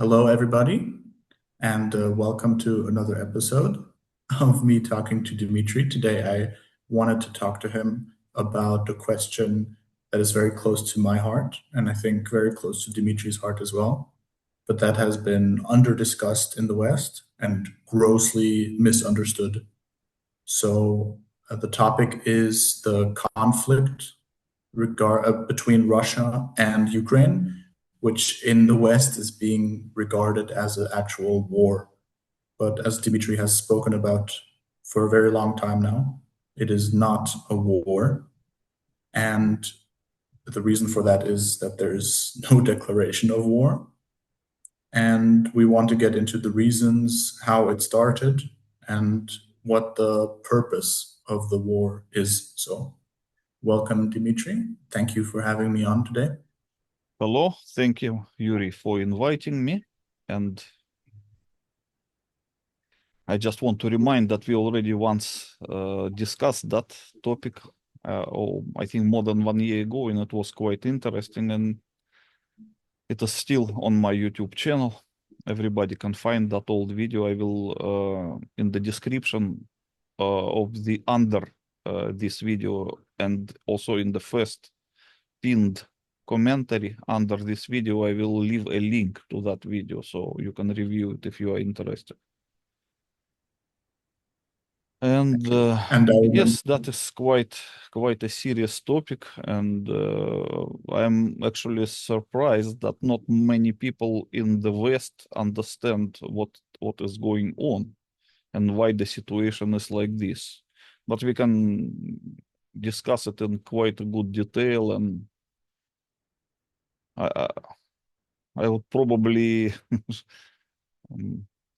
Hello, everybody, and welcome to another episode of me talking to Dimitri. Today, I wanted to talk to him about a question that is very close to my heart, and I think very close to Dimitri's heart as well, but that has been under-discussed in the West and grossly misunderstood. The topic is the conflict between Russia and Ukraine, which in the West is being regarded as an actual war. But as Dimitri has spoken about for a very long time now, it is not a war. And the reason for that is that there is no declaration of war. And we want to get into the reasons, how it started, and what the purpose of the war is. So, welcome, Dimitri. Thank you for having me on today. Hello, thank you, Yuri, for inviting me. And I just want to remind that we already once discussed that topic, I think more than 1 year ago, and it was quite interesting. And it is still on my YouTube channel. Everybody can find that old video. I will, in the description of the under this video, and also in the first pinned commentary under this video, I will leave a link to that video so you can review it if you are interested. And yes, that is quite a serious topic, and I'm actually surprised that not many people in the West understand what is going on and why the situation is like this. But we can discuss it in quite a good detail, and I would probably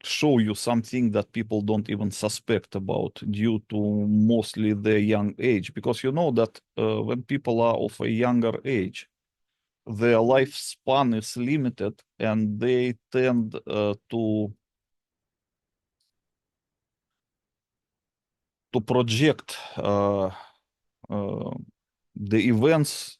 show you something that people don't even suspect about due to mostly their young age. Because you know that when people are of a younger age, their lifespan is limited and they tend to project the events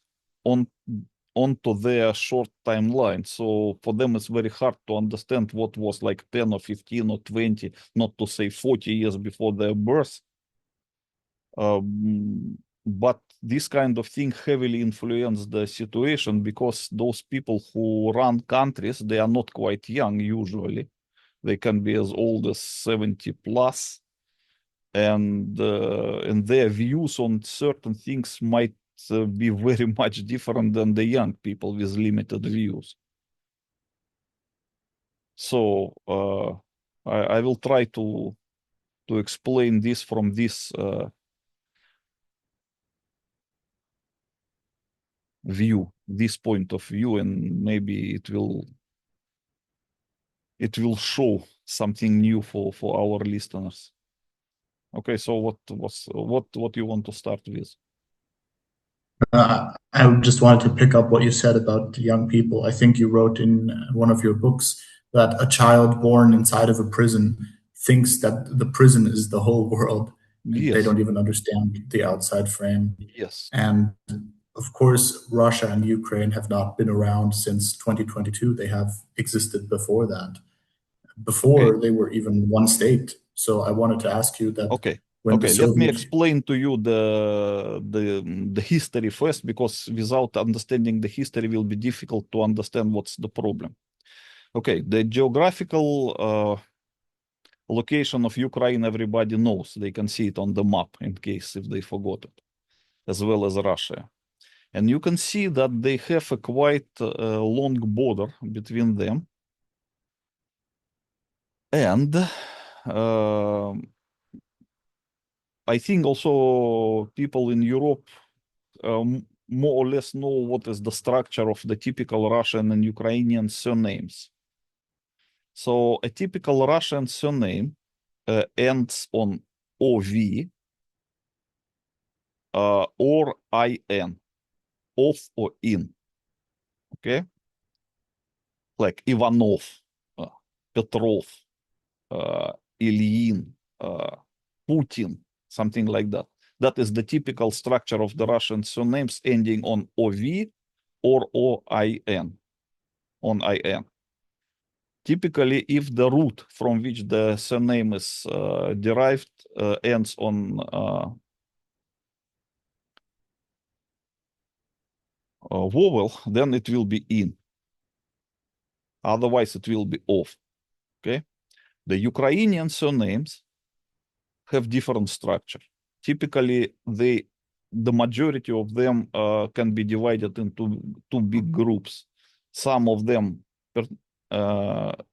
onto their short timeline. So for them, it's very hard to understand what was like 10 or 15 or 20, not to say 40 years before their birth. But this kind of thing heavily influenced the situation because those people who run countries, they are not quite young usually. They can be as old as 70 plus. And their views on certain things might be very much different than the young people with limited views. So I will try to explain this from this view, this point of view, and maybe it will show something new for our listeners. Okay, so what you want to start with? I just wanted to pick up what you said about young people. I think you wrote in one of your books that a child born inside of a prison thinks that the prison is the whole world. Yes. They don't even understand the outside frame. Yes. And of course, Russia and Ukraine have not been around since 2022. They have existed before that. Before they were even one state. So I wanted to ask you that. Okay. Let me explain to you the history first, because without understanding the history, it will be difficult to understand what's the problem. Okay, the geographical location of Ukraine, everybody knows. They can see it on the map in case if they forgot it, as well as Russia. And you can see that they have a quite long border between them. And I think also people in Europe more or less know what is the structure of the typical Russian and Ukrainian surnames. So a typical Russian surname ends on OV or IN, off or in. Okay? Like Ivanov, Petrov, Ilyin, Putin, something like that. That is the typical structure of the Russian surnames ending on OV or OIN, on IN. typically, if the root from which the surname is derived ends on vowel, then it will be in. Otherwise, it will be off. Okay. The Ukrainian surnames have different structure. Typically, the majority of them can be divided into two big groups. Some of them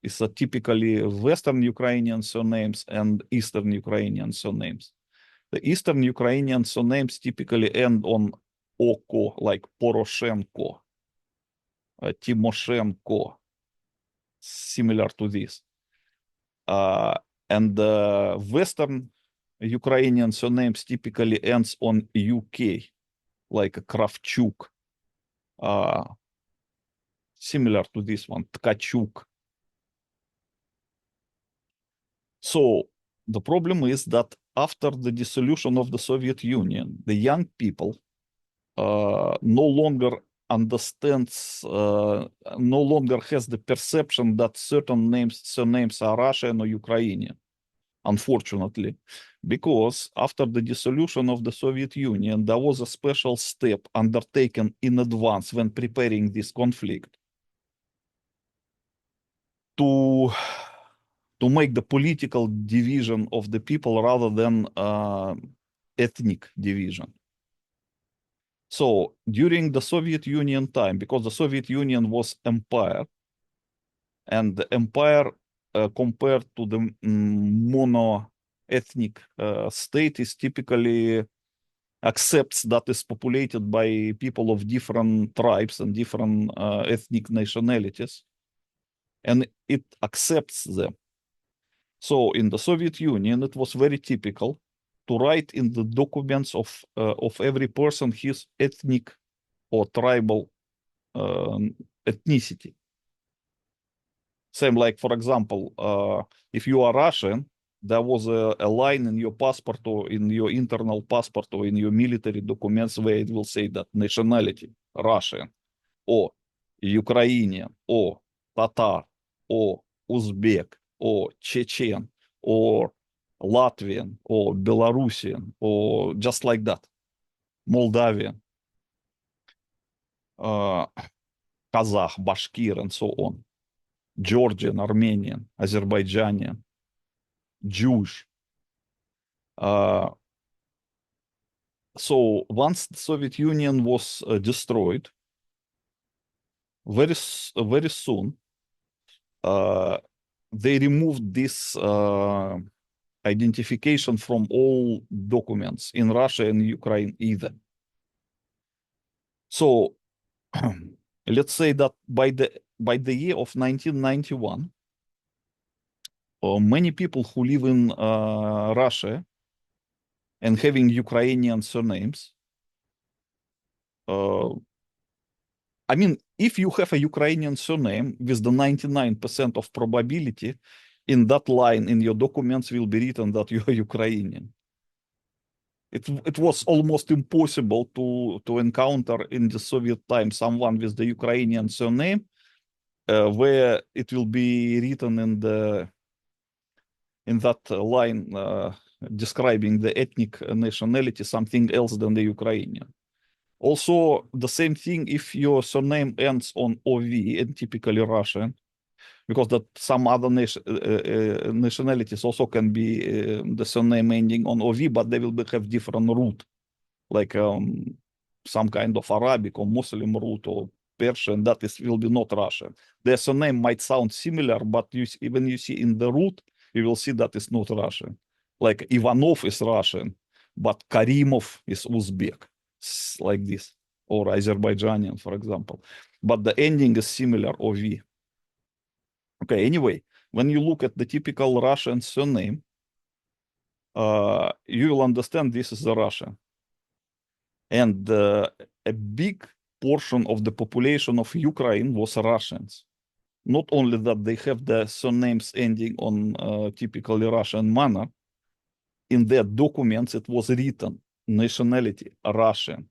is typically Western Ukrainian surnames and Eastern Ukrainian surnames. The Eastern Ukrainian surnames typically end on oko, like Poroshenko, Timoshenko, similar to this. And Western Ukrainian surnames typically ends on UK, like Kravchuk, similar to this one, Tkachuk. So the problem is that after the dissolution of the Soviet Union, the young people no longer understands, no longer has the perception that certain surnames are Russian or Ukrainian, unfortunately, because after the dissolution of the Soviet Union, there was a special step undertaken in advance when preparing this conflict to make the political division of the people rather than ethnic division. So during the Soviet Union time, because the Soviet Union was empire, and the empire compared to the mono-ethnic state is typically accepts that is populated by people of different tribes and different ethnic nationalities, and it accepts them. So in the Soviet Union, it was very typical to write in the documents of every person his ethnic or tribal ethnicity. Same like, for example, if you are Russian, there was a line in your passport or in your internal passport or in your military documents where it will say that nationality, Russian, or Ukrainian, or Tatar, or Uzbek, or Chechen, or Latvian, or Belarusian, or just like that, Moldavian, Kazakh, Bashkir, and so on. Georgian, Armenian, Azerbaijani, Jewish. So once the Soviet Union was destroyed, very soon, they removed this identification from all documents in Russia and Ukraine either. So let's say that by the year of 1991, many people who live in Russia and having Ukrainian surnames, I mean, if you have a Ukrainian surname with the 99% of probability, in that line in your documents will be written that you are Ukrainian. It was almost impossible to encounter in the Soviet time someone with the Ukrainian surname where it will be written in that line describing the ethnic nationality something else than the Ukrainian. Also, the same thing if your surname ends on OV, and typically Russian, because that some other nationalities also can be the surname ending on OV, but they will have different root, like some kind of Arabic or Muslim root or Persian, that will be not Russian. Their surname might sound similar, but when you see in the root, you will see that it's not Russian. Like Ivanov is Russian, but Karimov is Uzbek, like this, or Azerbaijani, for example. But the ending is similar, OV. Okay, anyway, when you look at the typical Russian surname, you will understand this is a Russian. And a big portion of the population of Ukraine was Russians. Not only that they have the surnames ending on typically Russian manner, in their documents it was written nationality Russian.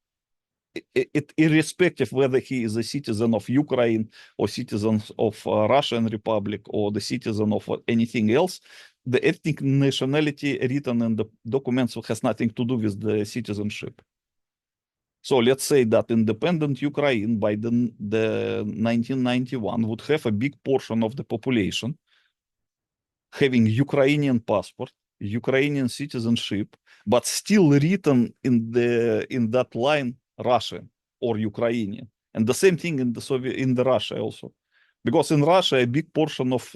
irrespective whether he is a citizen of Ukraine or citizen of Russian Republic or the citizen of anything else, the ethnic nationality written in the documents has nothing to do with the citizenship. So let's say that independent Ukraine by the 1991 would have a big portion of the population having Ukrainian passport, Ukrainian citizenship, but still written in that line Russian or Ukrainian. And the same thing in the Russia also. Because in Russia, a big portion of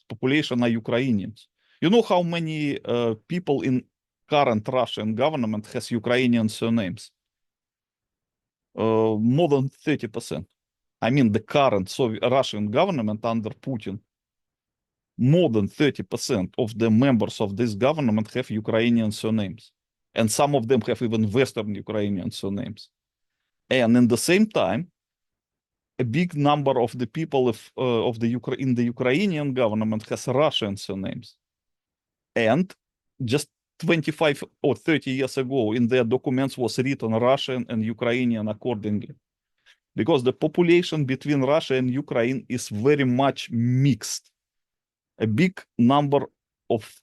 population are Ukrainians. You know how many people in current Russian government has Ukrainian surnames? More than 30%. I mean, the current Russian government under Putin, more than 30% of the members of this government have Ukrainian surnames. And some of them have even Western Ukrainian surnames. And in the same time, a big number of the people in the Ukrainian government has Russian surnames. And just 25 or 30 years ago, in their documents was written Russian and Ukrainian accordingly. Because the population between Russia and Ukraine is very much mixed. A big number of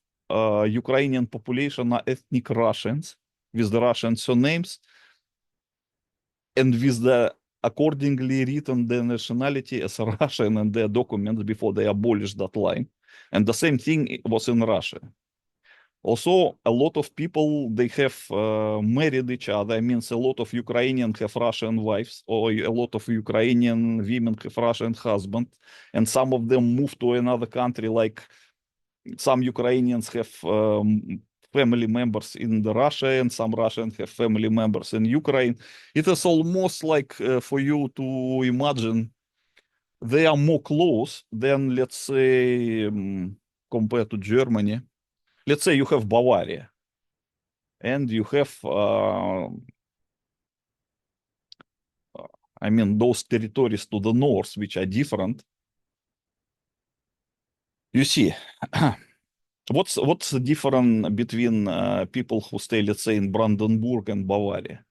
Ukrainian population are ethnic Russians with the Russian surnames and with the accordingly written their nationality as Russian in their documents before they abolished that line. And the same thing was in Russia. Also, a lot of people, they have married each other. I mean, a lot of Ukrainians have Russian wives, or a lot of Ukrainian women have Russian husbands, and some of them move to another country, like some Ukrainians have family members in the Russia, and some Russians have family members in Ukraine. It is almost like for you to imagine they are more close than, let's say, compared to Germany. Let's say you have Bavaria, and you have, I mean, those territories to the north, which are different. You see, what's the difference between people who stay, let's say, in Brandenburg and Bavaria?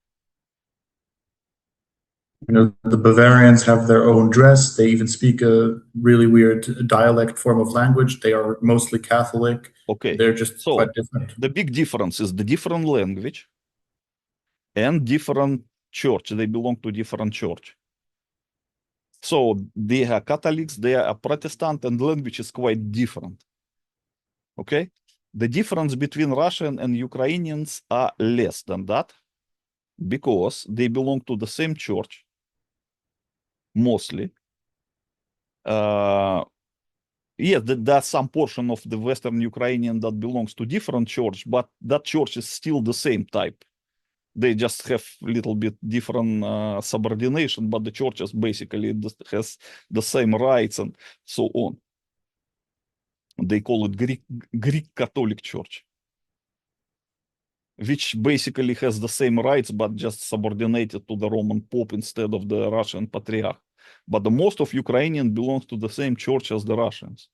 You know, the Bavarians have their own dress. They even speak a really weird dialect form of language. They are mostly Catholic. Okay, They're just so quite different. the big difference is the different language and different church. They belong to different church. So they are Catholics, they are Protestant, and language is quite different. Okay? The difference between Russian and Ukrainians are less than that because they belong to the same church, mostly. Yes, there's some portion of the Western Ukrainian that belongs to different church, but that church is still the same type. They just have a little bit different subordination, but the church is basically has the same rights and so on. They call it Greek Catholic Church, which basically has the same rights, but just subordinated to the Roman Pope instead of the Russian Patriarch. But the most of Ukrainians belong to the same church as the Russians.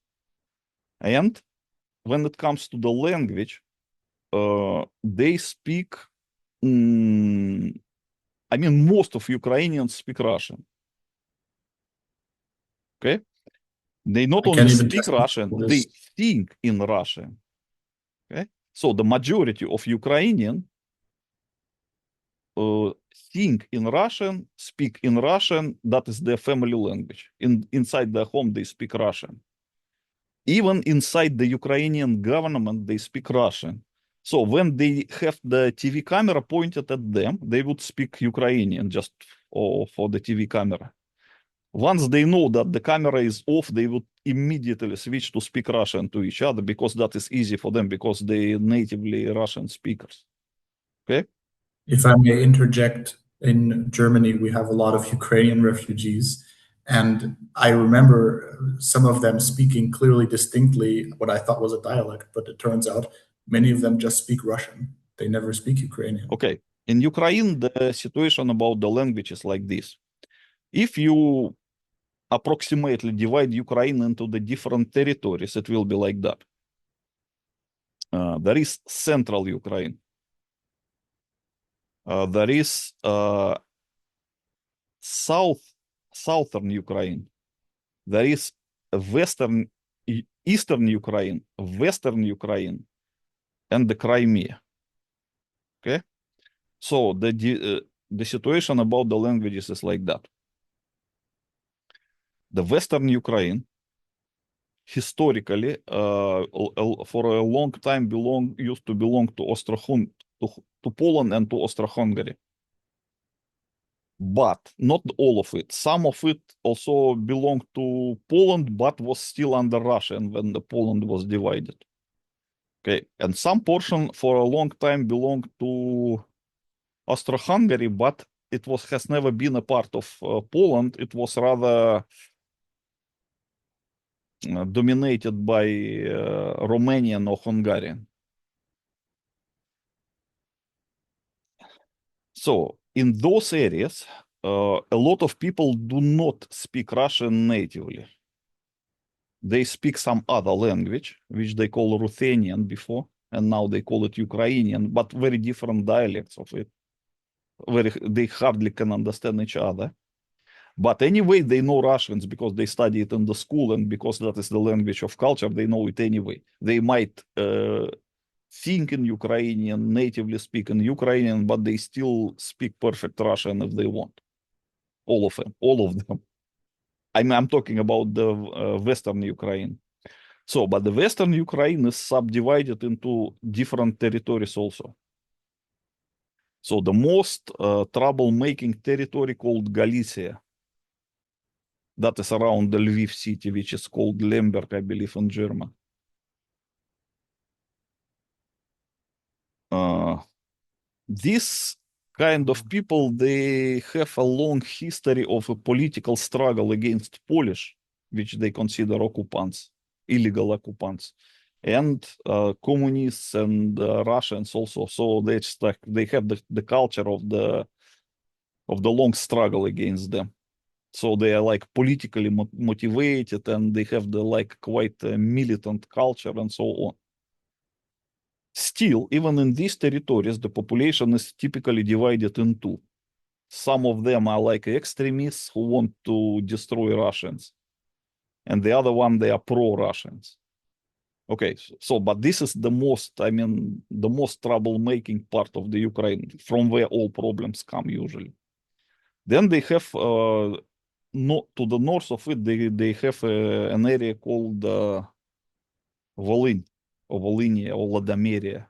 And when it comes to the language, they speak, I mean, most of Ukrainians speak Russian. Okay? They not I only can't even speak test Russian, they this. think in Russian. Okay? So the majority of Ukrainian think in Russian, speak in Russian, that is their family language. Inside their home, they speak Russian. Even inside the Ukrainian government, they speak Russian. So when they have the TV camera pointed at them, they would speak Ukrainian just for the TV camera. Once they know that the camera is off, they would immediately switch to speak Russian to each other because that is easy for them because they natively Russian speakers. Okay? If I may interject, in Germany, we have a lot of Ukrainian refugees. And I remember some of them speaking clearly, distinctly what I thought was a dialect, but it turns out many of them just speak Russian. They never speak Ukrainian. Okay. In Ukraine, the situation about the language is like this. If you approximately divide Ukraine into the different territories, it will be like that. There is central Ukraine. There is southern Ukraine. There is eastern Ukraine, western Ukraine, and the Crimea. Okay, so the situation about the languages is like that. The western Ukraine historically for a long time used to belong to to Poland and to Austro-Hungary. But not all of it. Some of it also belonged to Poland, but was still under Russia when the Poland was divided. Okay, and some portion for a long time belonged to Austro-Hungary, but it has never been a part of Poland. It was rather dominated by Romanian or Hungarian. So in those areas, a lot of people do not speak Russian natively. They speak some other language, which they call Ruthenian before, and now they call it Ukrainian, but very different dialects of it. They hardly can understand each other. But anyway, they know Russians because they study it in the school, and because that is the language of culture, they know it anyway. They might think in Ukrainian, natively speak in Ukrainian, but they still speak perfect Russian if they want. All of them. I'm talking about the Western Ukraine. So, but the Western Ukraine is subdivided into different territories also. So the most troublemaking territory called Galicia, that is around the Lviv city, which is called Lemberg, I believe, in German. This kind of people, they have a long history of a political struggle against Polish, which they consider occupants, illegal occupants, and communists and Russians also. So they have the culture of the long struggle against them. So they are like politically motivated, and they have the like quite militant culture and so on. Still, even in these territories, the population is typically divided in two. Some of them are like extremists who want to destroy Russians, and the other one, they are pro-Russians. Okay, so but this is the most troublemaking part of the Ukraine, from where all problems come usually. Then they have to the north of it, they have an area called Volyn, or Volhynia, or Lodomeria.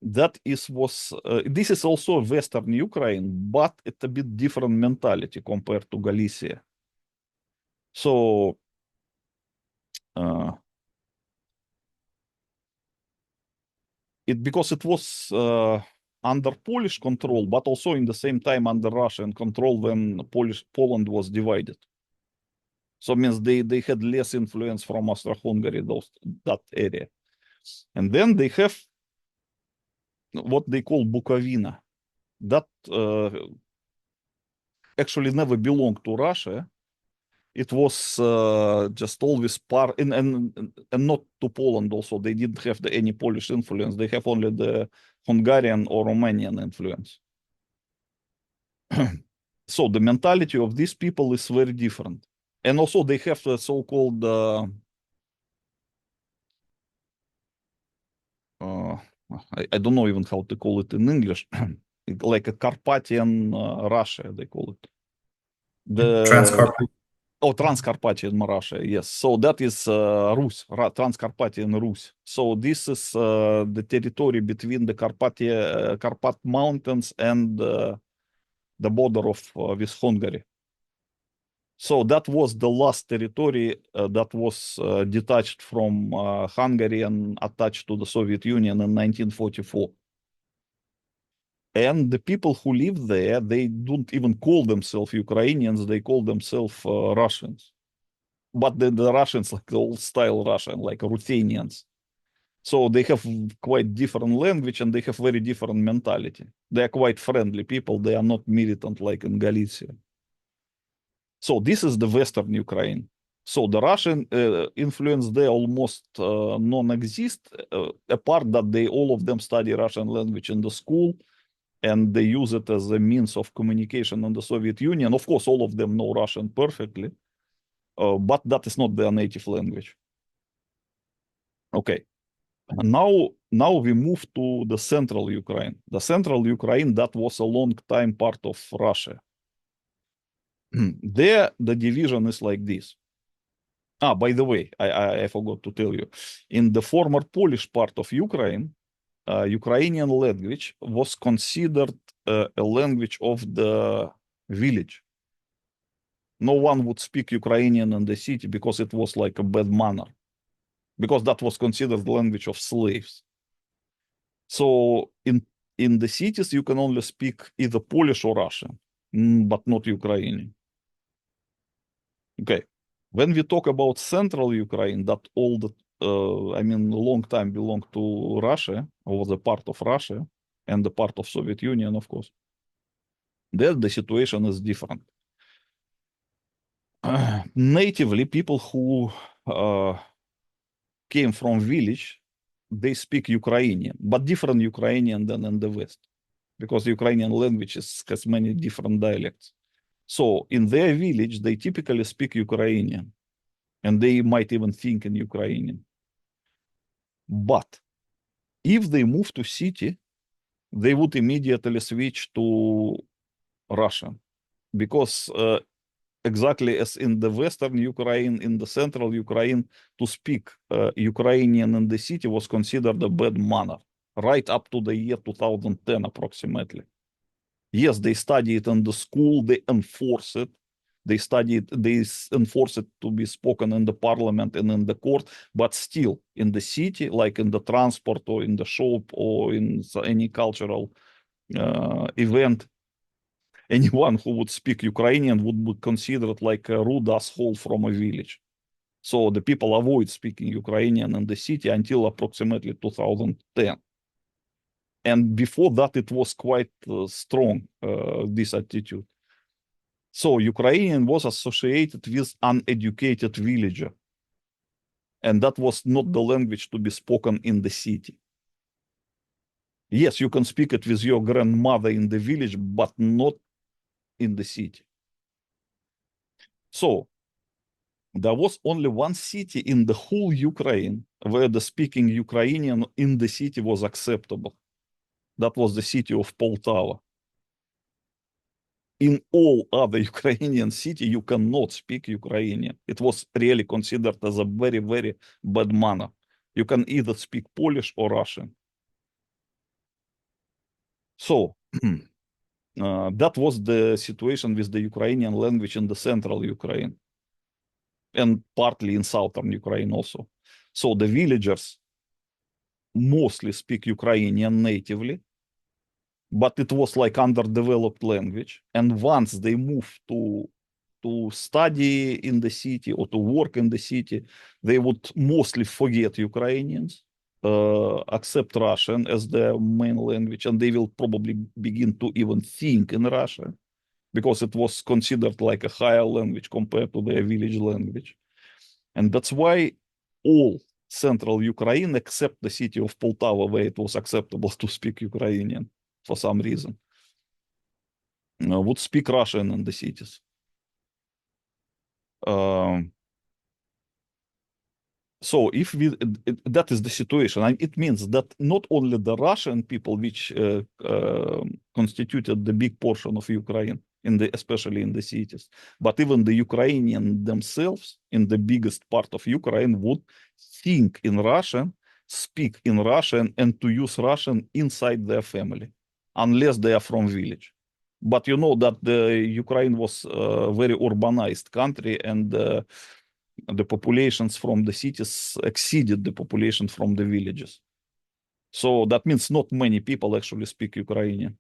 This is also Western Ukraine, but it's a bit different mentality compared to Galicia. So because it was under Polish control, but also in the same time under Russian control when Poland was divided. So it means they had less influence from Austro-Hungary, that area. And then they have what they call Bukovina. That actually never belonged to Russia. It was just always part, and not to Poland also. They didn't have any Polish influence. They have only the Hungarian or Romanian influence. So the mentality of these people is very different. And also they have the so-called I don't know even how to call it in English, like a Carpathian Russia, they call it. Transcarpathian Russia, yes. So that is Rus, Transcarpathian Rus. So this is the territory between the Carpat Mountains and the border with Hungary. So that was the last territory that was detached from Hungary and attached to the Soviet Union in 1944. And the people who live there, they don't even call themselves Ukrainians, they call themselves Russians. But the Russians, like the old style Russian, like Ruthenians. So they have quite different language and they have very different mentality. They are quite friendly people. They are not militant like in Galicia. So this is the Western Ukraine. So the Russian influence there almost non-exist, apart that all of them study Russian language in the school, and they use it as a means of communication in the Soviet Union. Of course, all of them know Russian perfectly, but that is not their native language. Okay. Now we move to the central Ukraine. The central Ukraine, that was a long time part of Russia. There, the division is like this. By the way, I forgot to tell you. In the former Polish part of Ukraine, Ukrainian language was considered a language of the village. No one would speak Ukrainian in the city because it was like a bad manner, because that was considered the language of slaves. So in the cities, you can only speak either Polish or Russian, but not Ukrainian. Okay. When we talk about central Ukraine, that all the, long time belonged to Russia, or the part of Russia, and the part of Soviet Union, of course, there the situation is different. Natively, people who came from village, they speak Ukrainian, but different Ukrainian than in the West, because Ukrainian language has many different dialects. So in their village, they typically speak Ukrainian, and they might even think in Ukrainian. But if they move to city, they would immediately switch to Russian, because exactly as in the Western Ukraine, in the Central Ukraine, to speak Ukrainian in the city was considered a bad manner, right up to the year 2010 approximately. Yes, they study it in the school, they enforce it. They enforce it to be spoken in the parliament and in the court, but still in the city, like in the transport or in the shop or in any cultural event, anyone who would speak Ukrainian would be considered like a rude asshole from a village. So the people avoid speaking Ukrainian in the city until approximately 2010. And before that, it was quite strong, this attitude. So Ukrainian was associated with uneducated villager. And that was not the language to be spoken in the city. Yes, you can speak it with your grandmother in the village, but not in the city. So there was only one city in the whole Ukraine where the speaking Ukrainian in the city was acceptable. That was the city of Poltava. In all other Ukrainian city, you cannot speak Ukrainian. It was really considered as a very, very bad manner. You can either speak Polish or Russian. So that was the situation with the Ukrainian language in the central Ukraine and partly in southern Ukraine also. So the villagers mostly speak Ukrainian natively, but it was like underdeveloped language. And once they moved to study in the city or to work in the city, they would mostly forget Ukrainians, accept Russian as their main language, and they will probably begin to even think in Russian because it was considered like a higher language compared to their village language. And that's why all central Ukraine, except the city of Poltava, where it was acceptable to speak Ukrainian for some reason, would speak Russian in the cities. So if that is the situation, and it means that not only the Russian people, which constituted the big portion of Ukraine, especially in the cities, but even the Ukrainian themselves in the biggest part of Ukraine would think in Russian, speak in Russian, and to use Russian inside their family, unless they are from village. But you know that the Ukraine was a very urbanized country, and the populations from the cities exceeded the population from the villages. So that means not many people actually speak Ukrainian.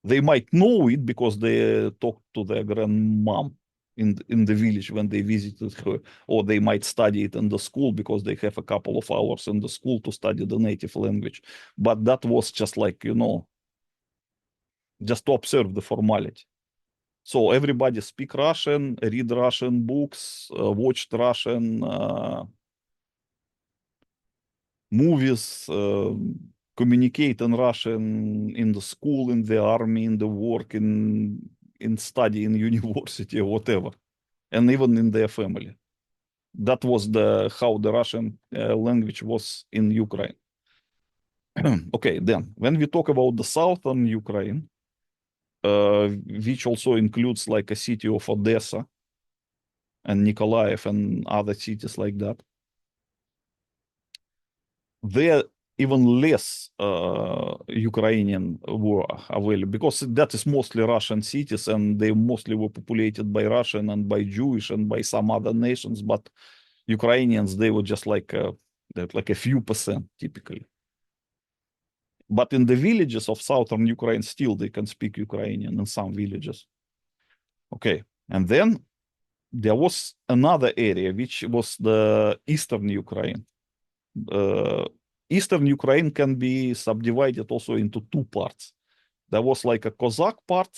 They might know it because they talked to their grandmom in the village when they visited her, or they might study it in the school because they have a couple of hours in the school to study the native language. But that was just like, just to observe the formality. So everybody speak Russian, read Russian books, watched Russian movies, communicate in Russian in the school, in the army, in the work, in study, in university, or whatever, and even in their family. That was how the Russian language was in Ukraine. Okay, then when we talk about the southern Ukraine, which also includes like a city of Odessa and Nikolaev and other cities like that, there even less Ukrainian were available because that is mostly Russian cities and they mostly were populated by Russian and by Jewish and by some other nations, but Ukrainians, they were just like a few percent typically. But in the villages of southern Ukraine, still they can speak Ukrainian in some villages. Okay, and then there was another area, which was the eastern Ukraine. Eastern Ukraine can be subdivided also into two parts. There was like a Cossack part,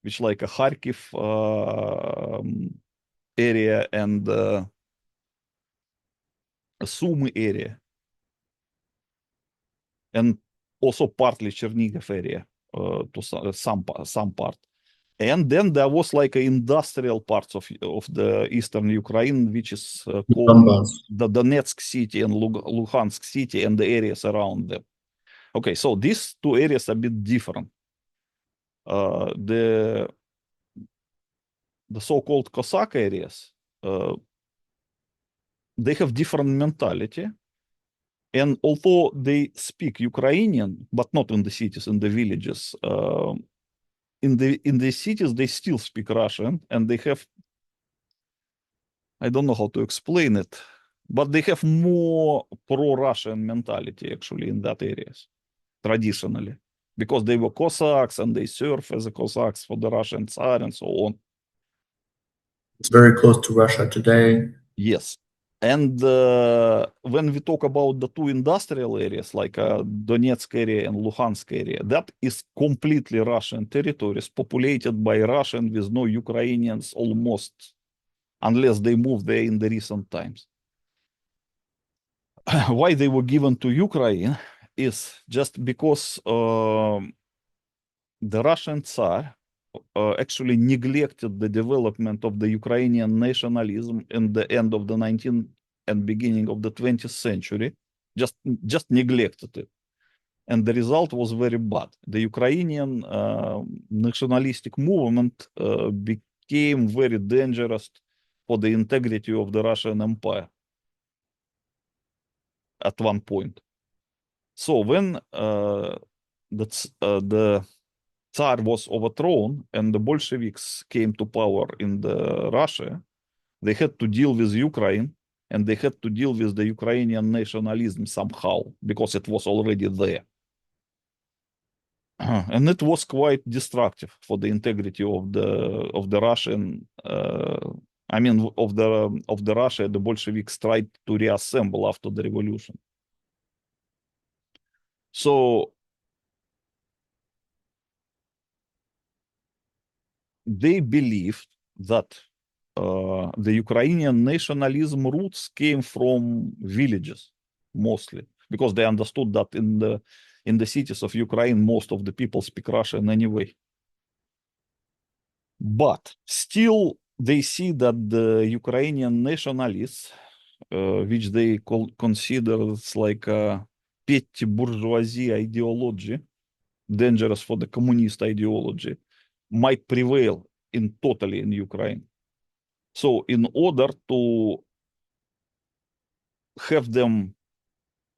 which like a Kharkiv area and a Sumy area, and also partly Chernigiv area to some part. And then there was like an industrial parts of the eastern Ukraine, which is called the Donetsk city and Luhansk city and the areas around them. Okay, so these two areas are a bit different. The so-called Cossack areas, they have different mentality. And although they speak Ukrainian, but not in the cities, in the villages, in the cities, they still speak Russian, and they have, I don't know how to explain it, but they have more pro-Russian mentality actually in that areas, traditionally, because they were Cossacks and they serve as a Cossacks for the Russian Tsar and so on. It's very close to Russia today. Yes. And when we talk about the two industrial areas, like Donetsk area and Luhansk area, that is completely Russian territories populated by Russian with no Ukrainians almost, unless they moved there in the recent times. Why they were given to Ukraine is just because the Russian Tsar actually neglected the development of the Ukrainian nationalism in the end of the 19th and beginning of the 20th century, just neglected it. And the result was very bad. The Ukrainian nationalistic movement became very dangerous for the integrity of the Russian Empire at one point. So when the Tsar was overthrown and the Bolsheviks came to power in Russia, they had to deal with Ukraine and they had to deal with the Ukrainian nationalism somehow because it was already there. And it was quite destructive for the integrity of the Russian. Of the Russia, the Bolsheviks tried to reassemble after the revolution. So they believed that the Ukrainian nationalism roots came from villages mostly, because they understood that in the cities of Ukraine, most of the people speak Russian anyway. But still, they see that the Ukrainian nationalists, which they consider as like a petty bourgeoisie ideology, dangerous for the communist ideology, might prevail totally in Ukraine. So in order to have them,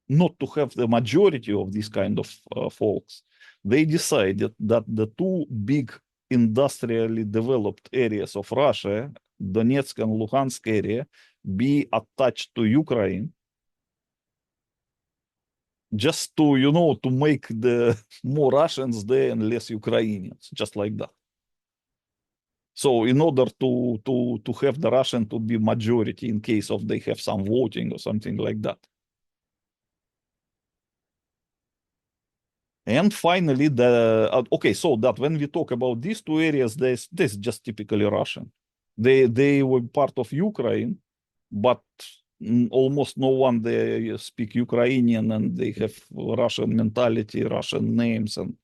not to have the majority of these kind of folks, they decided that the two big industrially developed areas of Russia, Donetsk and Luhansk area, be attached to Ukraine, just to, to make the more Russians there and less Ukrainians, just like that. So in order to have the Russian to be majority in case of they have some voting or something like that. And finally, so that when we talk about these two areas, this is just typically Russian. They were part of Ukraine, but almost no one they speak Ukrainian, and they have Russian mentality, Russian names, and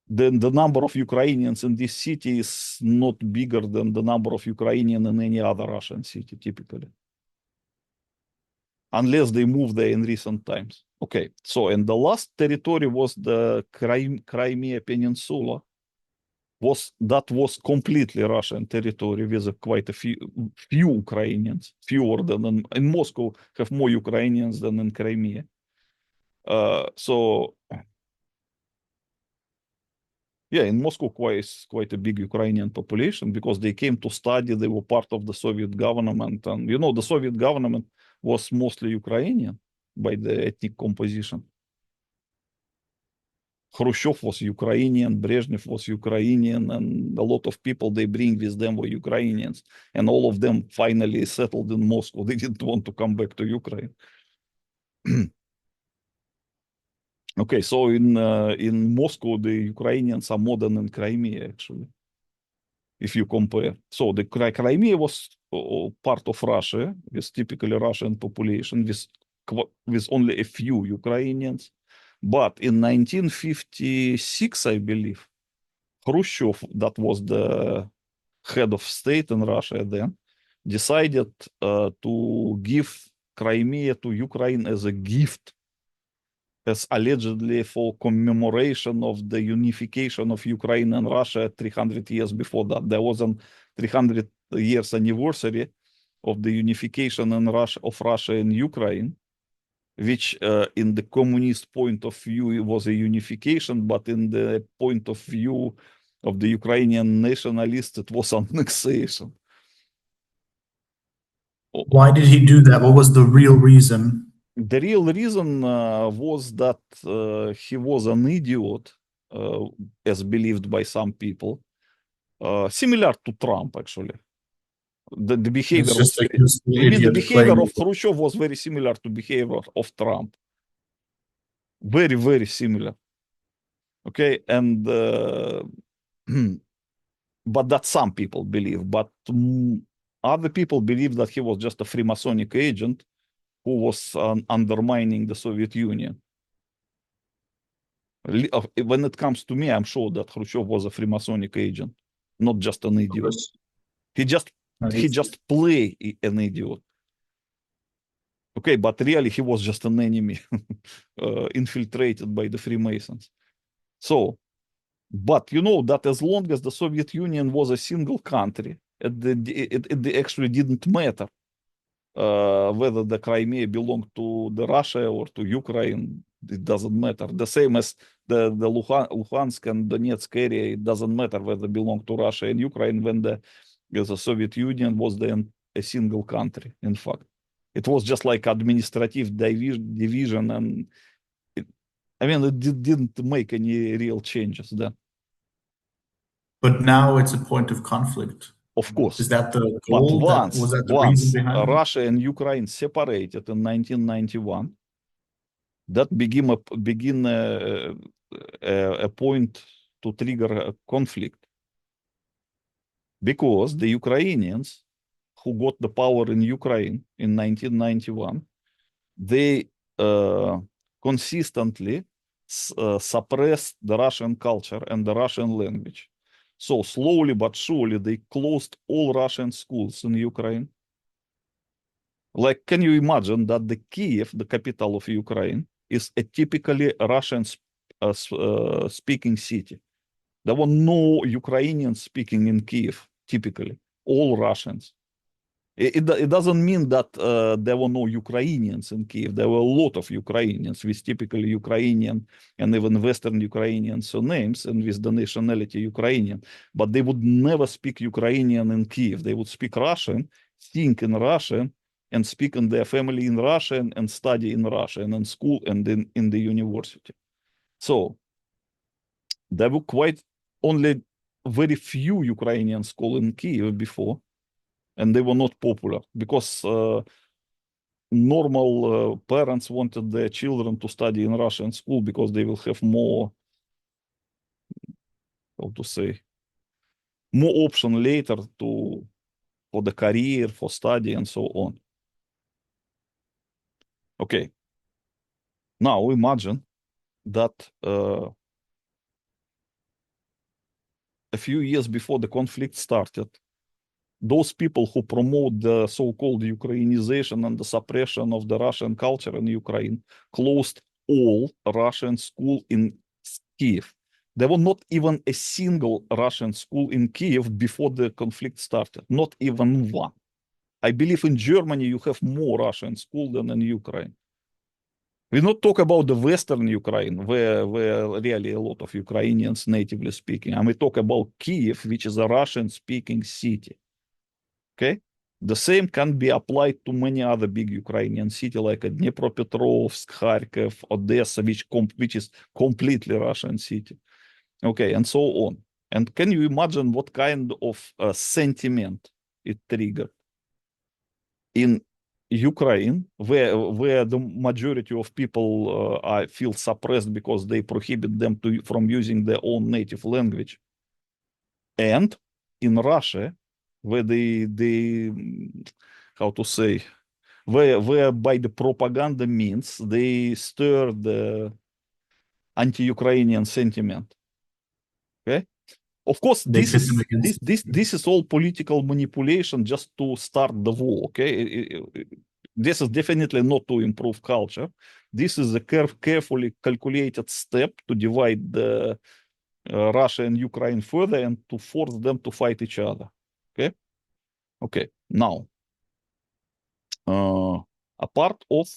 then the number of Ukrainians in this city is not bigger than the number of Ukrainians in any other Russian city, typically, unless they move there in recent times. Okay, so and the last territory was the Crimea Peninsula. That was completely Russian territory with quite a few Ukrainians, fewer than in Moscow, have more Ukrainians than in Crimea. So yeah, in Moscow quite a big Ukrainian population because they came to study. They were part of the Soviet government, and the Soviet government was mostly Ukrainian by the ethnic composition. Khrushchev was Ukrainian, Brezhnev was Ukrainian, and a lot of people they bring with them were Ukrainians, and all of them finally settled in Moscow. They didn't want to come back to Ukraine. Okay, so in Moscow, the Ukrainians are more than in Crimea, actually, if you compare. So the Crimea was part of Russia, with typically Russian population, with only a few Ukrainians. But in 1956, I believe, Khrushchev, that was the head of state in Russia then, decided to give Crimea to Ukraine as a gift, as allegedly for commemoration of the unification of Ukraine and Russia 300 years before that. There was a 300 years anniversary of the unification in of Russia and Ukraine, which in the communist point of view it was a unification, but in the point of view of the Ukrainian nationalists it was annexation. Why did he do that? What was the real reason? The real reason was that he was an idiot, as believed by some people, similar to Trump, actually. The behavior It's just a was, useful I mean, the idiot behavior claim. of Khrushchev was very similar to behavior of Trump. Very, very similar. Okay, and but that some people believe, but other people believe that he was just a Freemasonic agent who was undermining the Soviet Union. When it comes to me, I'm sure that Khrushchev was a Freemasonic agent, not just an idiot. He just play an idiot. Okay, but really he was just an enemy, infiltrated by the Freemasons. So, but you know that as long as the Soviet Union was a single country, it actually didn't matter whether the Crimea belonged to the Russia or to Ukraine. It doesn't matter. The same as the Luhansk and Donetsk area, it doesn't matter whether they belong to Russia and Ukraine when the Soviet Union was then a single country, in fact. It was just like administrative division, and it didn't make any real changes then. But now it's a point of conflict. Of course. Is that the But goal? Was that the reason behind it? Russia and Ukraine separated in 1991, that begin a point to trigger a conflict, because the Ukrainians who got the power in Ukraine in 1991, they consistently suppressed the Russian culture and the Russian language. So slowly but surely they closed all Russian schools in Ukraine. Like, can you imagine that the Kiev, the capital of Ukraine, is a typically Russian speaking city? There were no Ukrainians speaking in Kiev, typically, all Russians. It doesn't mean that there were no Ukrainians in Kiev. There were a lot of Ukrainians with typically Ukrainian and even Western Ukrainian surnames and with the nationality Ukrainian. But they would never speak Ukrainian in Kiev. They would speak Russian, think in Russian, and speak in their family in Russian and study in Russian in school and in the university. So there were quite only very few Ukrainian schools in Kiev before, and they were not popular because normal parents wanted their children to study in Russian school because they will have more, how to say, more option later for the career, for study, and so on. Okay. Now imagine that a few years before the conflict started, those people who promote the so-called Ukrainization and the suppression of the Russian culture in Ukraine closed all Russian school in Kiev. There was not even a single Russian school in Kiev before the conflict started, not even one. I believe in Germany you have more Russian schools than in Ukraine. We not talk about the Western Ukraine, where really a lot of Ukrainians natively speaking. And we talk about Kiev, which is a Russian-speaking city. Okay, the same can be applied to many other big Ukrainian cities like Dnipropetrovsk, Kharkiv, Odessa, which is completely Russian city. Okay, and so on. And can you imagine what kind of sentiment it triggered in Ukraine, where the majority of people feel suppressed because they prohibit them from using their own native language, and in Russia, where they how to say, where by the propaganda means they stir the anti-Ukrainian sentiment. Okay, of course, They this pit them is against each other. this is all political manipulation just to start the war. Okay, this is definitely not to improve culture. This is a carefully calculated step to divide the Russia and Ukraine further and to force them to fight each other. Okay, okay. Now, a part of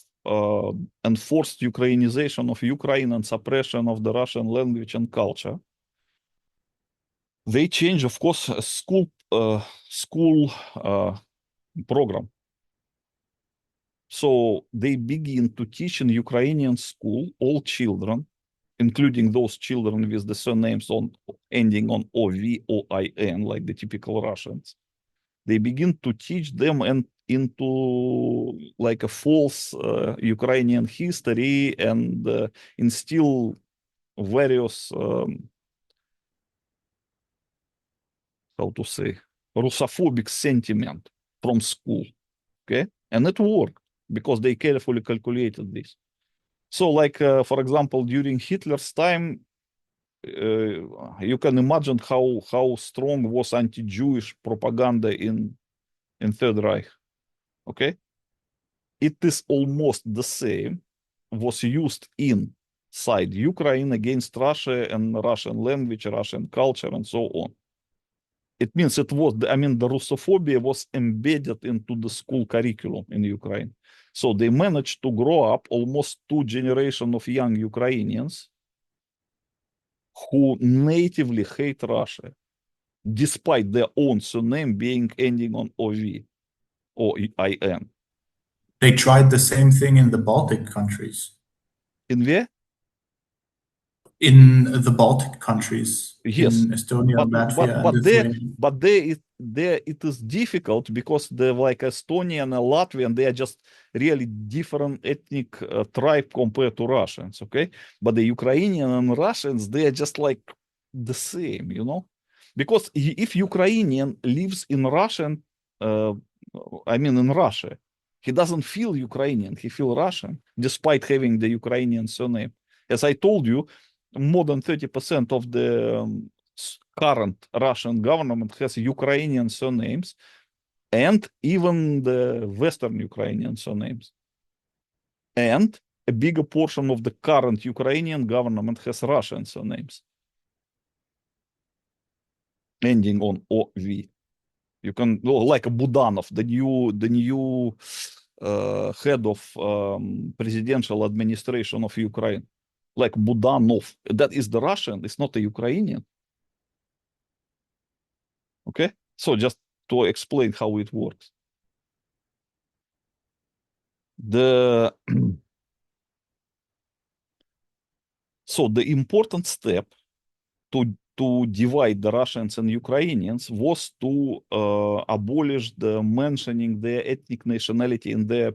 enforced Ukrainization of Ukraine and suppression of the Russian language and culture, they change, of course, school program. So they begin to teach in Ukrainian school all children, including those children with the surnames ending on OV, OIN, like the typical Russians. They begin to teach them into like a false Ukrainian history and instill various, how to say, Russophobic sentiment from school. Okay, and it worked because they carefully calculated this. So, like for example, during Hitler's time, you can imagine how strong was anti-Jewish propaganda in Third Reich. Okay, it is almost the same was used inside Ukraine against Russia and Russian language, Russian culture, and so on. It means it was, I mean, the Russophobia was embedded into the school curriculum in Ukraine. So they managed to grow up almost two generations of young Ukrainians who natively hate Russia, despite their own surname being ending on OV or IN. They tried the same thing in the Baltic countries. In where? In the Baltic countries, Yes, in Estonia, Latvia, and Lithuania. there it is difficult because the like Estonian and Latvian, they are just really different ethnic tribe compared to Russians. Okay, but the Ukrainian and Russians, they are just like the same, you know, because if Ukrainian lives in Russian, uh, I mean in Russia, he doesn't feel Ukrainian, he feel Russian despite having the Ukrainian surname. As I told you, more than 30% of the current Russian government has Ukrainian surnames and even the Western Ukrainian surnames. And a bigger portion of the current Ukrainian government has Russian surnames ending on OV. You can, like a Budanov, the new head of presidential administration of Ukraine, like Budanov. That is the Russian, it's not a Ukrainian. Okay, so just to explain how it works. The so the important step to divide the Russians and Ukrainians was to abolish the mentioning their ethnic nationality in their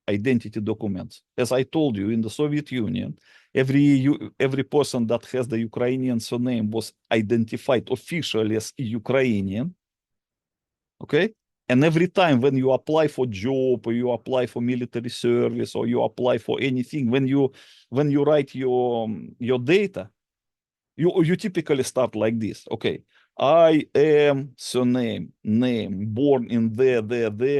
identity documents. As I told you, in the Soviet Union, every person that has the Ukrainian surname was identified officially as Ukrainian. Okay, And every time when you apply for job or you apply for military service or you apply for anything, when you write your data, you typically start like this. Okay, I am surname, name, born in there,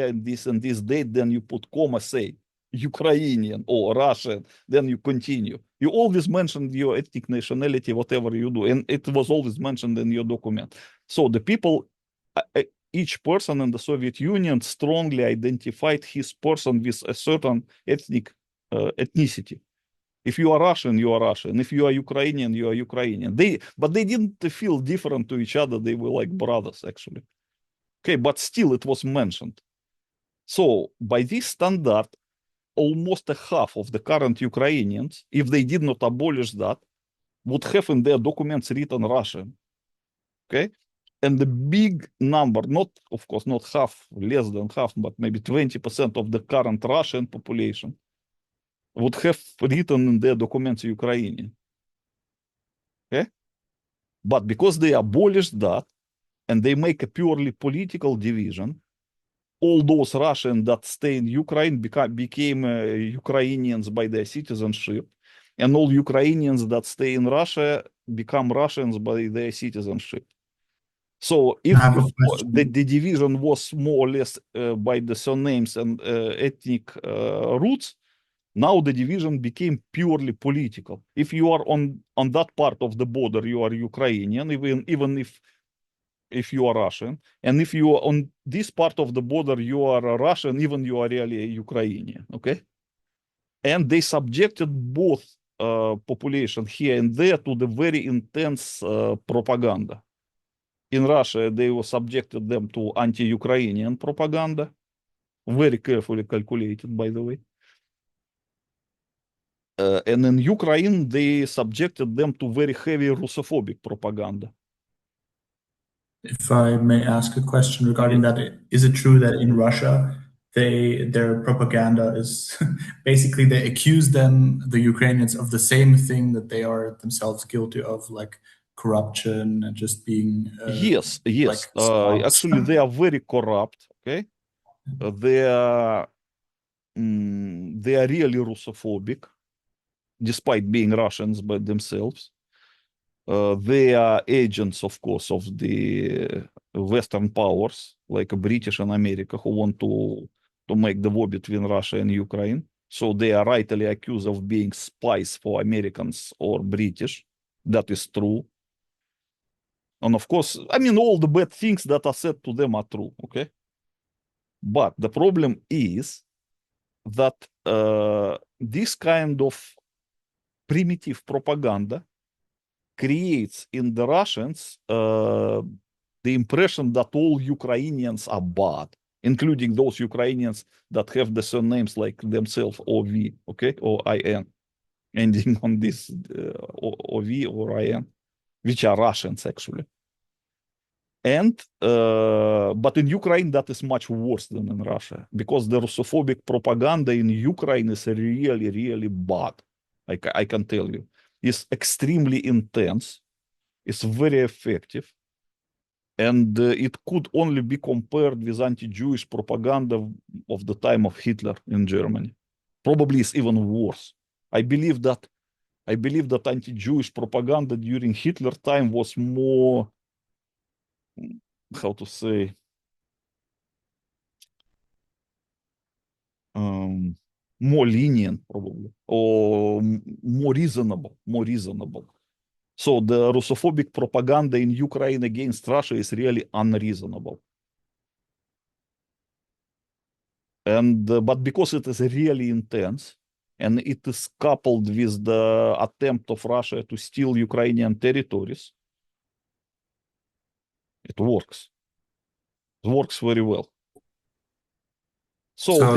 and this date. Then you put comma, say Ukrainian or Russian. Then you continue. You always mention your ethnic nationality, whatever you do, and it was always mentioned in your document. So the people, each person in the Soviet Union strongly identified his person with a certain ethnic ethnicity. If you are Russian, you are Russian. If you are Ukrainian, you are Ukrainian. But they didn't feel different to each other. They were like brothers, actually. Okay, but still it was mentioned. So by this standard, almost a half of the current Ukrainians, if they did not abolish that, would have in their documents written Russian. Okay, and the big number, not of course not half, less than half, but maybe 20% of the current Russian population would have written in their documents Ukrainian. Okay, but because they abolished that and they make a purely political division, all those Russians that stay in Ukraine became Ukrainians by their citizenship, and all Ukrainians that stay in Russia become Russians by their citizenship. So I if have a the question. division was more or less by the surnames and ethnic roots, now the division became purely political. If you are on that part of the border, you are Ukrainian, even if you are Russian, and if you are on this part of the border, you are a Russian, even you are really a Ukrainian. Okay, and they subjected both population here and there to the very intense propaganda. In Russia, they were subjected them to anti-Ukrainian propaganda, very carefully calculated, by the way. And in Ukraine, they subjected them to very heavy Russophobic propaganda. If I may ask a question regarding Yes. that, is it true that in Russia, their propaganda is basically they accuse the Ukrainians of the same thing that they are themselves guilty of, like corruption and just being Yes, like yes. snobs? Actually, they are very corrupt. Okay, they are they are really Russophobic, despite being Russians by themselves. They are agents, of course, of the Western powers, like British and America, who want to make the war between Russia and Ukraine. So they are rightly accused of being spies for Americans or British. That is true. And of course, I mean, all the bad things that are said to them are true. Okay. But the problem is that this kind of primitive propaganda creates in the Russians the impression that all Ukrainians are bad, including those Ukrainians that have the surnames like themselves OV, okay, or IN, ending on this OV or IN, which are Russians actually. And but in Ukraine that is much worse than in Russia because the Russophobic propaganda in Ukraine is really, really bad. I can tell you, it's extremely intense. It's very effective, and it could only be compared with anti-Jewish propaganda of the time of Hitler in Germany. Probably it's even worse. I believe that anti-Jewish propaganda during Hitler time was more, how to say, more lenient, probably, or more reasonable, So the Russophobic propaganda in Ukraine against Russia is really unreasonable. And but because it is really intense and it is coupled with the attempt of Russia to steal Ukrainian territories, it works. It works very well. So So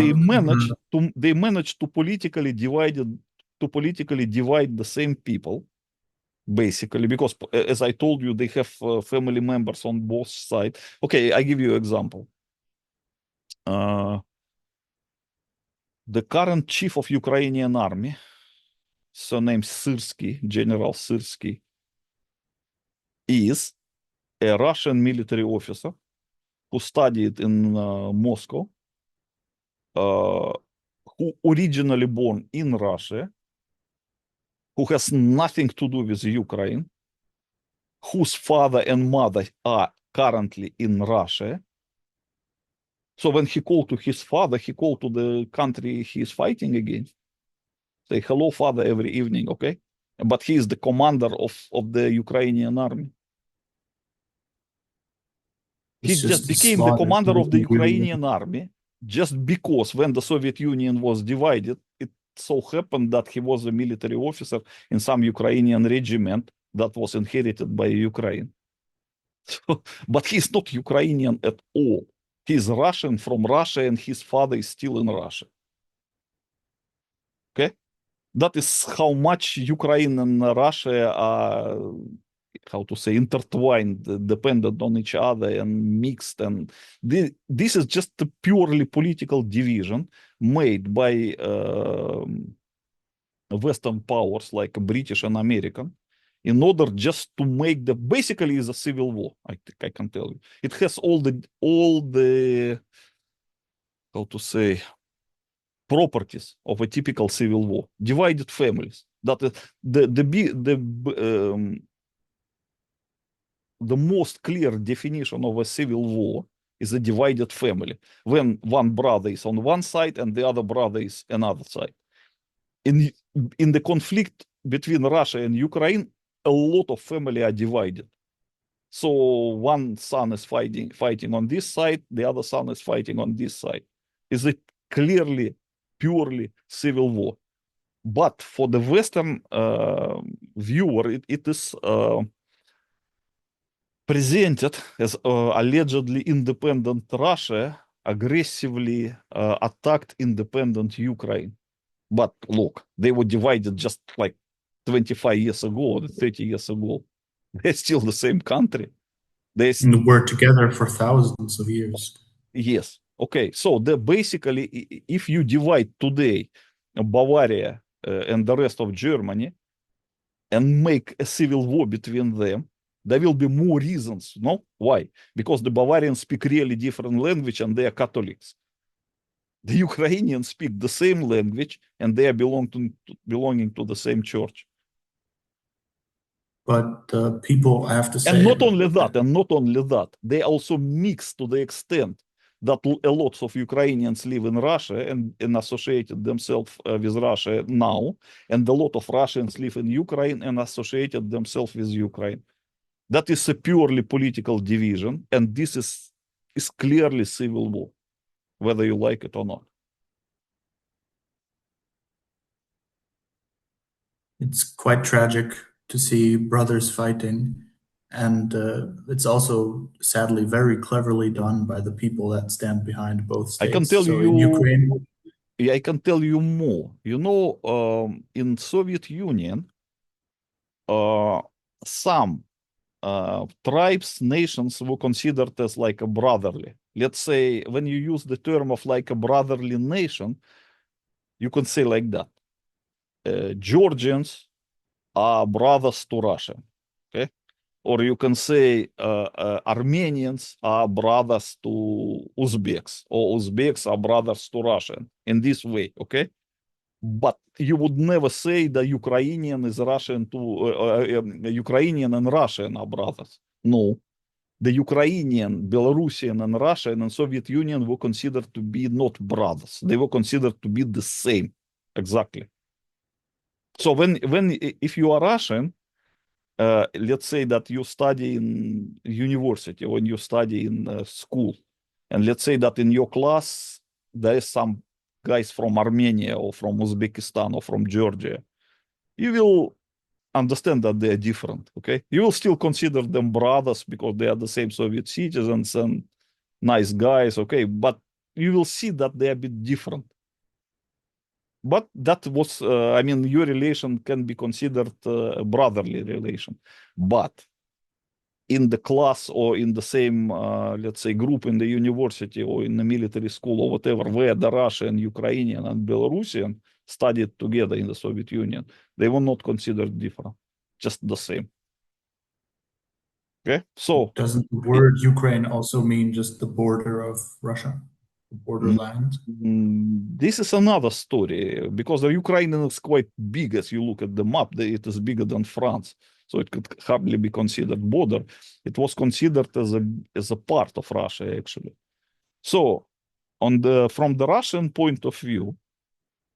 they managed to politically divide the same people, basically, because as I told you, they have family members on both sides. Okay, I give you an example. The current chief of Ukrainian army, surnamed Syrsky, General Syrsky, is a Russian military officer who studied in Moscow, who originally born in Russia, who has nothing to do with Ukraine, whose father and mother are currently in Russia. So when he called to his father, he called to the country he is fighting against. Say, hello, father, every evening, okay? But he is the commander of the Ukrainian army. He It's just just a became the slaughter to commander the of the community. Ukrainian army just because when the Soviet Union was divided, it so happened that he was a military officer in some Ukrainian regiment that was inherited by Ukraine. So, but he's not Ukrainian at all. He's Russian from Russia, and his father is still in Russia. Okay? That is how much Ukraine and Russia are, how to say, intertwined, dependent on each other and mixed. And this is just a purely political division made by Western powers like British and American in order just to make the basically is a civil war. I think I can tell you. It has all the how to say properties of a typical civil war. Divided families. That is the most clear definition of a civil war is a divided family. When one brother is on one side and the other brother is another side. In the conflict between Russia and Ukraine, a lot of family are divided. So one son is fighting on this side, the other son is fighting on this side. Is it clearly, purely civil war? But for the Western viewer, it is presented as allegedly independent Russia aggressively attacked independent Ukraine. But look, they were divided just like 25 years ago or 30 years ago. They're still the same country. And we're together for thousands of years. Yes. Okay. So basically, if you divide today Bavaria and the rest of Germany and make a civil war between them, there will be more reasons. No? Why? Because the Bavarians speak really different language and they are Catholics. The Ukrainians speak the same language and they are belonging to the same church. But the people, I have to And say, not only that, they also mix to the extent that a lot of Ukrainians live in Russia and associated themselves with Russia now, and a lot of Russians live in Ukraine and associated themselves with Ukraine. That is a purely political division, and this is clearly civil war, whether you like it or not. it's quite tragic to see brothers fighting. And it's also sadly very cleverly done by the people that stand behind both I can states. tell So in you, Ukraine, I can tell you more. You know, in Soviet Union, some tribes, nations were considered as like a brotherly. Let's say when you use the term of like a brotherly nation, you can say like that. Georgians are brothers to Russia. Okay. Or you can say Armenians are brothers to Uzbeks, or Uzbeks are brothers to Russian in this way. Okay. But you would never say that Ukrainian is Russian to Ukrainian and Russian are brothers. No, the Ukrainian, Belarusian, and Russian and Soviet Union were considered to be not brothers. They were considered to be the same, exactly. So when if you are Russian, let's say that you study in university or you study in school, and let's say that in your class there is some guys from Armenia or from Uzbekistan or from Georgia, you will understand that they are different. Okay, you will still consider them brothers because they are the same Soviet citizens and nice guys. Okay, but you will see that they are a bit different. But that was, I mean, your relation can be considered a brotherly relation. But in the class or in the same, let's say, group in the university or in the military school or whatever, where the Russian, Ukrainian, and Belarusian studied together in the Soviet Union, they were not considered different, just the same. Okay, so Doesn't the word Ukraine also mean just the border of Russia, the borderland? this is another story because the Ukraine is quite big. As you look at the map, it is bigger than France, so it could hardly be considered border. It was considered as a part of Russia actually. So, from the Russian point of view,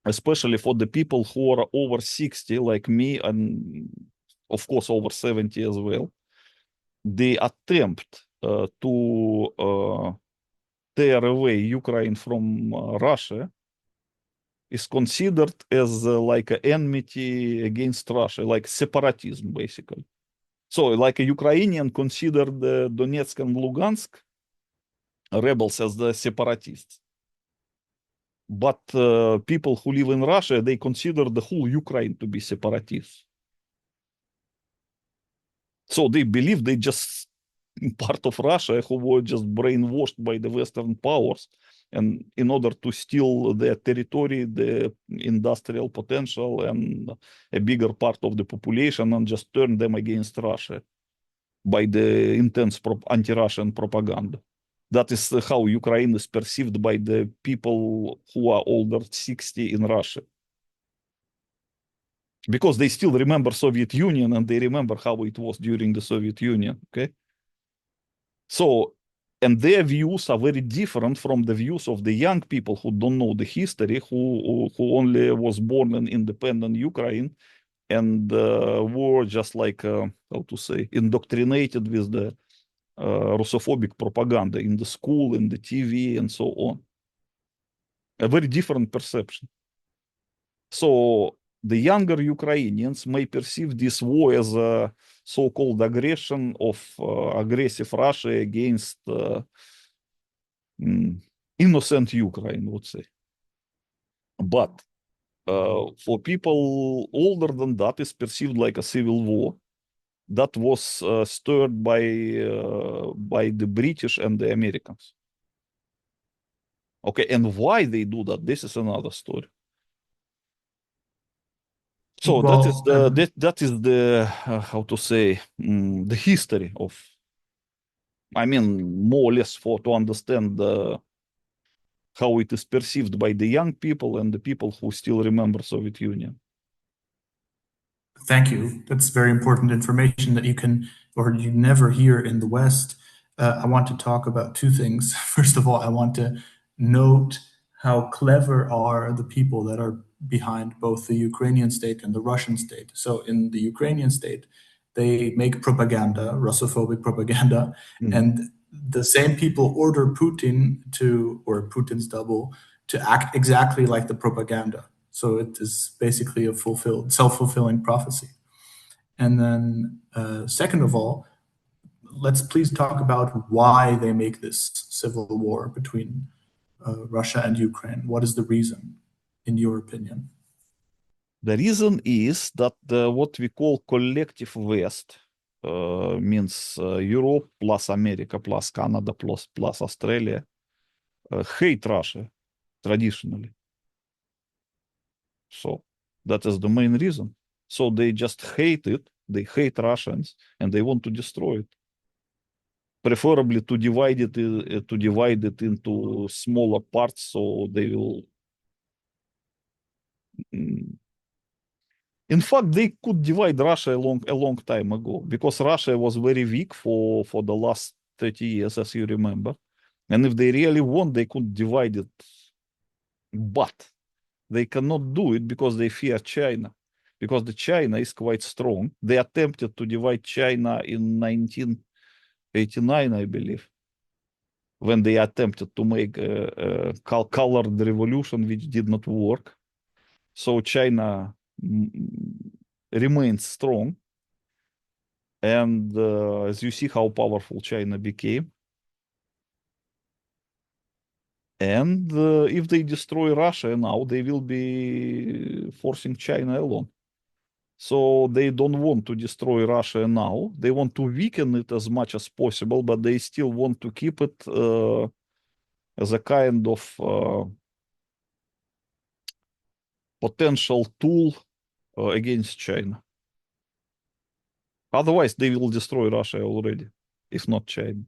especially for the people who are over 60, like me, and of course over 70 as well, the attempt to tear away Ukraine from Russia is considered as like an enmity against Russia, like separatism, basically. So, like a Ukrainian considered Donetsk and Lugansk rebels as the separatists. But people who live in Russia, they consider the whole Ukraine to be separatists. So they believe they just part of Russia who were just brainwashed by the Western powers, and in order to steal their territory, the industrial potential, and a bigger part of the population, and just turn them against Russia by the intense anti-Russian propaganda. That is how Ukraine is perceived by the people who are older 60 in Russia. Because they still remember Soviet Union and they remember how it was during the Soviet Union, okay? So, and their views are very different from the views of the young people who don't know the history, who only was born in independent Ukraine and were just like, how to say, indoctrinated with the Russophobic propaganda in the school, in the TV, and so on. A very different perception. So the younger Ukrainians may perceive this war as a so-called aggression of aggressive Russia against innocent Ukraine, would say. But for people older than that, it's perceived like a civil war that was stirred by the British and the Americans. Okay, and why they do that? This is another story. So Well, that is the how to say the history of. I mean, more or less for to understand how it is perceived by the young people and the people who still remember Soviet Union. thank you. That's very important information that you can or you never hear in the West. I want to talk about two things. First of all, I want to note how clever are the people that are behind both the Ukrainian state and the Russian state. So in the Ukrainian state, they make propaganda, Russophobic propaganda, Mm. and the same people order Putin to, or Putin's double, to act exactly like the propaganda. So it is basically a self-fulfilling prophecy. And then, second of all, let's please talk about why they make this civil war between Russia and Ukraine. What is the reason, in your opinion? The reason is that what we call collective West means Europe plus America plus Canada plus Australia hate Russia traditionally. So that is the main reason. So they just hate it. They hate Russians and they want to destroy it. Preferably to divide it into smaller parts, so they will. Mm, in fact, they could divide Russia a long time ago because Russia was very weak for the last 30 years, as you remember. And if they really want, they could divide it. But they cannot do it because they fear China. Because the China is quite strong. They attempted to divide China in 1989, I believe, when they attempted to make a colored revolution, which did not work. So China remains strong. And as you see how powerful China became. And if they destroy Russia now, they will be forcing China alone. So they don't want to destroy Russia now. They want to weaken it as much as possible, but they still want to keep it as a kind of potential tool against China. Otherwise, they will destroy Russia already. if not China.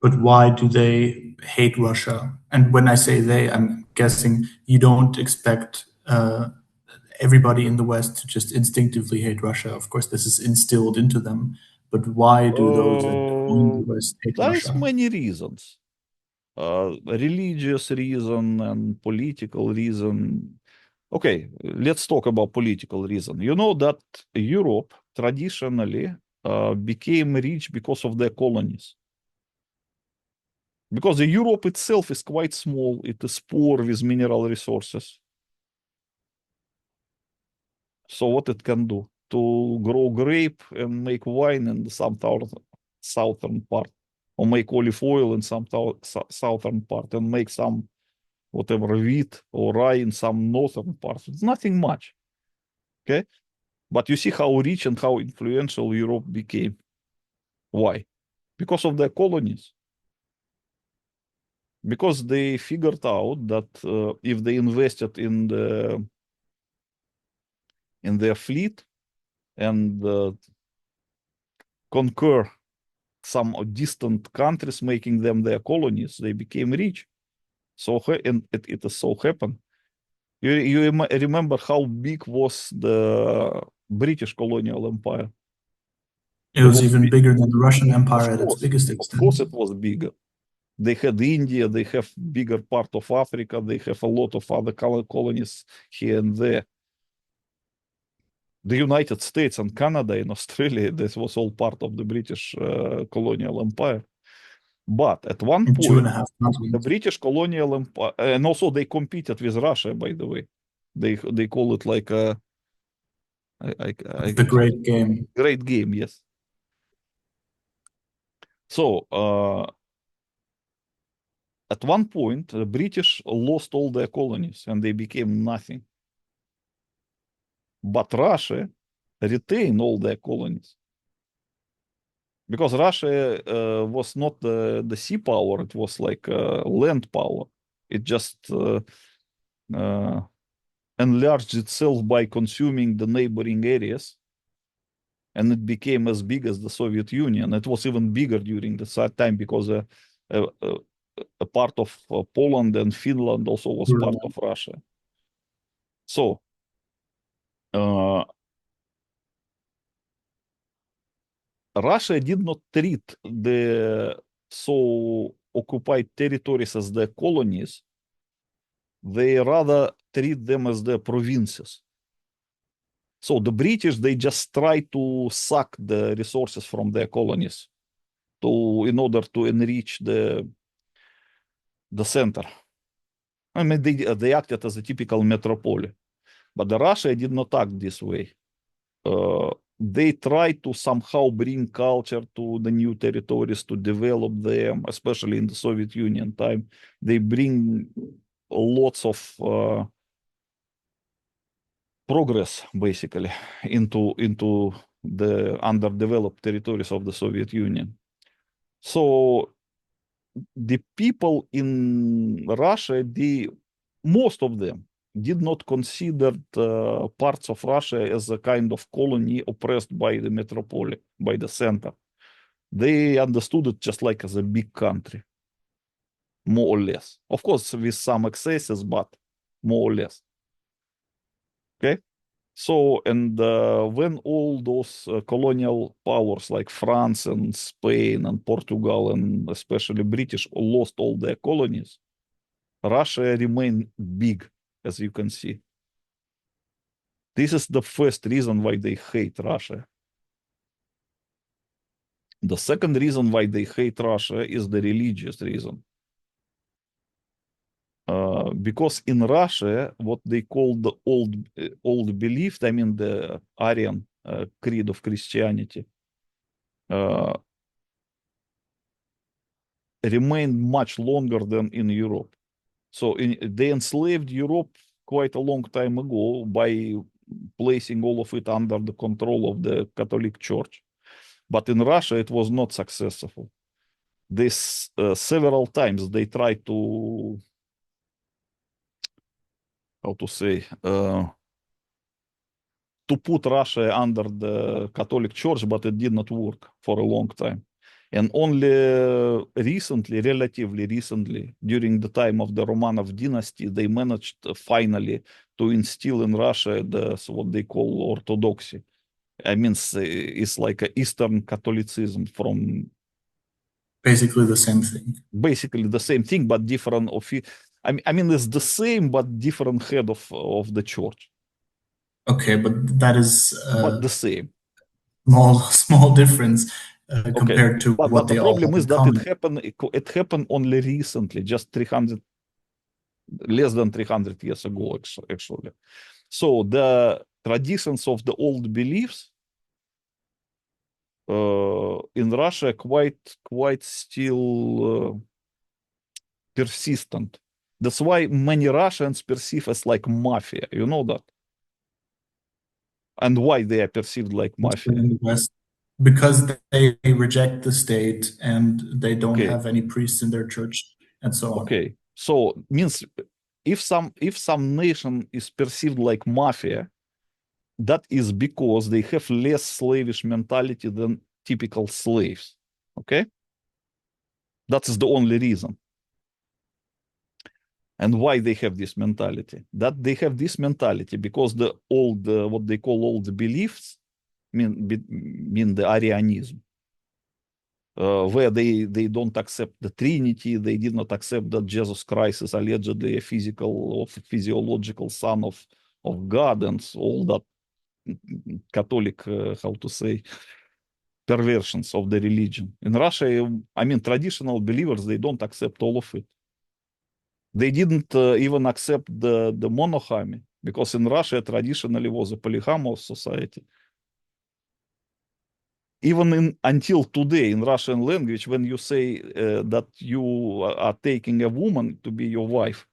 But why do they hate Russia? And when I say they, I'm guessing you don't expect everybody in the West to just instinctively hate Russia. Of course, this is instilled into them. But why do those that join the West hate There is Russia? many reasons. Religious reason and political reason. Okay, let's talk about political reason. You know that Europe traditionally became rich because of their colonies. Because the Europe itself is quite small, it is poor with mineral resources. So what it can do? To grow grape and make wine in the southern part, or make olive oil in some southern part, and make some whatever wheat or rye in some northern part. It's nothing much. Okay. But you see how rich and how influential Europe became. Why? Because of their colonies. Because they figured out that if they invested in their fleet and conquer some distant countries, making them their colonies, they became rich. So and it has so happened. You remember how big was the British colonial empire? It It was was even big. bigger than the Russian Empire at its biggest Of extent. course, it was bigger. They had India, they have bigger part of Africa, they have a lot of other colonies here and there. The United States and Canada and Australia, this was all part of the British colonial empire. But at one In two and point, a half the continents. British colonial empire, and also they competed with Russia, by the way. They call it like a The great game. great game, yes. So at one point, the British lost all their colonies and they became nothing. But Russia retained all their colonies. Because Russia was not the sea power, it was like land power. It just enlarged itself by consuming the neighboring areas, and it became as big as the Soviet Union. It was even bigger during the time because uh, a part of Poland and Finland also was part of Russia. So Russia did not treat the so occupied territories as their colonies. They rather treat them as their provinces. So the British, they just try to suck the resources from their colonies in order to enrich the center. I mean, they acted as a typical metropole, but the Russia did not act this way. They try to somehow bring culture to the new territories to develop them, especially in the Soviet Union time. They bring lots of progress, basically, into the underdeveloped territories of the Soviet Union. So the people in Russia, most of them did not consider parts of Russia as a kind of colony oppressed by the metropole, by the center. They understood it just like as a big country, more or less. Of course, with some excesses, but more or less. Okay. So, and when all those colonial powers like France and Spain and Portugal and especially British lost all their colonies, Russia remained big, as you can see. This is the first reason why they hate Russia. The second reason why they hate Russia is the religious reason. Because in Russia, what they call the old belief, I mean the Aryan creed of Christianity, remained much longer than in Europe. So they enslaved Europe quite a long time ago by placing all of it under the control of the Catholic Church. But in Russia, it was not successful. This several times they tried to, how to say, to put Russia under the Catholic Church, but it did not work for a long time. And only recently, relatively recently, during the time of the Romanov dynasty, they managed finally to instill in Russia what they call orthodoxy. I mean, it's like a Eastern Catholicism from Basically the same thing. basically the same thing, but different of it. I mean, it's the same, but different head of the church, Okay, but that is but a the same. small difference Okay. compared to But what the they all problem have is in that common. it happened only recently, just 300, less than 300 years ago, actually. So the traditions of the old beliefs in Russia quite still persistent. That's why many Russians perceive as like mafia. You know that, and why they are perceived like mafia. In the West because they reject the state and they don't Okay, have any priests in their church and so on. okay. So means if some nation is perceived like mafia, that is because they have less slavish mentality than typical slaves. Okay, that is the only reason. And why they have this mentality? That they have this mentality because the old, what they call old beliefs, mean the Arianism, where they don't accept the Trinity, they did not accept that Jesus Christ is allegedly a physical or physiological son of God, and all that Catholic, how to say, perversions of the religion. In Russia, I mean, traditional believers, they don't accept all of it. They didn't even accept the monogamy because in Russia traditionally was a polygamous society. Even until today in Russian language, when you say that you are taking a woman to be your wife,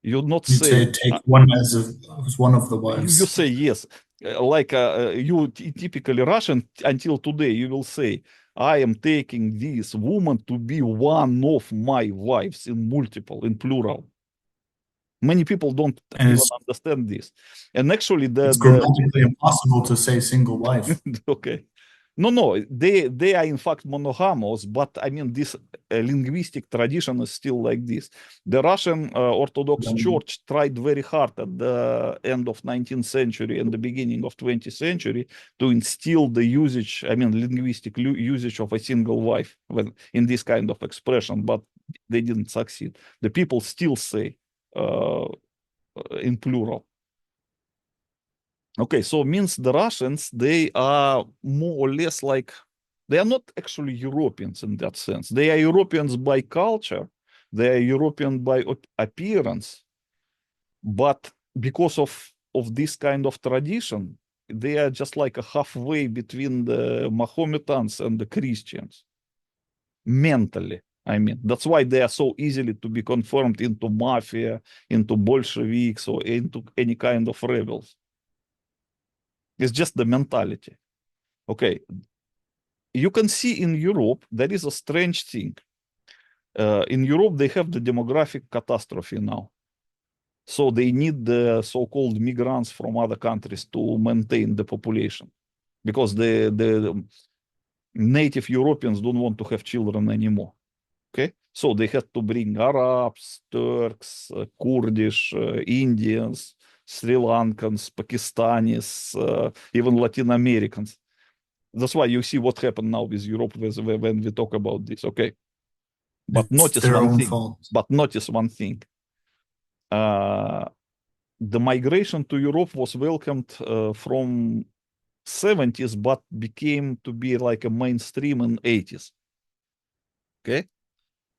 you not You'd say say take one as one of the you wives. say yes. Like you typically Russian until today, you will say, I am taking this woman to be one of my wives in multiple, in plural. Many people don't And even understand this. And actually, it's the grammatically impossible to say single wife. okay. No, they are in fact monogamous, but I mean this linguistic tradition is still like this. The Russian Orthodox Church tried very hard at the end of 19th century and the beginning of 20th century to instill the usage, I mean linguistic usage of a single wife when, in this kind of expression, but they didn't succeed. The people still say in plural. Okay, so means the Russians, they are more or less like, they are not actually Europeans in that sense. They are Europeans by culture, they are European by appearance, but because of this kind of tradition, they are just like a halfway between the Mahometans and the Christians, mentally. I mean, that's why they are so easily to be confirmed into mafia, into Bolsheviks, or into any kind of rebels. It's just the mentality. Okay, you can see in Europe there is a strange thing. In Europe, they have the demographic catastrophe now. So they need the so-called migrants from other countries to maintain the population because the native Europeans don't want to have children anymore. Okay, so they had to bring Arabs, Turks, Kurdish, Indians, Sri Lankans, Pakistanis, even Latin Americans. That's why you see what happened now with Europe when we talk about this. Okay, but It's notice their one own thing. fault. But notice one thing. Uh, the migration to Europe was welcomed from 70s, but became to be like a mainstream in 80s. Okay,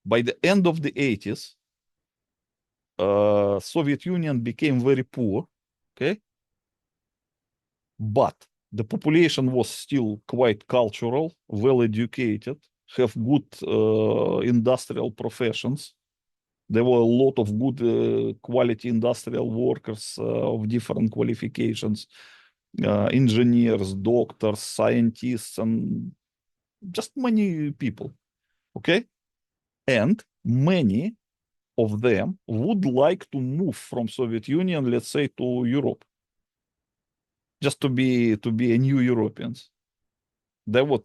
by the end of the 80s, Soviet Union became very poor. Okay, but the population was still quite cultural, well educated, have good industrial professions. There were a lot of good quality industrial workers of different qualifications, engineers, doctors, scientists, and just many people. Okay. And many of them would like to move from Soviet Union, let's say, to Europe, just to be a new Europeans. They would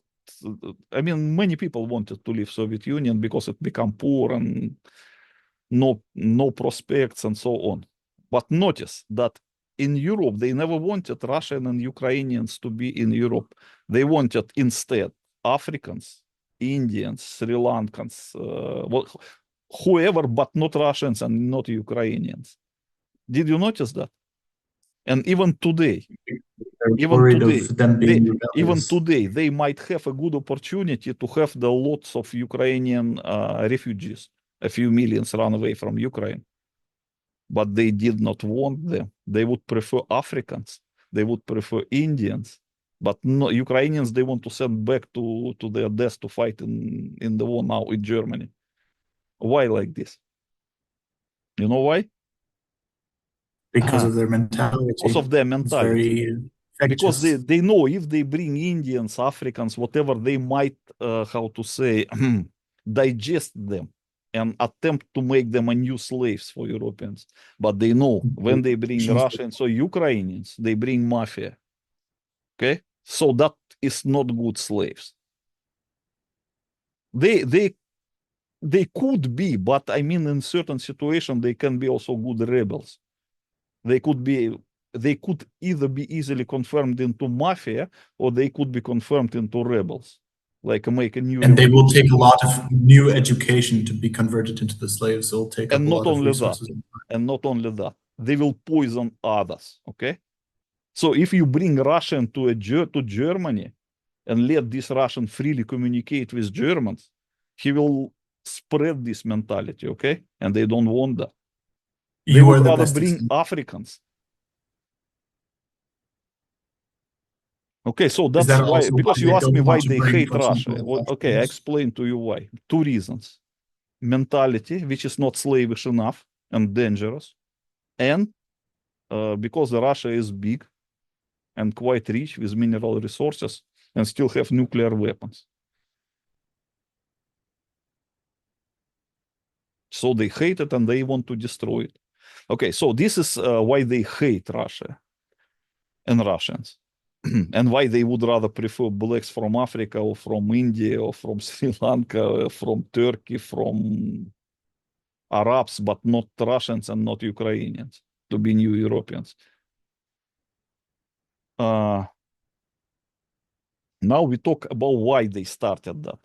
I mean, many people wanted to leave Soviet Union because it became poor and no prospects and so on. But notice that in Europe, they never wanted Russian and Ukrainians to be in Europe. They wanted instead Africans, Indians, Sri Lankans, whoever, but not Russians and not Ukrainians. Did you notice that? And even today, They're worried of them being even rebellious. today, they might have a good opportunity to have the lots of Ukrainian refugees, a few millions run away from Ukraine. But they did not want them. They would prefer Africans. They would prefer Indians. But no, Ukrainians, they want to send back to their death to fight in the war now in Germany. Why like this? You know why? Because of their mentality. Because of their It's mentality. very Because infectious. they know if they bring Indians, Africans, whatever, they might, how to say, digest them and attempt to make them a new slaves for Europeans. But they know when they bring Russians or Ukrainians, they bring mafia. Okay? So that is not good slaves. They could be, but I mean, in certain situations, they can be also good rebels. They could either be easily confirmed into mafia or they could be confirmed into rebels, like make a new And they will revolution. take a lot of new education to be converted into the slaves. It'll take up And a not lot of only that, resources. they will poison others. Okay, so if you bring Russian to Germany and let this Russian freely communicate with Germans, he will spread this mentality. Okay, and they don't want that. They You are would the rather best bring example. Africans. Okay, so Is that's that why, also why because you they asked me don't why want to they bring, hate for Russia. example, Well, okay, I Africans? explain to you why. Two reasons: mentality, which is not slavish enough and dangerous, and because Russia is big and quite rich with mineral resources and still have nuclear weapons. So they hate it and they want to destroy it. Okay, so this is why they hate Russia and Russians. And why they would rather prefer blacks from Africa or from India or from Sri Lanka, or from Turkey, from Arabs, but not Russians and not Ukrainians to be new Europeans. Now we talk about why they started that.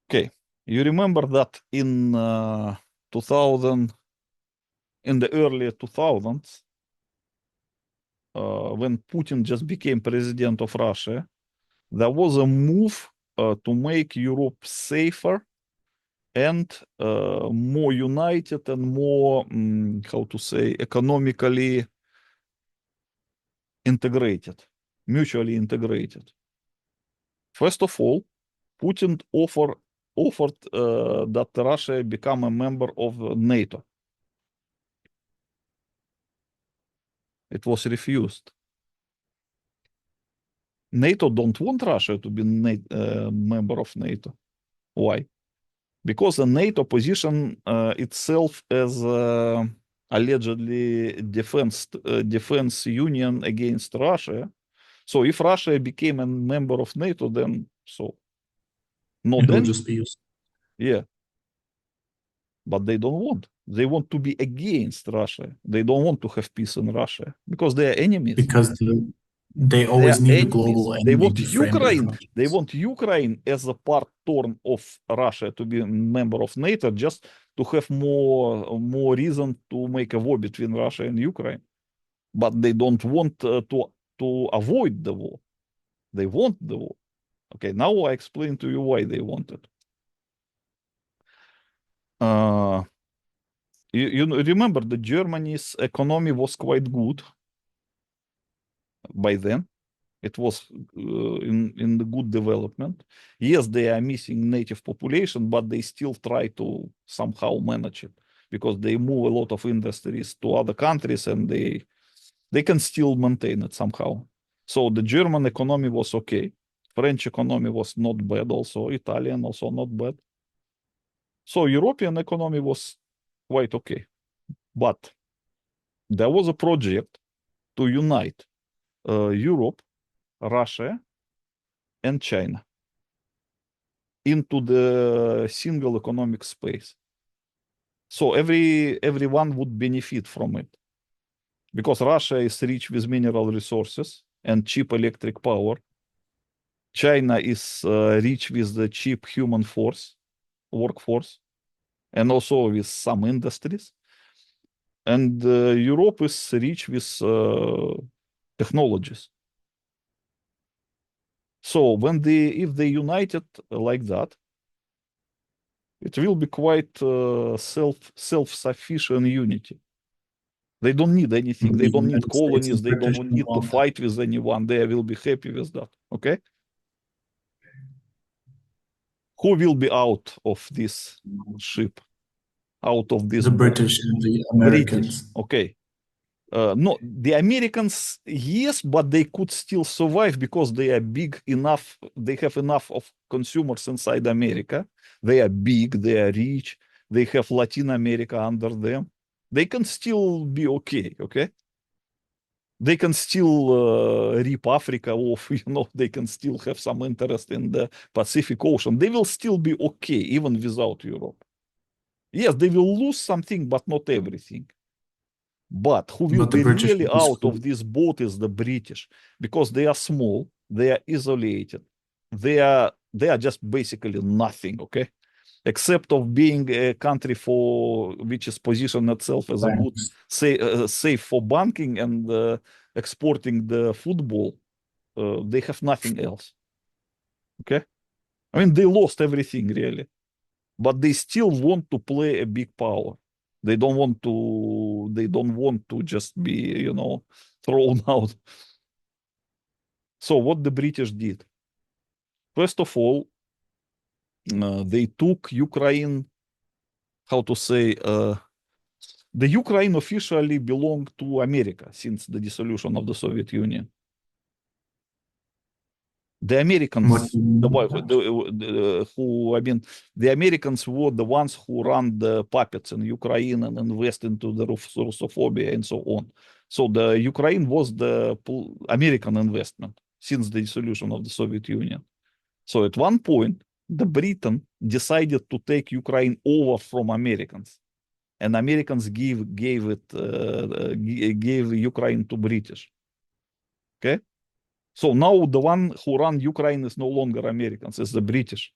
Okay, you remember that in 2000, in the early 2000s, when Putin just became president of Russia, there was a move to make Europe safer and more united and more, how to say, economically integrated, mutually integrated. First of all, Putin offered that Russia become a member of NATO. It was refused. NATO don't want Russia to be member of NATO. Why? Because the NATO position itself as allegedly defense union against Russia. So if Russia became a member of NATO, then so no It will danger. just be used. Yeah, but they don't want. They want to be against Russia. They don't want to have peace in Russia because they are enemies. Because they They always are need a enemies. global They enemy want to frame their Ukraine. They projects. want Ukraine as a part torn of Russia to be a member of NATO, just to have more reason to make a war between Russia and Ukraine. But they don't want to avoid the war. They want the war. Okay, now I explain to you why they want it. You remember that Germany's economy was quite good by then. It was in the good development. Yes, they are missing native population, but they still try to somehow manage it because they move a lot of industries to other countries and they can still maintain it somehow. So the German economy was okay. French economy was not bad also. Italian also not bad. So European economy was quite okay. But there was a project to unite Europe, Russia, and China. into the single economic space. So everyone would benefit from it because Russia is rich with mineral resources and cheap electric power. China is rich with the cheap human workforce, and also with some industries. And Europe is rich with technologies. So if they united like that, it will be quite self-sufficient unity. They don't need anything. The They don't need United States colonies. and They British don't don't need to want that. fight with anyone. They will be happy with that. Okay? Who will be out of this ship? Out of this The boat? British and the British. Americans. Okay. No, the Americans, yes, but they could still survive because they are big enough. They have enough of consumers inside America. They are big. They are rich. They have Latin America under them. They can still be okay. Okay. They can still rip Africa off. They can still have some interest in the Pacific Ocean. They will still be okay even without Europe. Yes, they will lose something, but not everything. But who will But the be British really will be out of screwed. this boat is the British, because they are small, they are isolated, they are just basically nothing, okay? Except of being a country for which is positioned itself as a good Banks. safe for banking and exporting the football, they have nothing else, okay? I mean, they lost everything really, but they still want to play a big power. They don't want to just be, thrown out. So what the British did? First of all, they took Ukraine, how to say, the Ukraine officially belonged to America since the dissolution of the Soviet Union. The What do Americans, you mean the, by who, that? who, I mean, the Americans were the ones who run the puppets in Ukraine and invest into the Russophobia and so on. So the Ukraine was the American investment since the dissolution of the Soviet Union. So at one point, the Britain decided to take Ukraine over from Americans, and Americans gave Ukraine to British. Okay. So now the one who run Ukraine is no longer Americans, it's the British.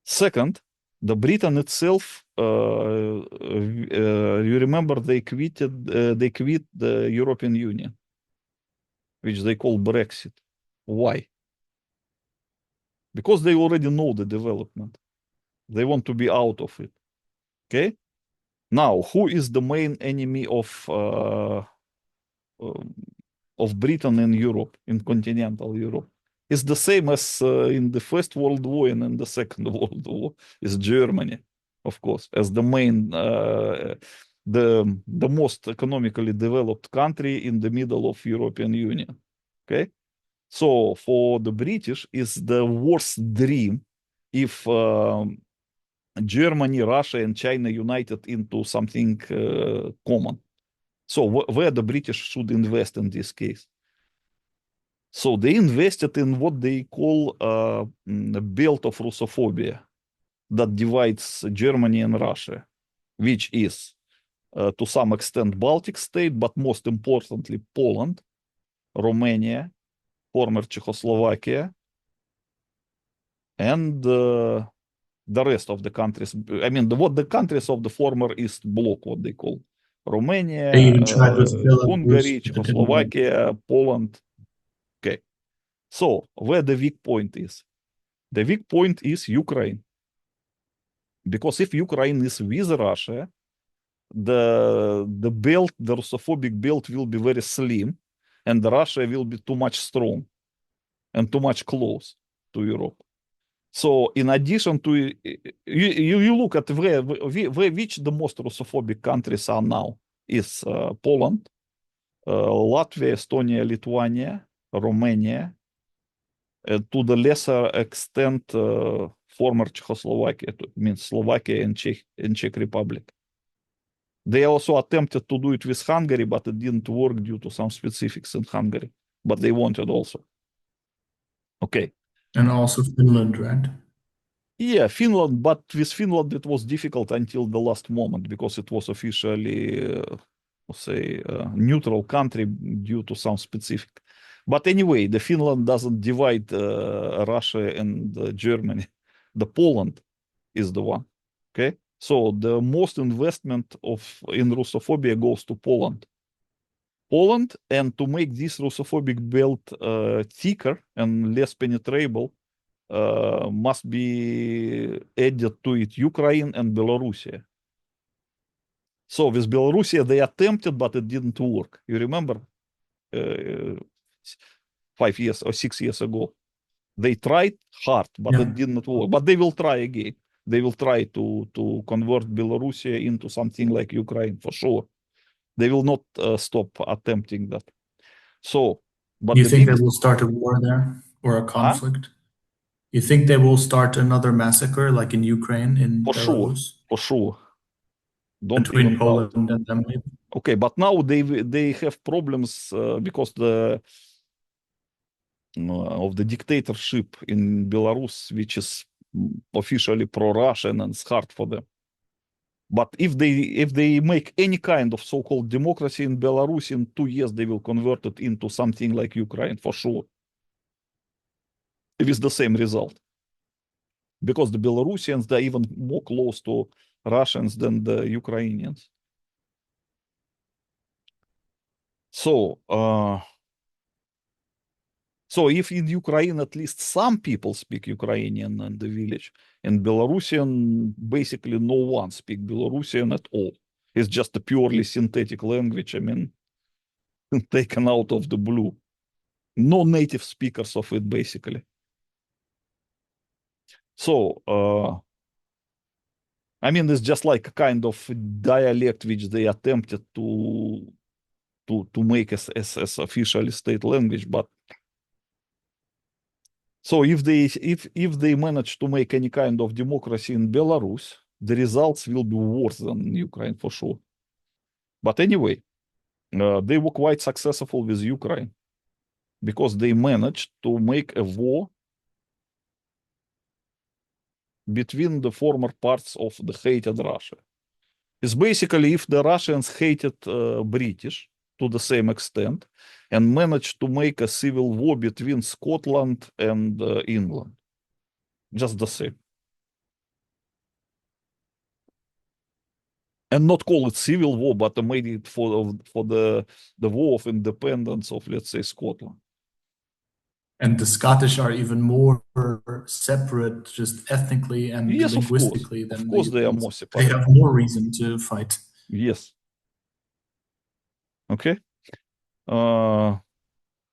Second, the Britain itself, you remember they quit the European Union, which they call Brexit. Why? Because they already know the development. They want to be out of it. Okay. Now, who is the main enemy of Britain in Europe, in continental Europe? It's the same as in the First World War and in the Second World War. Is Germany, of course, as the main, the most economically developed country in the middle of European Union. Okay, so for the British, is the worst dream if Germany, Russia, and China united into something common. So where the British should invest in this case? So they invested in what they call a belt of Russophobia that divides Germany and Russia, which is to some extent Baltic state, but most importantly Poland, Romania, former Czechoslovakia, and the rest of the countries. I mean, what the countries of the former East Bloc, what they call They Romania, even tried with Belarus, Hungary, but it didn't work. Czechoslovakia, Poland. Okay. So where the weak point is? The weak point is Ukraine. Because if Ukraine is with Russia, the belt, the Russophobic belt will be very slim, and Russia will be too much strong and too much close to Europe. So in addition to, you look at which the most Russophobic countries are now is Poland, Latvia, Estonia, Lithuania, Romania, to the lesser extent former Czechoslovakia, means Slovakia and Czech Republic. They also attempted to do it with Hungary, but it didn't work due to some specifics in Hungary. But they wanted also. Okay. And also Finland, right? Yeah, Finland, but with Finland it was difficult until the last moment because it was officially, say, a neutral country due to some specific. But anyway, the Finland doesn't divide Russia and Germany. The Poland is the one. Okay, so the most investment of in Russophobia goes to Poland. Poland, and to make this Russophobic belt thicker and less penetrable, must be added to it Ukraine and Belarusia. So with Belarusia, they attempted, but it didn't work. You remember 5 years or 6 years ago? They tried hard, but Yeah. it didn't work. But they will try again. They will try to convert Belarusia into something like Ukraine for sure. They will not stop attempting that. So, but You the think they biggest, will start a war there or a huh? conflict? You think they will start another massacre like in Ukraine, in Belarus, For sure. Don't between even doubt. Poland and them? Maybe? Okay, but now they have problems because of the dictatorship in Belarus, which is officially pro-Russian and it's hard for them. But if they make any kind of so-called democracy in Belarus in 2 years, they will convert it into something like Ukraine for sure, with the same result. Because the Belarusians they're even more close to Russians than the Ukrainians. So so if in Ukraine at least some people speak Ukrainian in the village, in Belarusian basically no one speak Belarusian at all. It's just a purely synthetic language. I mean, taken out of the blue. No native speakers of it basically. So I mean, it's just like a kind of dialect which they attempted to make as official state language, but so if they manage to make any kind of democracy in Belarus, the results will be worse than in Ukraine for sure. But anyway, they were quite successful with Ukraine because they managed to make a war between the former parts of the hated Russia. It's basically if the Russians hated British to the same extent and managed to make a civil war between Scotland and England, just the same. And not call it civil war, but made it for the war of independence of, let's say, Scotland. And the Scottish are even more separate, just ethnically and Yes, of course. linguistically, Of than the course, they are Ukrainians. more They separate. have more reason to fight. Yes. Okay. Uh,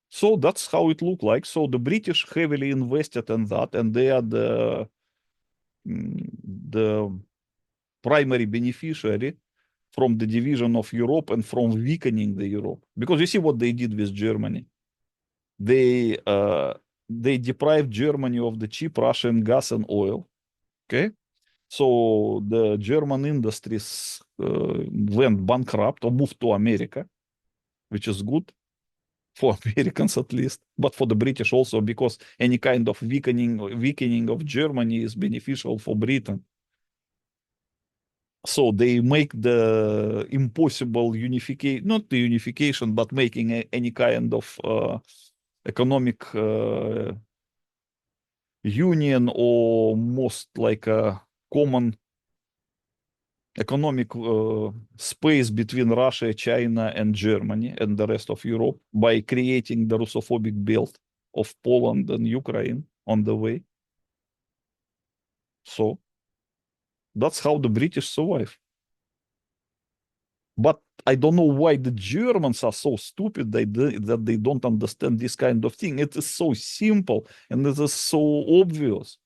so that's how it looked like. So the British heavily invested in that, and they are the primary beneficiary from the division of Europe and from weakening the Europe. Because you see what they did with Germany. They deprived Germany of the cheap Russian gas and oil. Okay, so the German industries went bankrupt or moved to America, which is good for Americans at least, but for the British also because any kind of weakening of Germany is beneficial for Britain. So they make the impossible unification, not the unification, but making any kind of economic union or most like a common economic space between Russia, China, and Germany and the rest of Europe by creating the Russophobic belt of Poland and Ukraine on the way. So that's how the British survive. But I don't know why the Germans are so stupid that they don't understand this kind of thing. It is so simple and it is so obvious.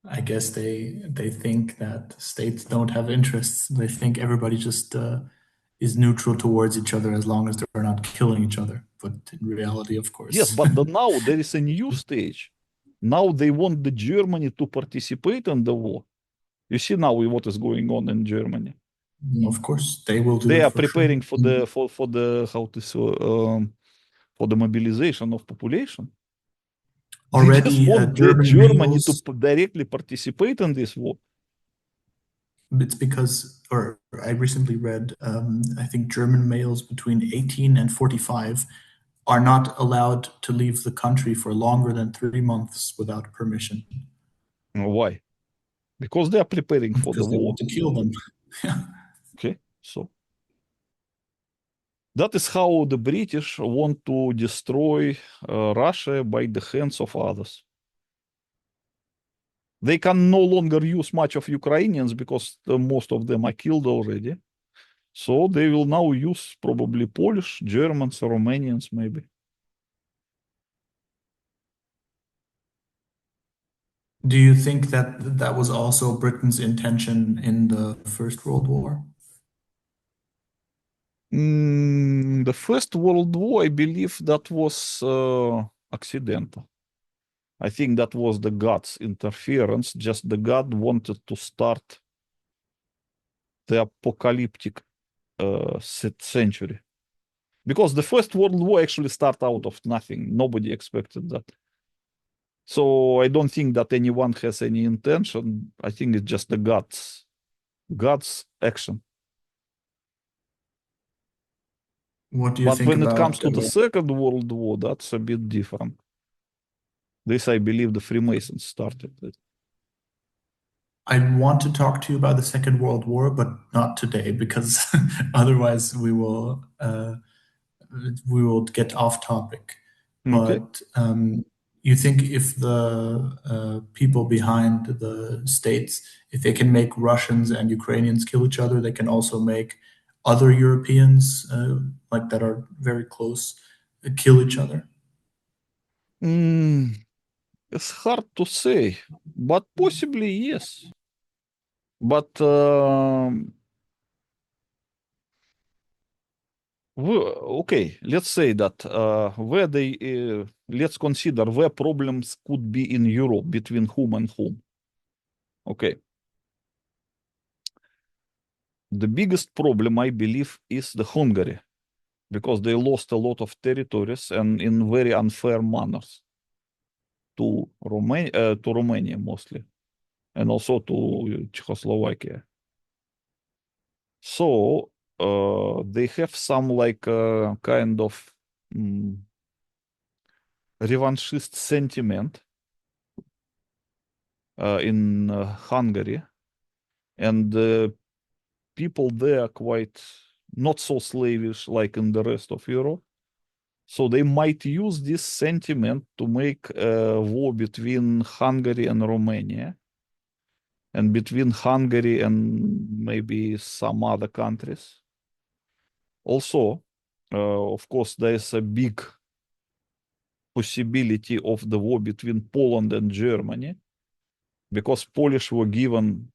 I guess they think that states don't have interests. They think everybody just is neutral towards each other as long as they're not killing each other. But in reality, of Yes, course, but now there is a new stage. Now they want the Germany to participate in the war. You see now what is going on in Germany. of course, they will do They it are for sure. preparing for the how to say, for the mobilization of population. They just Already, want German Germany to males. directly participate in this war. It's because, or I recently read, I think German males between 18 and 45 are not allowed to leave the country for longer than 3 months without permission Why? Because they are preparing for the because they war. want to kill them. Okay, so that is how the British want to destroy Russia by the hands of others. They can no longer use much of Ukrainians because most of them are killed already. So they will now use probably Polish, Germans, Romanians, maybe. Do you think that that was also Britain's intention in the First World War? The First World War, I believe that was accidental. I think that was the God's interference. Just the God wanted to start the apocalyptic century. Because the First World War actually started out of nothing. Nobody expected that. So I don't think that anyone has any intention. I think it's just the God's action. What do you But think when it comes about to the Second World War, that's a bit different. This, I believe, the Freemasons started it. I want to talk to you about the Second World War, but not today because otherwise we will get off topic. Okay. But you think if the people behind the states, if they can make Russians and Ukrainians kill each other, they can also make other Europeans like that are very close kill each other? Mm, it's hard to say, but possibly yes. But okay, let's say that where they let's consider where problems could be in Europe between whom and whom. Okay, the biggest problem I believe is the Hungary because they lost a lot of territories and in very unfair manners to Romania mostly and also to Czechoslovakia. So they have some like kind of mm, revanchist sentiment in Hungary, and people there are quite not so slavish like in the rest of Europe. So they might use this sentiment to make a war between Hungary and Romania, and between Hungary and maybe some other countries. Also, of course, there is a big possibility of the war between Poland and Germany, because Polish were given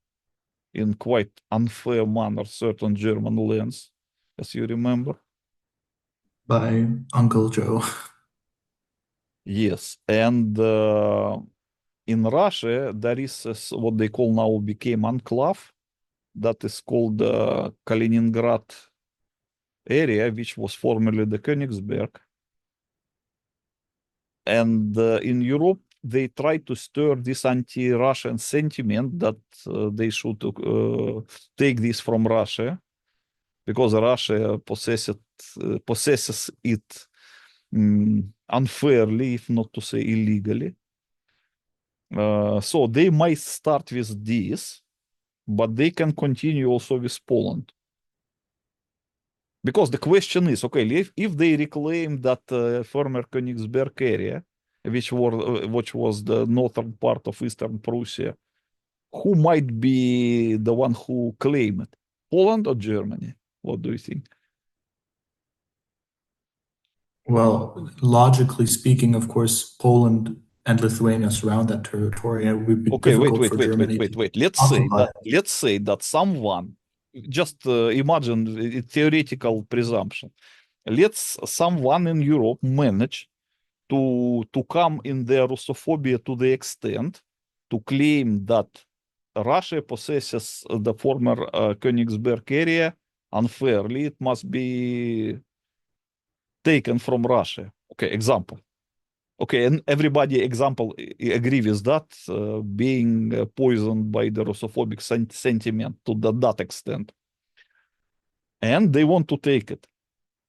in quite unfair manner certain German lands, as you remember. By Uncle Joe. Yes, and in Russia there is what they call now became enclave that is called the Kaliningrad area, which was formerly the Königsberg. And in Europe, they try to stir this anti-Russian sentiment that they should take this from Russia because Russia possesses it unfairly, if not to say illegally. So they might start with this, but they can continue also with Poland. Because the question is, okay, if they reclaim that former Königsberg area, which was the northern part of Eastern Prussia, who might be the one who claim it? Poland or Germany? What do you think? Well, logically speaking, of course, Poland and Lithuania surround that territory, and it would be Okay, wait, difficult wait, for wait, wait, Germany wait, to wait. occupy. Let's say that someone, just imagine a theoretical presumption. Let's someone in Europe manage to come in their Russophobia to the extent to claim that Russia possesses the former Königsberg area unfairly. It must be taken from Russia. Okay, example. Okay, and everybody example agree with that, being poisoned by the Russophobic sentiment to that extent, and they want to take it.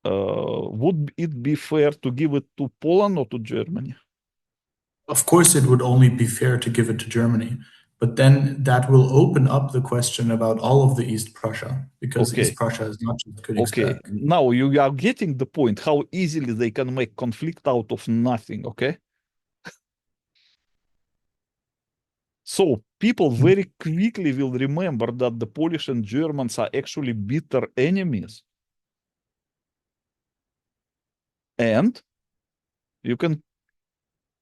Would it be fair to give it to Poland or to Germany? Of course, it would only be fair to give it to Germany, but then that will open up the question about all of the East Prussia, because East Okay, Prussia is not just okay. Königsberg. Now you are getting the point how easily they can make conflict out of nothing. Okay, so people very quickly will remember that the Polish and Germans are actually bitter enemies, and you can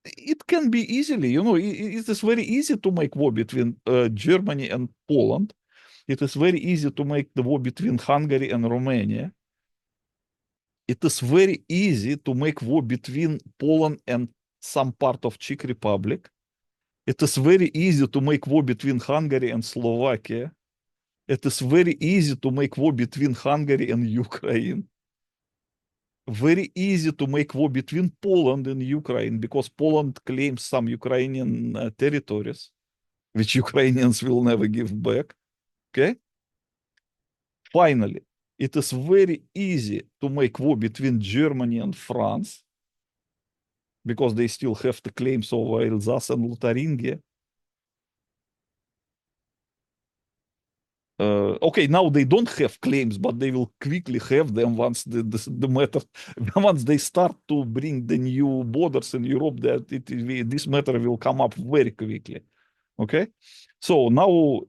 it can be easily, it is very easy to make war between Germany and Poland. It is very easy to make the war between Hungary and Romania. It is very easy to make war between Poland and some part of Czech Republic. It is very easy to make war between Hungary and Slovakia. It is very easy to make war between Hungary and Ukraine. Very easy to make war between Poland and Ukraine because Poland claims some Ukrainian territories, which Ukrainians will never give back. Okay. Finally, it is very easy to make war between Germany and France because they still have the claims over Alsace and Lotharingia. Okay, now they don't have claims, but they will quickly have them once the matter, once they start to bring the new borders in Europe. That this matter will come up very quickly. Okay, so now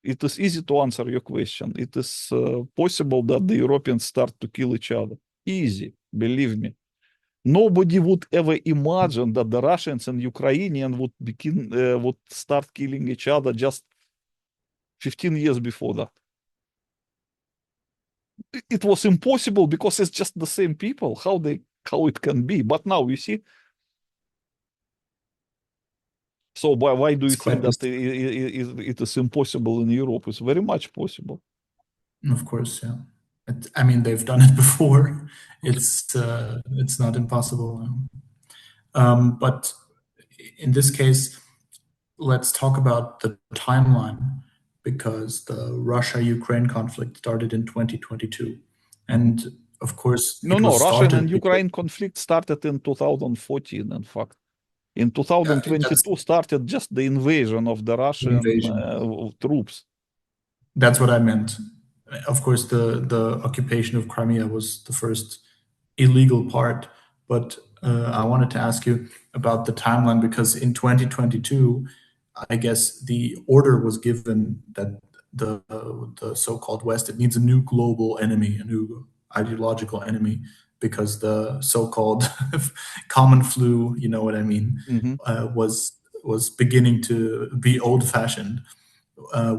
it is easy to answer your question. It is possible that the Europeans start to kill each other. Easy, believe me. Nobody would ever imagine that the Russians and Ukrainians would start killing each other just 15 years before that. It was impossible because it's just the same people. How it can be? But now you see. So why do you It's think quite, that it is impossible in Europe? It's very much possible. of course, yeah. I mean, they've done it before. It's not impossible. But in this case, let's talk about the timeline because the Russia-Ukraine conflict started in 2022. And of course, No, it no. was Russian started and because Ukraine conflict started in 2014. In fact, in that's 2022 started just the invasion of the the Russian invasion. troops. That's what I meant. Of course, the occupation of Crimea was the first illegal part, but I wanted to ask you about the timeline because in 2022, I guess the order was given that the so-called West it needs a new global enemy, a new ideological enemy, because the so-called common flu, you know what I mean, Mhm. was beginning to be old-fashioned.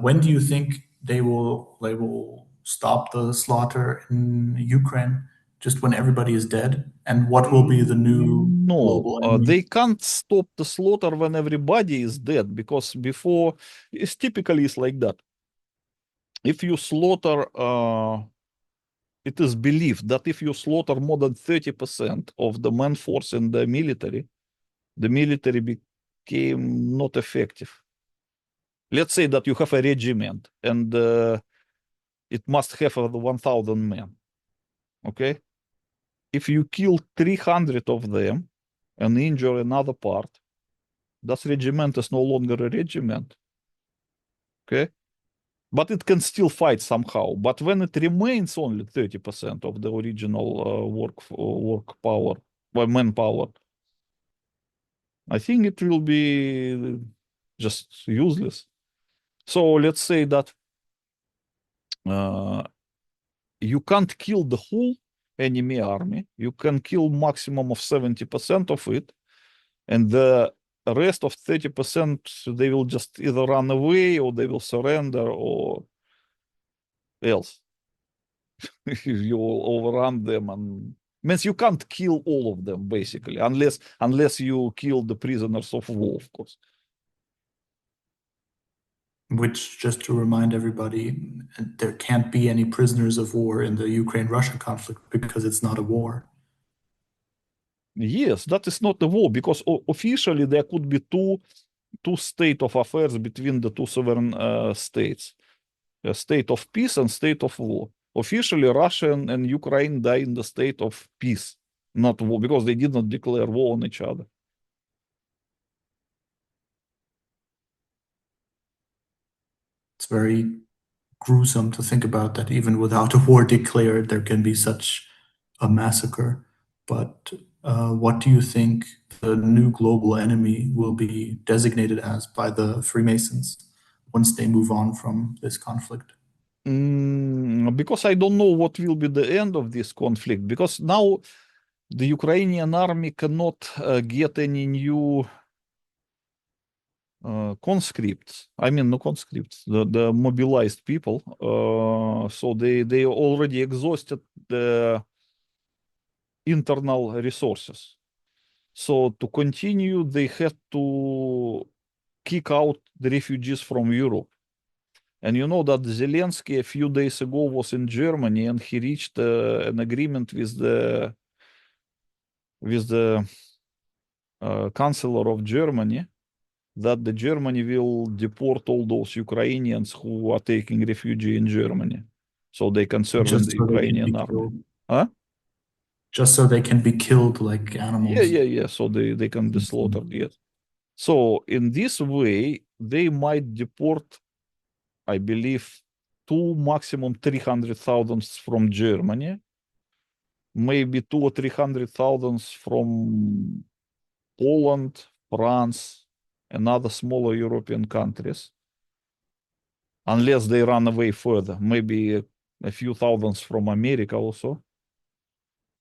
When do you think they will stop the slaughter in Ukraine? Just when everybody is dead? And what will be the new No, global enemy? they can't stop the slaughter when everybody is dead because before it's typically is like that. If you slaughter, it is believed that if you slaughter more than 30% of the man force in the military became not effective. Let's say that you have a regiment and it must have 1,000 men. Okay, if you kill 300 of them and injure another part, that regiment is no longer a regiment. Okay, but it can still fight somehow. But when it remains only 30% of the original work power, by manpower, I think it will be just useless. So let's say that uh, you can't kill the whole enemy army. You can kill maximum of 70% of it, and the rest of 30% they will just either run away or they will surrender or else. If you overrun them and means you can't kill all of them basically unless you kill the prisoners of war, of course. Which, just to remind everybody, there can't be any prisoners of war in the Ukraine-Russia conflict because it's not a war. Yes, that is not a war because officially there could be two state of affairs between the two sovereign states, a state of peace and state of war. Officially, Russia and Ukraine die in the state of peace, not war, because they did not declare war on each other. It's very gruesome to think about that even without a war declared, there can be such a massacre. But what do you think the new global enemy will be designated as by the Freemasons once they move on from this conflict? Because I don't know what will be the end of this conflict, because now the Ukrainian army cannot get any new conscripts. I mean, no conscripts, the mobilized people. So they already exhausted the internal resources. So to continue, they had to kick out the refugees from Europe. And you know that Zelensky a few days ago was in Germany and he reached an agreement with the Chancellor of Germany that the Germany will deport all those Ukrainians who are taking refugee in Germany, so they can serve in Just the so they can Ukrainian be army. killed. Huh? Just so they can be killed like Yeah, animals. yeah, yeah. So they can be slaughtered. Yes. So in this way, they might deport, I believe, two maximum 300,000 from Germany, maybe two or 300,000 from Poland, France, and other smaller European countries, unless they run away further, maybe a few thousands from America also.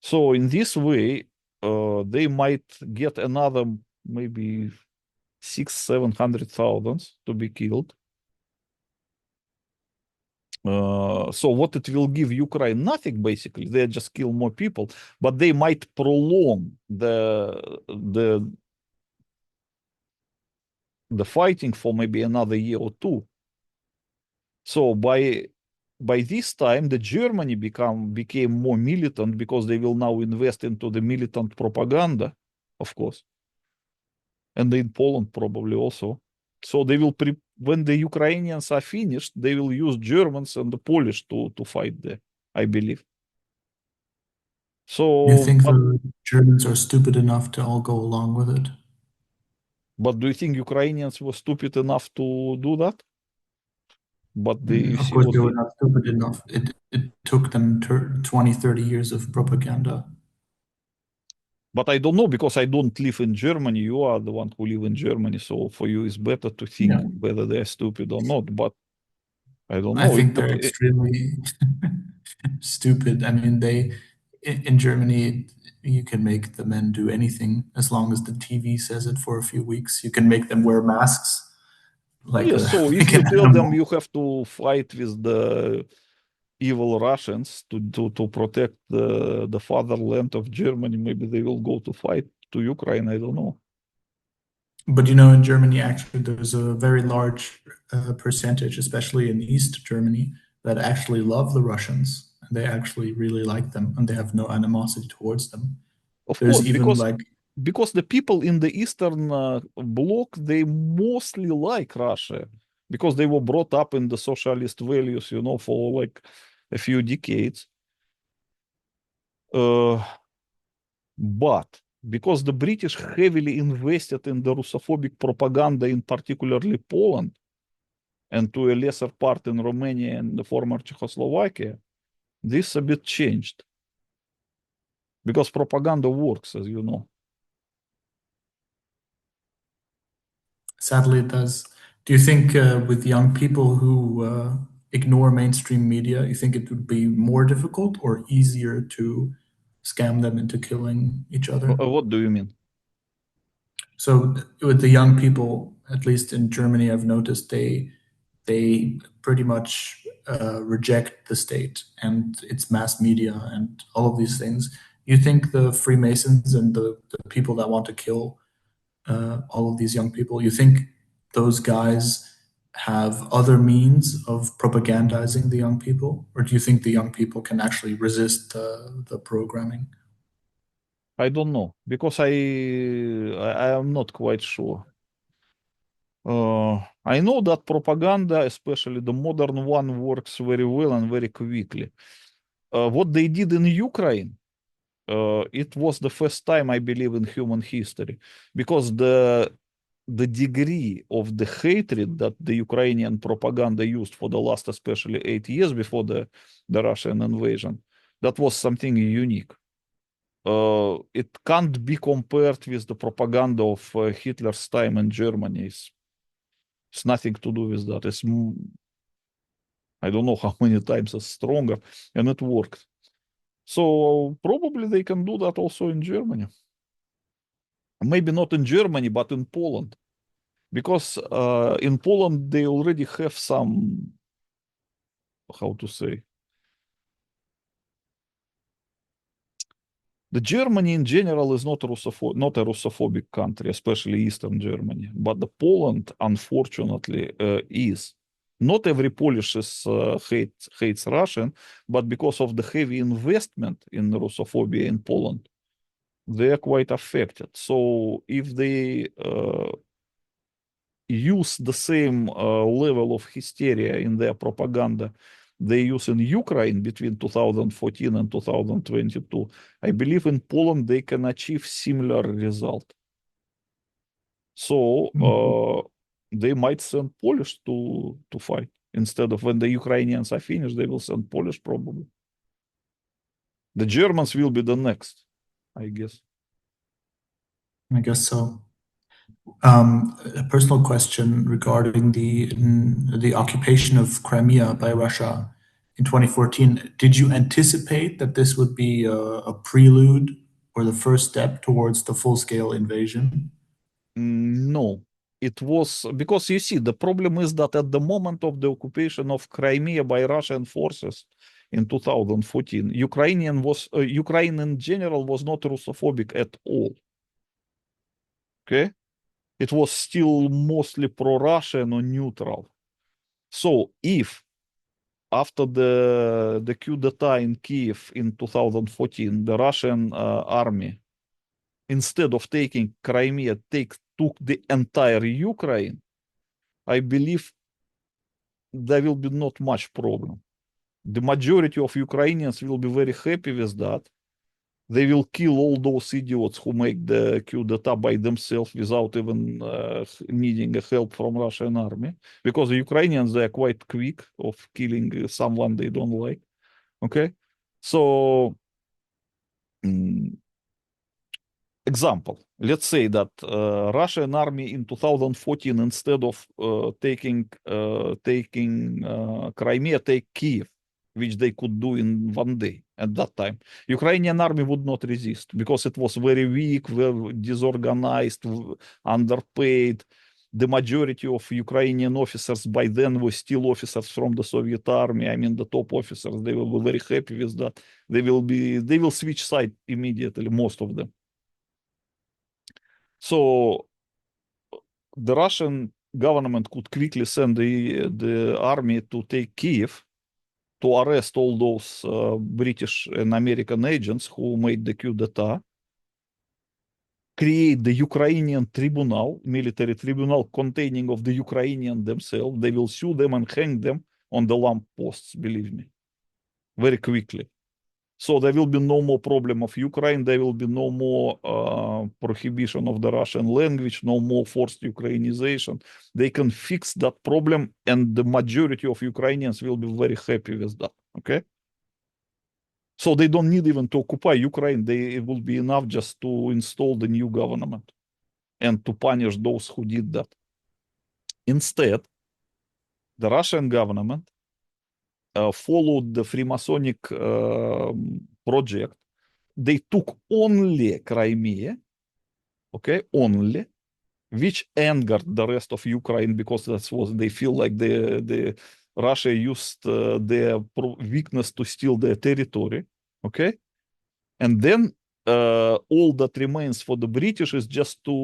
So in this way, they might get another maybe six, 700,000 to be killed. So what it will give Ukraine? Nothing basically. They just kill more people, but they might prolong the fighting for maybe another year or two. So by this time, the Germany became more militant because they will now invest into the militant propaganda, of course, and in Poland probably also. So they will when the Ukrainians are finished, they will use Germans and the Polish to fight there, I believe. You So, think the Germans are stupid enough to all go along with it? but do you think Ukrainians were stupid enough to do that? But you Of see course, what they were not stupid enough. It took them 20, 30 years of propaganda. but I don't know because I don't live in Germany. You are the one who live in Germany, so for you it's better to think Yeah, whether they're stupid or not. But I don't I know. think they're extremely stupid. I mean, in Germany, you can make the men do anything as long as the TV says it for a few weeks. You can make them wear masks like Yes. a So if like you an tell them animal. you have to fight with the evil Russians to protect the fatherland of Germany, maybe they will go to fight to Ukraine. I don't know. But you know, in Germany, actually, there's a very large percentage, especially in East Germany, that actually love the Russians, and they actually really like them, and they have no animosity towards them. Of There's course, even because like, the people in the Eastern Bloc they mostly like Russia because they were brought up in the socialist values, for like a few decades. Uh, but because the British heavily invested in the Russophobic propaganda in particularly Poland and to a lesser part in Romania and the former Czechoslovakia, this a bit changed because propaganda works, as you know. sadly, it does. Do you think with young people who ignore mainstream media, you think it would be more difficult or easier to scam them into killing each other? What do you mean? So with the young people, at least in Germany, I've noticed they pretty much reject the state and its mass media and all of these things. You think the Freemasons and the people that want to kill all of these young people, you think those guys have other means of propagandizing the young people, or do you think the young people can actually resist the programming? I don't know because I am not quite sure. I know that propaganda, especially the modern one, works very well and very quickly. What they did in Ukraine, it was the first time, I believe, in human history, because the degree of the hatred that the Ukrainian propaganda used for the last, especially 8 years before the Russian invasion, that was something unique. It can't be compared with the propaganda of Hitler's time in Germany. It's nothing to do with that. I don't know how many times it's stronger, and it worked. So probably they can do that also in Germany. Maybe not in Germany, but in Poland. Because in Poland they already have some, how to say, the Germany in general is not not a Russophobic country, especially Eastern Germany. But the Poland, unfortunately, is. Not every Polish hates Russian, but because of the heavy investment in Russophobia in Poland, they are quite affected. So if they use the same level of hysteria in their propaganda they use in Ukraine between 2014 and 2022, I believe in Poland they can achieve similar result. So they might send Polish to fight instead of when the Ukrainians are finished, they will send Polish probably. The Germans will be the next, I guess. I guess so. A personal question regarding the occupation of Crimea by Russia in 2014. Did you anticipate that this would be a prelude or the first step towards the full-scale invasion? No, it was because you see, the problem is that at the moment of the occupation of Crimea by Russian forces in 2014, Ukraine in general was not Russophobic at all. Okay, it was still mostly pro-Russian or neutral. So if after the coup d'etat in Kiev in 2014, the Russian army, instead of taking Crimea, took the entire Ukraine, I believe there will be not much problem. The majority of Ukrainians will be very happy with that. They will kill all those idiots who make the coup d'etat by themselves without even needing a help from Russian army, because the Ukrainians, they are quite quick of killing someone they don't like. Okay, so example, let's say that Russian army in 2014, instead of taking Crimea, take Kiev, which they could do in one day at that time. Ukrainian army would not resist because it was very weak, very disorganized, underpaid. The majority of Ukrainian officers by then were still officers from the Soviet army. I mean, the top officers, they will be very happy with that. They will switch side immediately, most of them. So the Russian government could quickly send the army to take Kiev to arrest all those British and American agents who made the coup d'etat, create the Ukrainian tribunal, military tribunal containing of the Ukrainian themselves. They will sue them and hang them on the lamp posts, believe me, very quickly. So there will be no more problem of Ukraine. There will be no more prohibition of the Russian language, no more forced Ukrainization. They can fix that problem, and the majority of Ukrainians will be very happy with that. Okay. So they don't need even to occupy Ukraine. It will be enough just to install the new government and to punish those who did that. Instead, the Russian government followed the Freemasonic project. They took only Crimea, okay, only, which angered the rest of Ukraine because that was they feel like the Russia used their weakness to steal their territory, okay, and then all that remains for the British is just to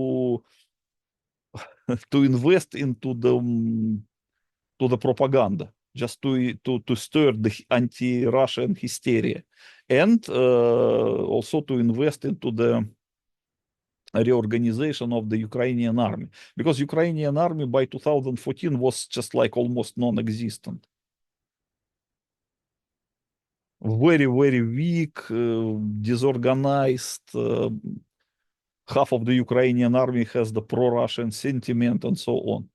to invest into the propaganda. just to stir the anti-Russian hysteria, and also to invest into the reorganization of the Ukrainian army, because Ukrainian army by 2014 was just like almost non-existent, very, very weak, disorganized. Half of the Ukrainian army has the pro-Russian sentiment and so on.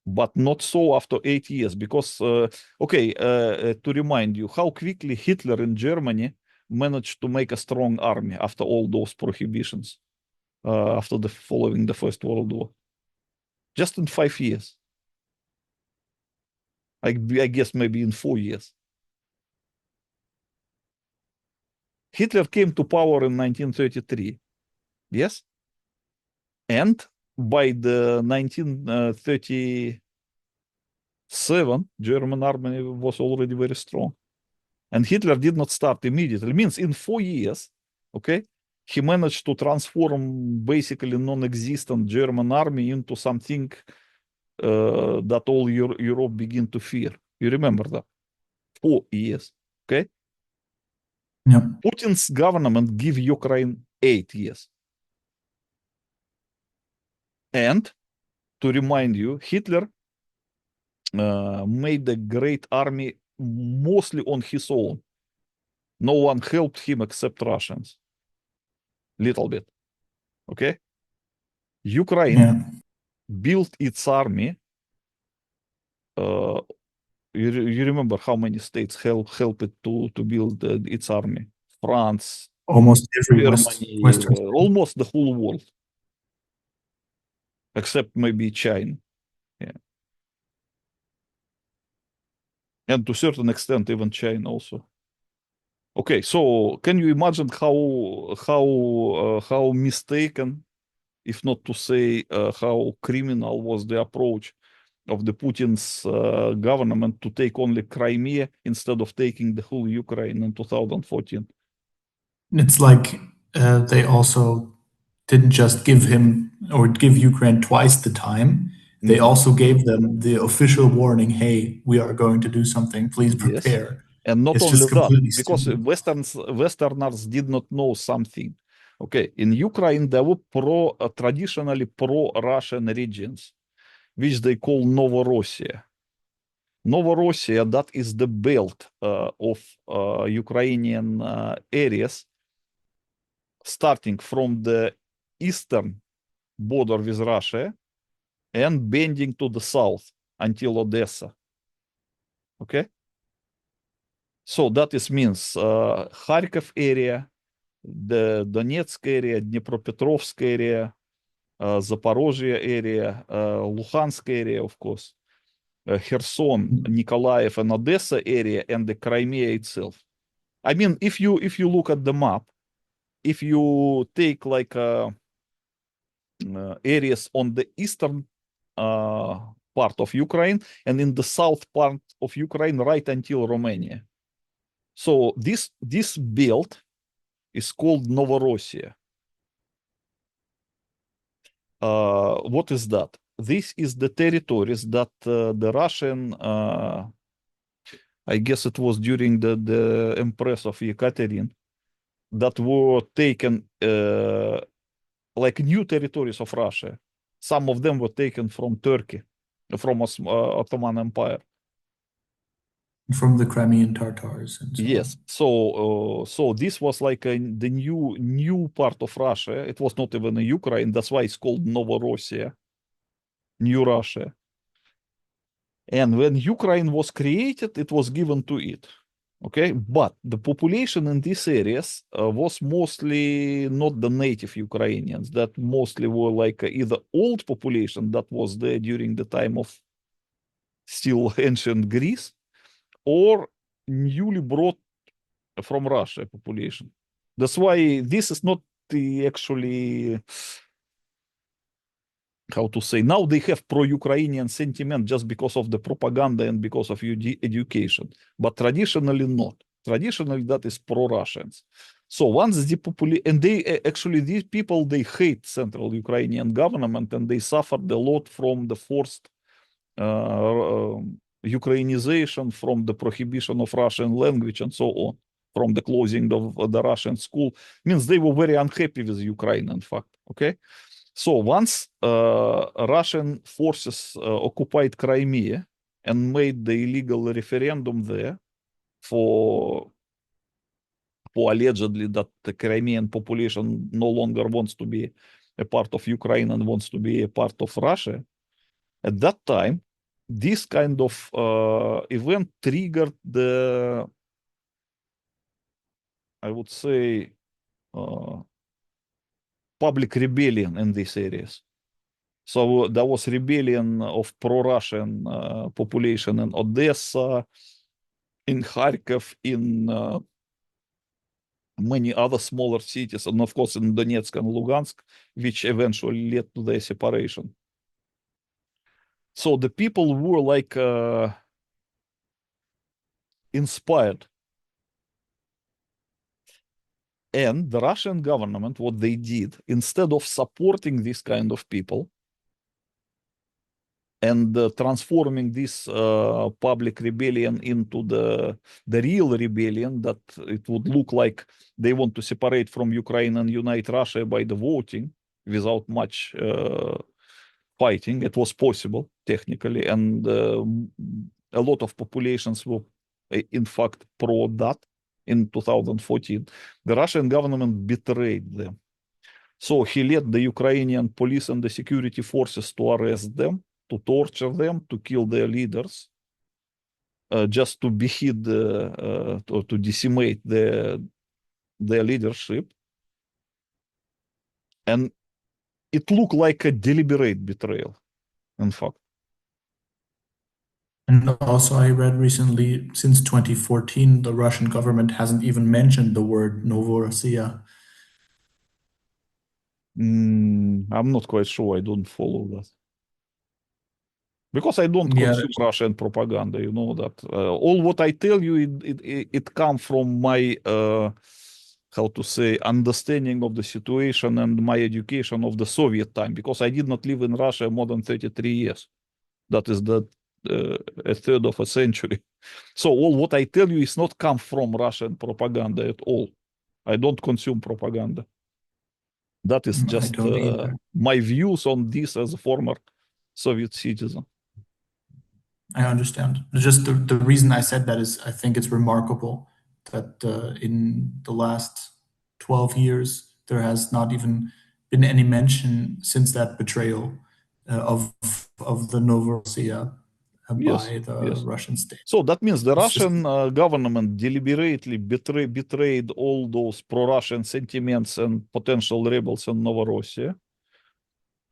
But not so after 8 years, because, to remind you, how quickly Hitler in Germany managed to make a strong army after all those prohibitions, after following the First World War. Just in 5 years. I guess maybe in 4 years. Hitler came to power in 1933. Yes? And by the 1937, German army was already very strong. And Hitler did not start immediately. It means in 4 years, okay, he managed to transform basically non-existent German army into something that all Europe began to fear. You remember that? 4 years, okay? Yeah. Putin's government gave Ukraine 8 years. And to remind you, Hitler made a great army mostly on his own. No one helped him except Russians. Little bit. Okay? Ukraine Yeah. built its army. You remember how many states helped it to build its army? France, Almost every Germany, Western state. almost the whole world, except maybe China. Yeah. And to a certain extent, even China also. Okay, so can you imagine how mistaken, if not to say how criminal, was the approach of the Putin's government to take only Crimea instead of taking the whole Ukraine in 2014? It's like they also didn't just give him or give Ukraine twice the time. They Mhm. also gave them the official warning, hey, we are going to do something. Please Yes. prepare. And not It's only just that, completely because stupid. Westerners did not know something. Okay, in Ukraine, there were traditionally pro-Russian regions, which they call Novorossiya. Novorossiya, that is the belt of Ukrainian areas, starting from the eastern border with Russia and bending to the south until Odessa. Okay? So that means Kharkiv area, the Donetsk area, Dnipropetrovsk area, Zaporozhye area, Luhansk area, of course, Kherson, Nikolaev, and Odessa area, and the Crimea itself. I mean, if you look at the map, if you take like areas on the eastern part of Ukraine and in the south part of Ukraine, right until Romania. So this belt is called Novorossiya. What is that? This is the territories that the Russian, I guess it was during the Empress of Yekaterinburg, that were taken like new territories of Russia. Some of them were taken from Turkey, from Ottoman Empire. From the Crimean Tatars and so Yes. on. So this was like the new part of Russia. It was not even a Ukraine. That's why it's called Novorossiya, New Russia. And when Ukraine was created, it was given to it. Okay, but the population in these areas was mostly not the native Ukrainians. That mostly were like either old population that was there during the time of still ancient Greece, or newly brought from Russia population. That's why this is not the actually, how to say, now they have pro-Ukrainian sentiment just because of the propaganda and because of education, but traditionally not. Traditionally, that is pro-Russians. So once the population, and they actually, these people, they hate central Ukrainian government, and they suffered a lot from the forced Ukrainization, from the prohibition of Russian language and so on, from the closing of the Russian school, means they were very unhappy with Ukraine, in fact. Okay. So once Russian forces occupied Crimea and made the illegal referendum there for allegedly that the Crimean population no longer wants to be a part of Ukraine and wants to be a part of Russia, at that time, this kind of event triggered the, I would say, uh, public rebellion in these areas. So there was rebellion of pro-Russian population in Odessa, in Kharkov, in many other smaller cities, and of course in Donetsk and Lugansk, which eventually led to their separation. So the people were like inspired. And the Russian government, what they did, instead of supporting this kind of people and transforming this public rebellion into the real rebellion, that it would look like they want to separate from Ukraine and unite Russia by the voting without much fighting. It was possible technically, and a lot of populations were in fact pro that in 2014. The Russian government betrayed them. So he led the Ukrainian police and the security forces to arrest them, to torture them, to kill their leaders, just to behead, to decimate their leadership. And it looked like a deliberate betrayal, in fact. And also, I read recently, since 2014, the Russian government hasn't even mentioned the word Novorossiya. I'm not quite sure. I don't follow that. Because I don't Yeah, consume Russian propaganda, you know that. All what I tell you, it come from my, how to say, understanding of the situation and my education of the Soviet time, because I did not live in Russia more than 33 years. That is a third of a century. So all what I tell you is not come from Russian propaganda at all. I don't consume propaganda. That is I just don't either. my views on this as a former Soviet citizen. I understand. Just the reason I said that is I think it's remarkable that in the last 12 years, there has not even been any mention since that betrayal of the Novorossiya Yes, by the yes. Russian state. So that means the It's just, Russian government deliberately betrayed all those pro-Russian sentiments and potential rebels in Novorossiya.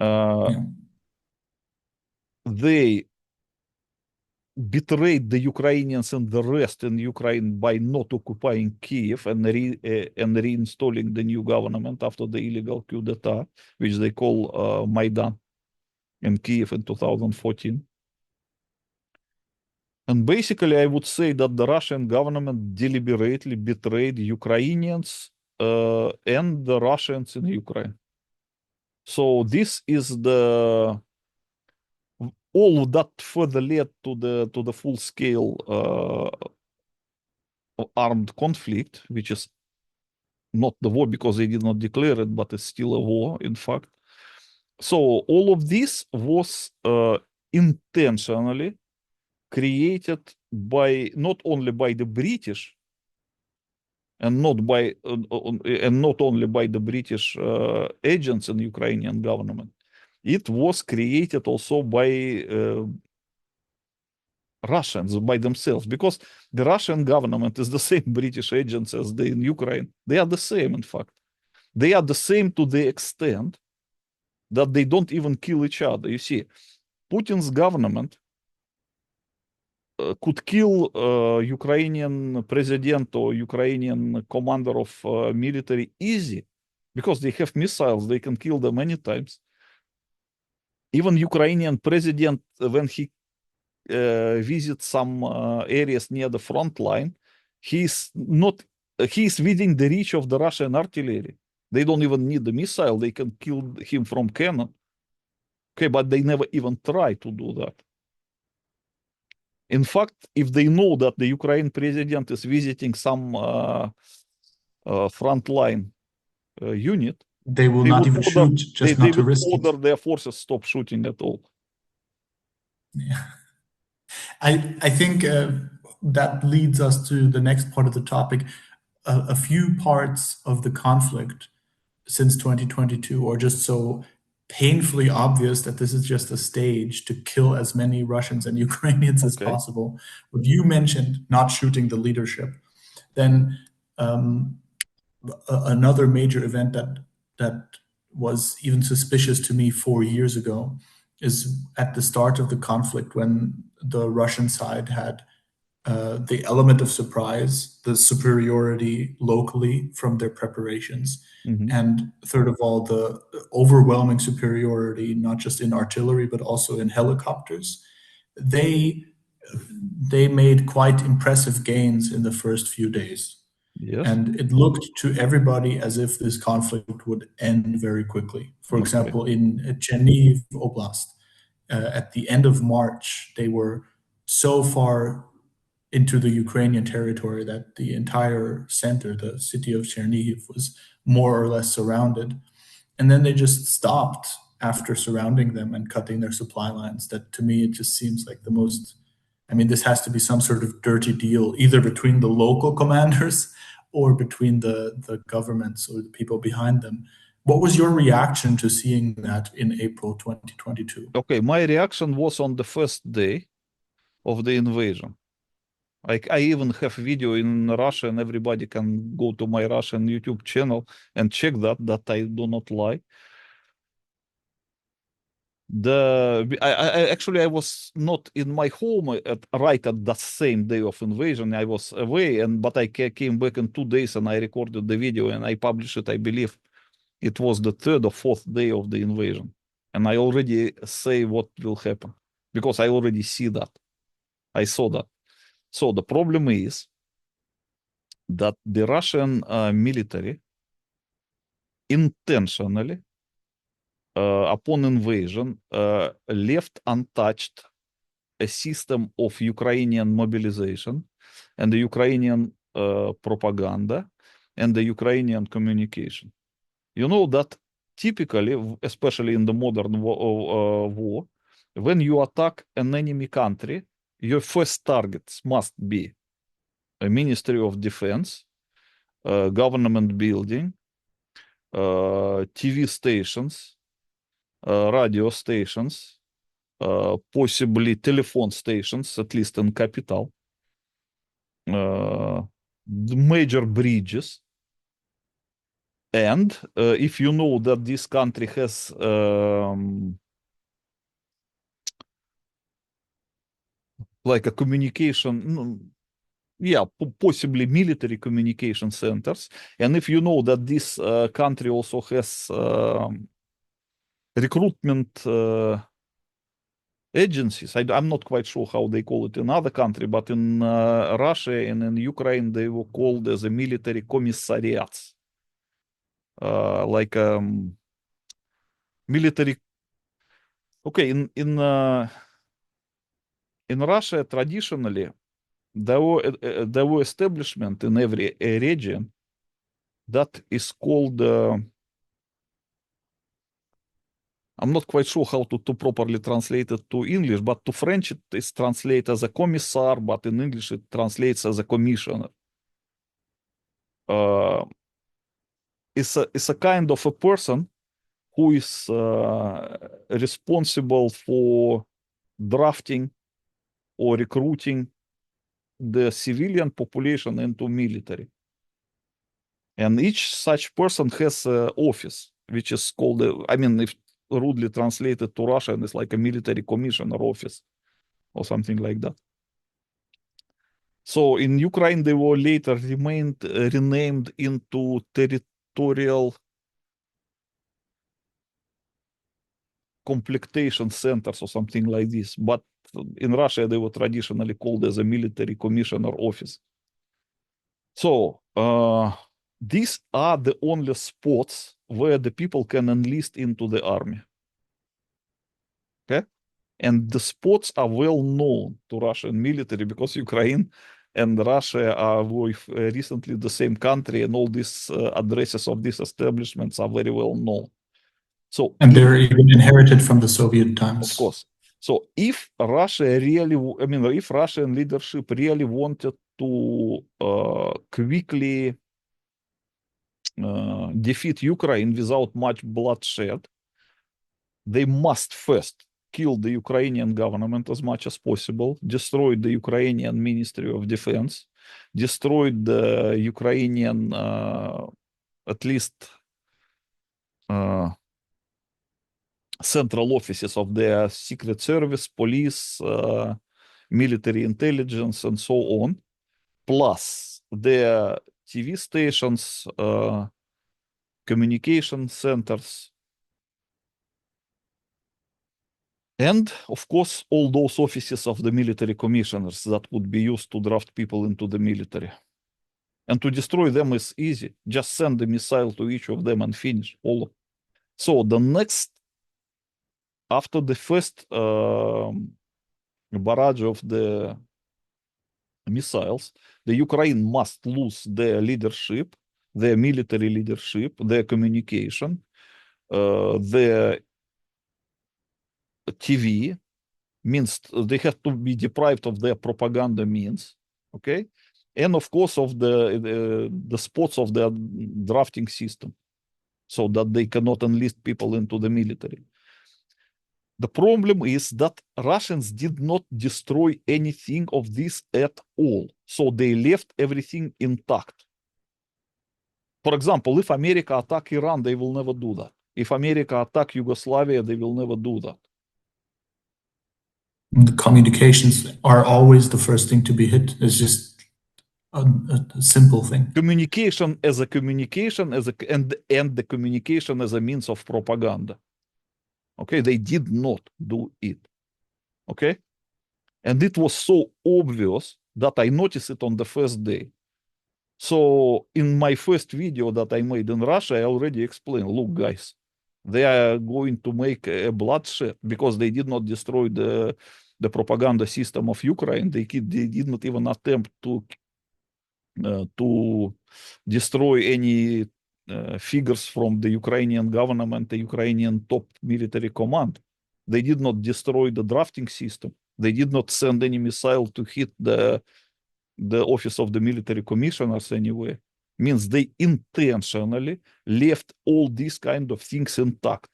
Uh, yeah. they betrayed the Ukrainians and the rest in Ukraine by not occupying Kiev and reinstalling the new government after the illegal coup d'etat, which they call Maidan in Kiev in 2014. And basically, I would say that the Russian government deliberately betrayed Ukrainians and the Russians in Ukraine. So this is the all of that further led to the full scale armed conflict, which is not the war because they did not declare it, but it's still a war, in fact. So all of this was intentionally created by not only by the British and not only by the British agents in the Ukrainian government. It was created also by Russians by themselves, because the Russian government is the same British agents as they in Ukraine. They are the same, in fact. They are the same to the extent that they don't even kill each other. You see, Putin's government could kill Ukrainian president or Ukrainian commander of military easy because they have missiles. They can kill them many times. Even Ukrainian president, when he visits some areas near the front line, he's not. He's within the reach of the Russian artillery. They don't even need the missile. They can kill him from cannon. Okay, but they never even try to do that. In fact, if they know that the Ukraine president is visiting some frontline unit, They will they not would even order shoot, just not to would risk it. order their forces stop shooting at all. Yeah. I think that leads us to the next part of the topic. A few parts of the conflict since 2022 are just so painfully obvious that this is just a stage to kill as many Russians and Ukrainians as Okay. possible. What you mentioned, not shooting the leadership, then another major event that was even suspicious to me 4 years ago is at the start of the conflict when the Russian side had the element of surprise, the superiority locally from their preparations, Mm-hmm. and third of all, the overwhelming superiority, not just in artillery, but also in helicopters. They they made quite impressive gains in the first few days. Yes. And it looked to everybody as if this conflict would end very quickly. For Okay. example, in Chernihiv Oblast, at the end of March, they were so far into the Ukrainian territory that the entire center, the city of Chernihiv, was more or less surrounded. And then they just stopped after surrounding them and cutting their supply lines. That to me, it just seems like the most, I mean, this has to be some sort of dirty deal, either between the local commanders or between the governments or the people behind them. What was your reaction to seeing that in April 2022? Okay. My reaction was on the first day of the invasion. Like I even have video in Russian. Everybody can go to my Russian YouTube channel and check that I do not lie. I was not in my home right at that same day of invasion. I was away, but I came back in 2 days and I recorded the video and I published it. I believe it was the third or fourth day of the invasion, and I already say what will happen because I already see that. I saw that. So the problem is that the Russian military intentionally, upon invasion, left untouched a system of Ukrainian mobilization and the Ukrainian propaganda and the Ukrainian communication. You know that typically, especially in the modern war, when you attack an enemy country, your first targets must be a Ministry of Defense, government building, TV stations, radio stations, possibly telephone stations, at least in capital, the major bridges. And if you know that this country has like a communication, yeah, possibly military communication centers, and if you know that this country also has recruitment agencies. I'm not quite sure how they call it in other country, but in Russia and in Ukraine, they were called as a military commissariats, like military. Okay, in Russia, traditionally, there were establishment in every region that is called. I'm not quite sure how to properly translate it to English, but to French it is translated as a commissar, but in English it translates as a commissioner. Uh, it's a kind of a person who is responsible for drafting or recruiting the civilian population into military. And each such person has an office, which is called, I mean, if rudely translated to Russian, it's like a military commissioner office or something like that. So in Ukraine, they were later renamed into territorial complectation centers or something like this. But in Russia, they were traditionally called as a military commissioner office. So these are the only spots where the people can enlist into the army. Okay. And the spots are well known to Russian military because Ukraine and Russia are recently the same country, and all these addresses of these establishments are very well known. So, and they're even inherited from the Soviet times. Of course. So if Russia really, if Russian leadership really wanted to quickly defeat Ukraine without much bloodshed, they must first kill the Ukrainian government as much as possible, destroy the Ukrainian Ministry of Defense, destroy the Ukrainian, at least, central offices of their secret service, police, military intelligence, and so on, plus their TV stations, communication centers, and of course, all those offices of the military commissioners that would be used to draft people into the military. And to destroy them is easy. Just send a missile to each of them and finish all. So the next, after the first barrage of the missiles, the Ukraine must lose their leadership, their military leadership, their communication, their TV, means they have to be deprived of their propaganda means, okay? And of course of the spots of their drafting system, so that they cannot enlist people into the military. The problem is that Russians did not destroy anything of this at all. So they left everything intact. For example, if America attack Iran, they will never do that. If America attack Yugoslavia, they will never do that. The communications are always the first thing to be hit. It's just a simple thing. Communication as a communication, and the communication as a means of propaganda. Okay, they did not do it. Okay, and it was so obvious that I noticed it on the first day. So in my first video that I made in Russia, I already explained, look, guys, they are going to make a bloodshed because they did not destroy the propaganda system of Ukraine. They did not even attempt to destroy any figures from the Ukrainian government, the Ukrainian top military command. They did not destroy the drafting system. They did not send any missile to hit the office of the military commissioners anywhere. Means they intentionally left all these kind of things intact.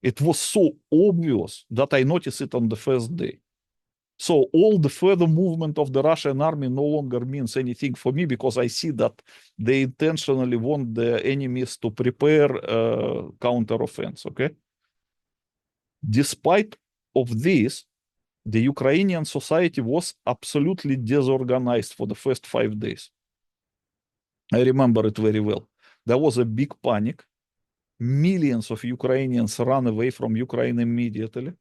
It was so obvious that I noticed it on the first day. So all the further movement of the Russian army no longer means anything for me, because I see that they intentionally want the enemies to prepare counteroffense, okay? Despite of this, the Ukrainian society was absolutely disorganized for the first 5 days. I remember it very well. There was a big panic. Millions of Ukrainians ran away from Ukraine immediately.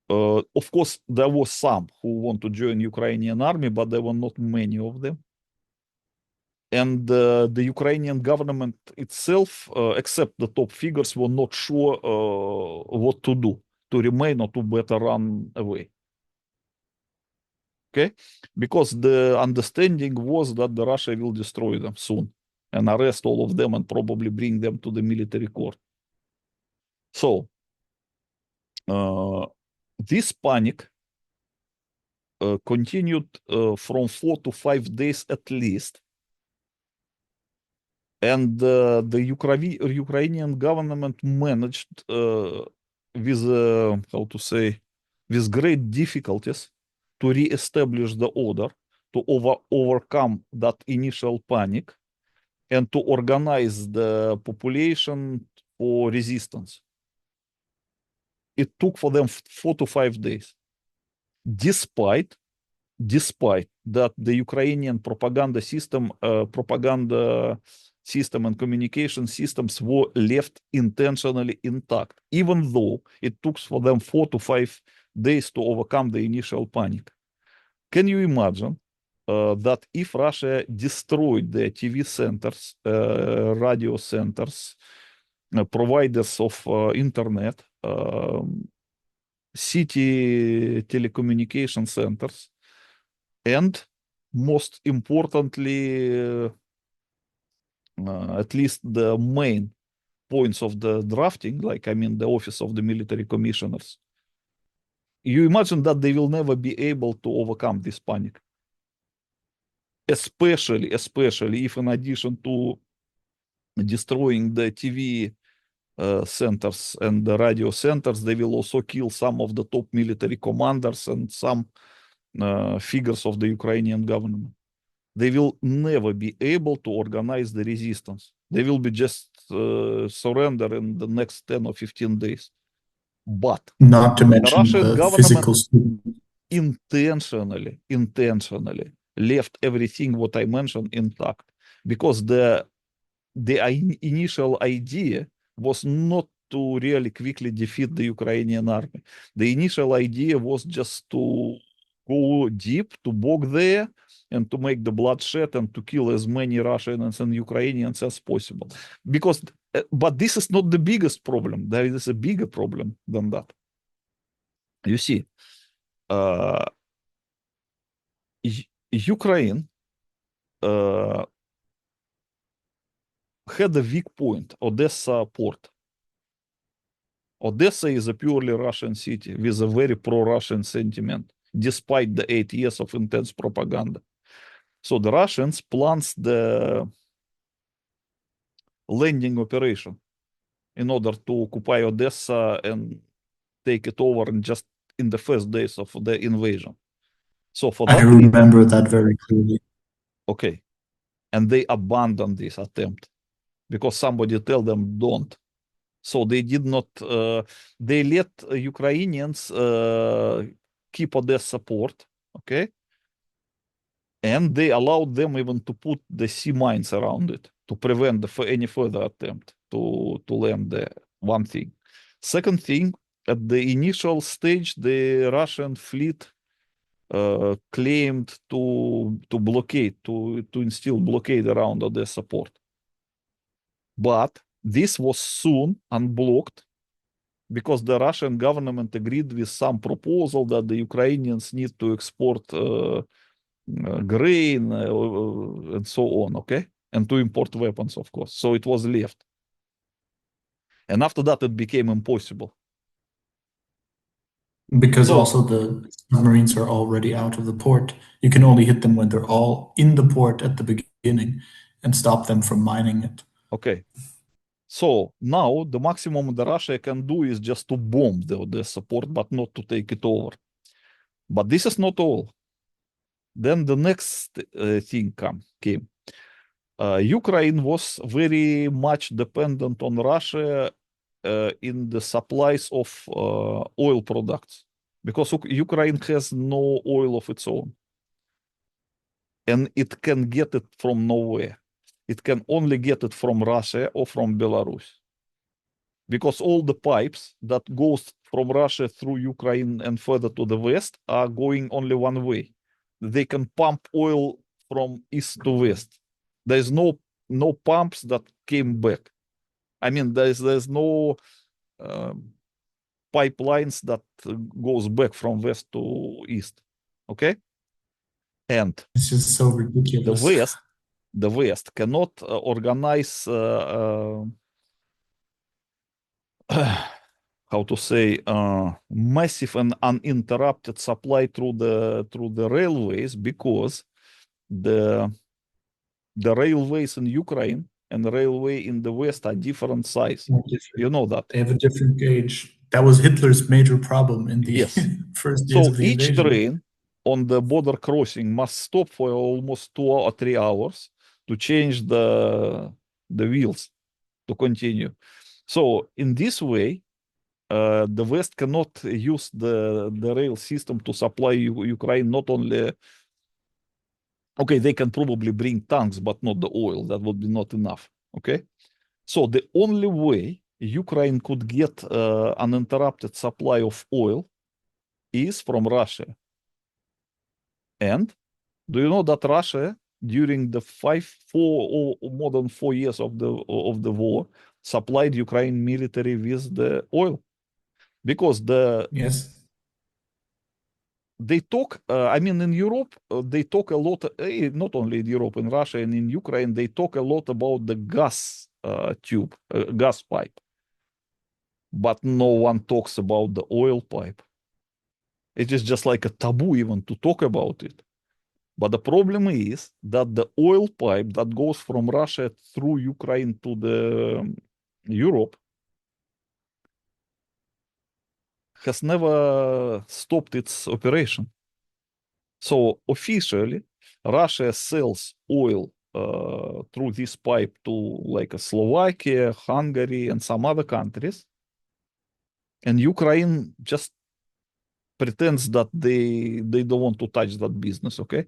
Of course, there were some who want to join Ukrainian army, but there were not many of them. And the Ukrainian government itself, except the top figures, were not sure what to do, to remain or to better run away. Okay? Because the understanding was that the Russia will destroy them soon and arrest all of them and probably bring them to the military court. So, this panic continued from 4 to 5 days at least. And the Ukrainian government managed with, how to say, with great difficulties to re-establish the order, to overcome that initial panic, and to organize the population for resistance. It took for them 4 to 5 days, despite that the Ukrainian propaganda system and communication systems were left intentionally intact, even though it took for them 4 to 5 days to overcome the initial panic. Can you imagine that if Russia destroyed the TV centers, radio centers, providers of internet, city telecommunication centers, and most importantly, at least the main points of the drafting, like I mean the office of the military commissioners, you imagine that they will never be able to overcome this panic. Especially if in addition to destroying the TV centers and the radio centers, they will also kill some of the top military commanders and some figures of the Ukrainian government. They will never be able to organize the resistance. They will be just surrender in the next 10 or 15 days. But Not to the mention Russian the government physical. intentionally left everything what I mentioned intact, because the initial idea was not to really quickly defeat the Ukrainian army. The initial idea was just to go deep, to bog there, and to make the bloodshed and to kill as many Russians and Ukrainians as possible. Because, but this is not the biggest problem. There is a bigger problem than that. You see, Ukraine had a weak point, Odessa port. Odessa is a purely Russian city with a very pro-Russian sentiment, despite the 8 years of intense propaganda. So the Russians plans the landing operation in order to occupy Odessa and take it over in the first days of the invasion. So for I that reason, remember that very clearly. okay, and they abandoned this attempt because somebody tell them don't. So they did not, they let Ukrainians keep Odessa port, okay? And they allowed them even to put the sea mines around it to prevent any further attempt to land there, one thing. Second thing, at the initial stage, the Russian fleet claimed to blockade, to instill blockade around Odessa port. But this was soon unblocked because the Russian government agreed with some proposal that the Ukrainians need to export grain and so on, okay? And to import weapons, of course. So it was left. And after that, it became impossible. Because So, also the submarines are already out of the port. You can only hit them when they're all in the port at the beginning and stop them from mining it. okay. So now the maximum that Russia can do is just to bomb the Odessa port, but not to take it over. But this is not all. Then the next thing came. Ukraine was very much dependent on Russia in the supplies of oil products, because Ukraine has no oil of its own. And it can get it from nowhere. It can only get it from Russia or from Belarus. Because all the pipes that goes from Russia through Ukraine and further to the west are going only one way. They can pump oil from east to west. There's no pumps that came back. I mean, there's no pipelines that goes back from west to east. Okay, and It's just so ridiculous. the West cannot organize how to say massive and uninterrupted supply through the railways, because the railways in Ukraine and the railway in the West are different size. You know that. They have a different gauge. That was Hitler's major problem in the Yes. first days So of the each invasion. train on the border crossing must stop for almost 2 or 3 hours to change the wheels to continue. So in this way, the West cannot use the rail system to supply Ukraine not only. Okay, they can probably bring tanks, but not the oil. That would be not enough. Okay, so the only way Ukraine could get uninterrupted supply of oil is from Russia. And do you know that Russia, during the more than 4 years of the war, supplied Ukraine military with the oil? because Yes. they talk, I mean, in Europe, they talk a lot, not only in Europe, in Russia and in Ukraine, they talk a lot about the gas tube, gas pipe, but no one talks about the oil pipe. It is just like a taboo even to talk about it. But the problem is that the oil pipe that goes from Russia through Ukraine to the Europe has never stopped its operation. So officially, Russia sells oil through this pipe to like Slovakia, Hungary, and some other countries, and Ukraine just pretends that they don't want to touch that business. Okay,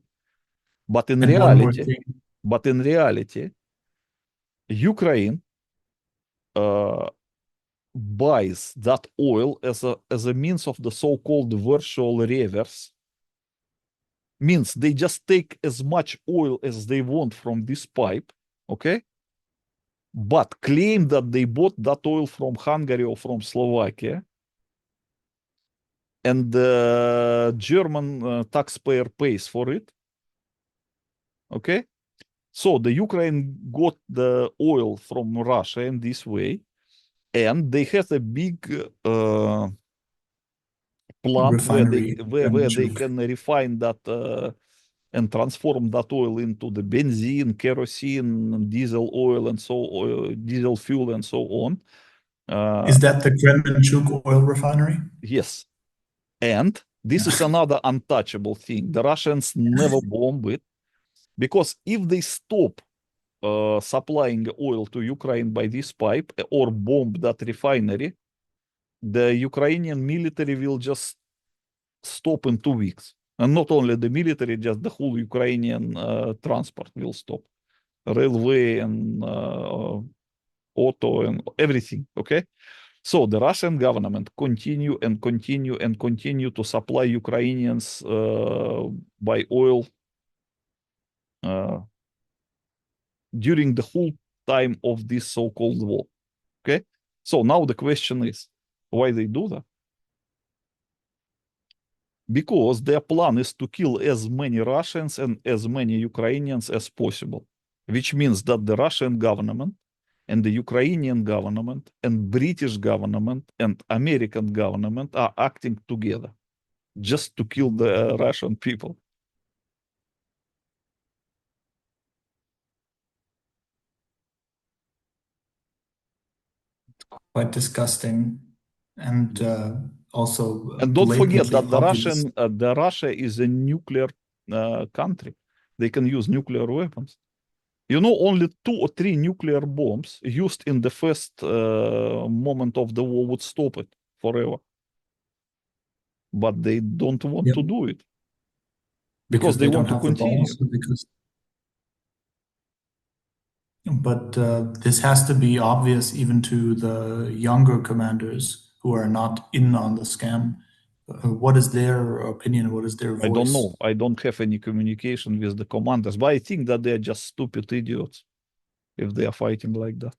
but in And one more reality, thing. but in reality, Ukraine uh, buys that oil as a means of the so-called virtual reverse. Means they just take as much oil as they want from this pipe, okay, but claim that they bought that oil from Hungary or from Slovakia, and the German taxpayer pays for it, okay. So the Ukraine got the oil from Russia in this way, and they have a big plant Refinery, where they Kremenchuk. can refine that and transform that oil into the benzene, kerosene, diesel oil, and so diesel fuel and so on. Is that the Kremenchuk oil refinery? Yes, and this Yeah. is another untouchable thing. The Russians never bomb it because if they stop supplying oil to Ukraine by this pipe or bomb that refinery, the Ukrainian military will just stop in 2 weeks. And not only the military, just the whole Ukrainian transport will stop, railway and auto and everything. Okay, so the Russian government continue and continue and continue to supply Ukrainians by oil uh, during the whole time of this so-called war. Okay, so now the question is why they do that? Because their plan is to kill as many Russians and as many Ukrainians as possible, which means that the Russian government and the Ukrainian government and British government and American government are acting together just to kill the Russian people. Quite disgusting and Yes. also And don't forget blatantly that obvious. the Russia is a nuclear country. They can use nuclear weapons. You know, only 2 or 3 nuclear bombs used in the first moment of the war would stop it forever. But they don't want Yep. to do it because Because they they don't want to have the continue. balls, because but this has to be obvious even to the younger commanders who are not in on the scam. What is their opinion? What is their I don't voice? know. I don't have any communication with the commanders, but I think that they're just stupid idiots if they are fighting like that.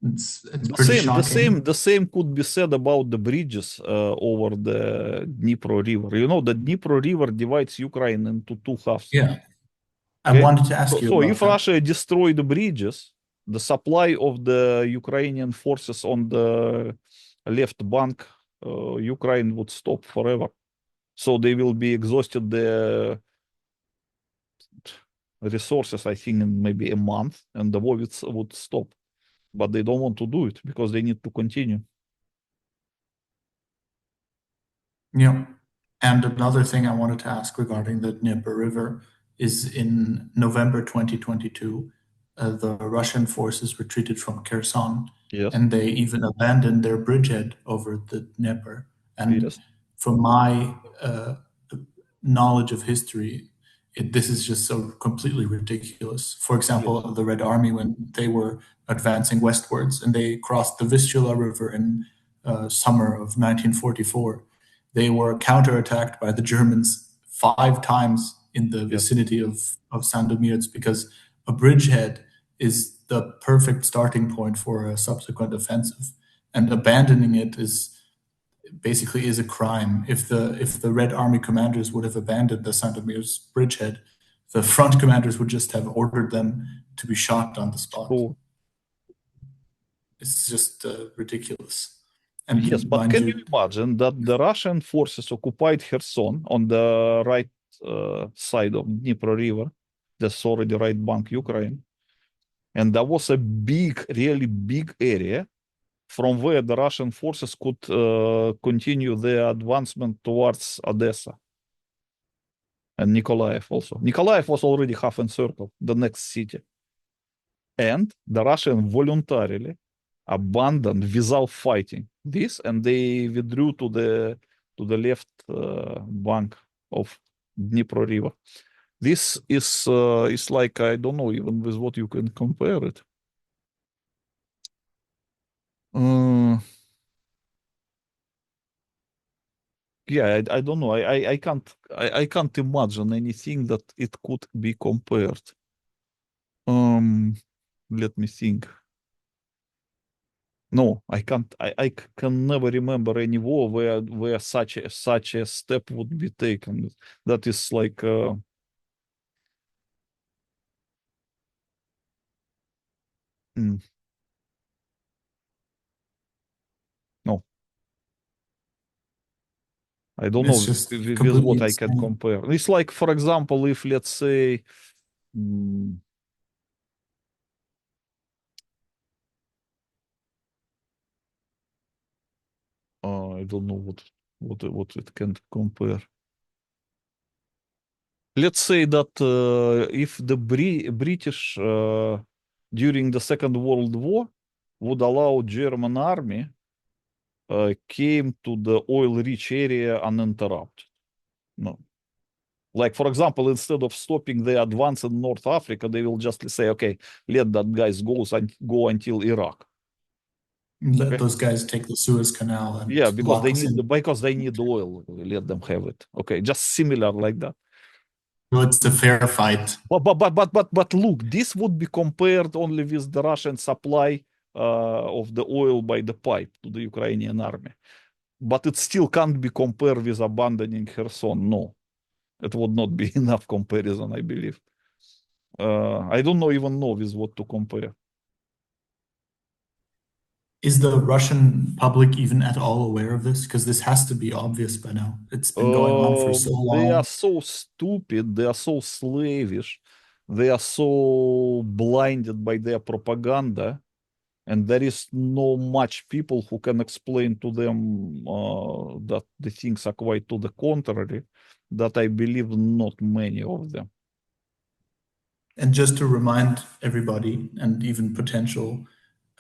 It's pretty shocking. The same could be said about the bridges over the Dnipro River. You know, the Dnipro River divides Ukraine into 2 halves. Yeah, I Okay, wanted to ask you so about if that. Russia destroy the bridges, the supply of the Ukrainian forces on the left bank, Ukraine would stop forever. So they will be exhausted the resources, I think, in maybe a month, and the war would stop. But they don't want to do it because they need to continue. Yeah. And another thing I wanted to ask regarding the Dnieper River is in November 2022, the Russian forces retreated from Kherson Yes, and they even abandoned their bridgehead over the Dnieper. And yes, from my knowledge of history, this is just so completely ridiculous. For example, yes. the Red Army, when they were advancing westwards and they crossed the Vistula River in summer of 1944, they were counterattacked by the Germans 5 times in the Yes. vicinity of Sandomierz, because a bridgehead is the perfect starting point for a subsequent offensive, and abandoning it is basically is a crime. If the Red Army commanders would have abandoned the Sandomierz bridgehead, the front commanders would just have ordered them to be shot on the spot. So It's just ridiculous. yes, And but mind can you you, imagine that the Russian forces occupied Kherson on the right side of Dnipro River, that's already right bank Ukraine, and that was a big, really big area from where the Russian forces could continue their advancement towards Odessa and Nikolaev also. Nikolaev was already half encircled, the next city. And the Russian voluntarily abandoned without fighting this, and they withdrew to the left bank of Dnipro River. This is like, I don't know even with what you can compare it. Yeah, I don't know. I can't imagine anything that it could be compared. Um, Let me think. No, I can't. I can never remember any war where such a step would be taken. That is like mm, no, I don't know it's just with completely what I can insane. compare. It's like, for example, if let's say, mm, I don't know what it can compare. Let's say that if the British during the Second World War would allow German army came to the oil-rich area uninterrupted. No. Like, for example, instead of stopping the advance in North Africa, they will just say, okay, let that guys go until Iraq. Let Okay. those guys take the Suez Canal and Yeah, lock us in. because they need oil. Let them have it. Okay, just similar like that. So it's a fair fight. But look, this would be compared only with the Russian supply of the oil by the pipe to the Ukrainian army. But it still can't be compared with abandoning Kherson. No, it would not be enough comparison, I believe. I don't know even know with what to compare. Is the Russian public even at all aware of this? Because this has to be obvious by now. It's been going on for so They are long. so stupid, they are so slavish, they are so blinded by their propaganda, and there is no much people who can explain to them that the things are quite to the contrary, that I believe not many of them. And just to remind everybody, and even potential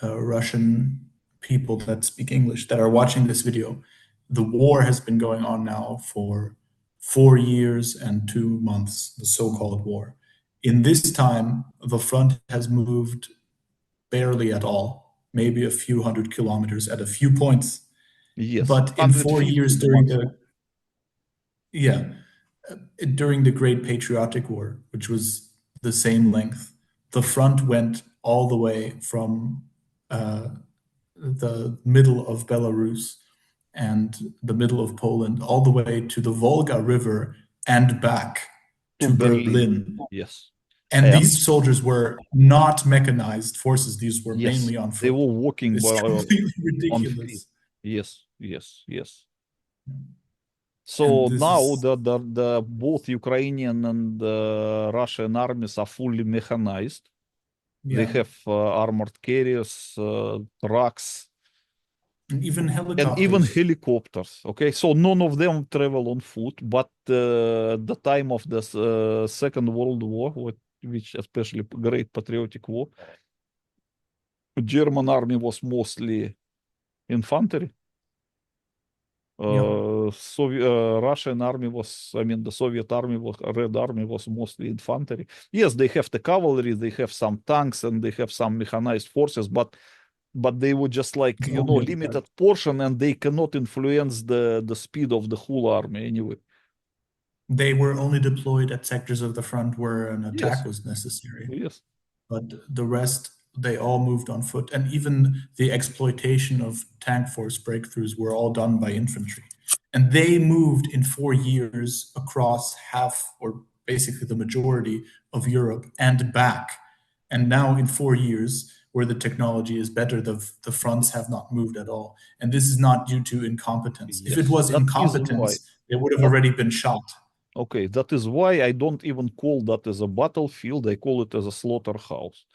Russian people that speak English that are watching this video, the war has been going on now for 4 years and 2 months, the so-called war. In this time, the front has moved barely at all, maybe a few hundred kilometers at a few points. Yes, But in 4 years 150 the maximum. yeah, during the Great Patriotic War, which was the same length, the front went all the way from uh, the middle of Belarus and the middle of Poland, all the way to the Volga River and back To to Berlin. Berlin. Yes. And And these soldiers were not mechanized forces, these were yes, mainly on they foot. were walking It's completely on feet. ridiculous. Yes, yes, yes. And So this now is, the both Ukrainian and Russian armies are fully mechanized. They yeah, have armored carriers, trucks, and even and even helicopters. helicopters. Okay, so none of them travel on foot, but the time of the Second World War, which especially Great Patriotic War, German army was mostly infantry. Yeah. Russian army was, I mean, the Soviet army was, Red Army was mostly infantry. Yes, they have the cavalry, they have some tanks, and they have some mechanized forces, but they were just like, It's only a limited portion, and they cannot influence the speed of the whole army anyway. They were only deployed at sectors of the front where an Yes, attack was necessary. yes, But the rest, they all moved on foot. And even the exploitation of tank force breakthroughs were all done by infantry. And they moved in 4 years across half, or basically the majority of Europe and back. And now, in 4 years, where the technology is better, the fronts have not moved at all. And this is not due to incompetence. If it yes. was That is why. incompetence, they would have That already been shot. Okay, that is why I don't even call that as a battlefield. I call it as a slaughterhouse.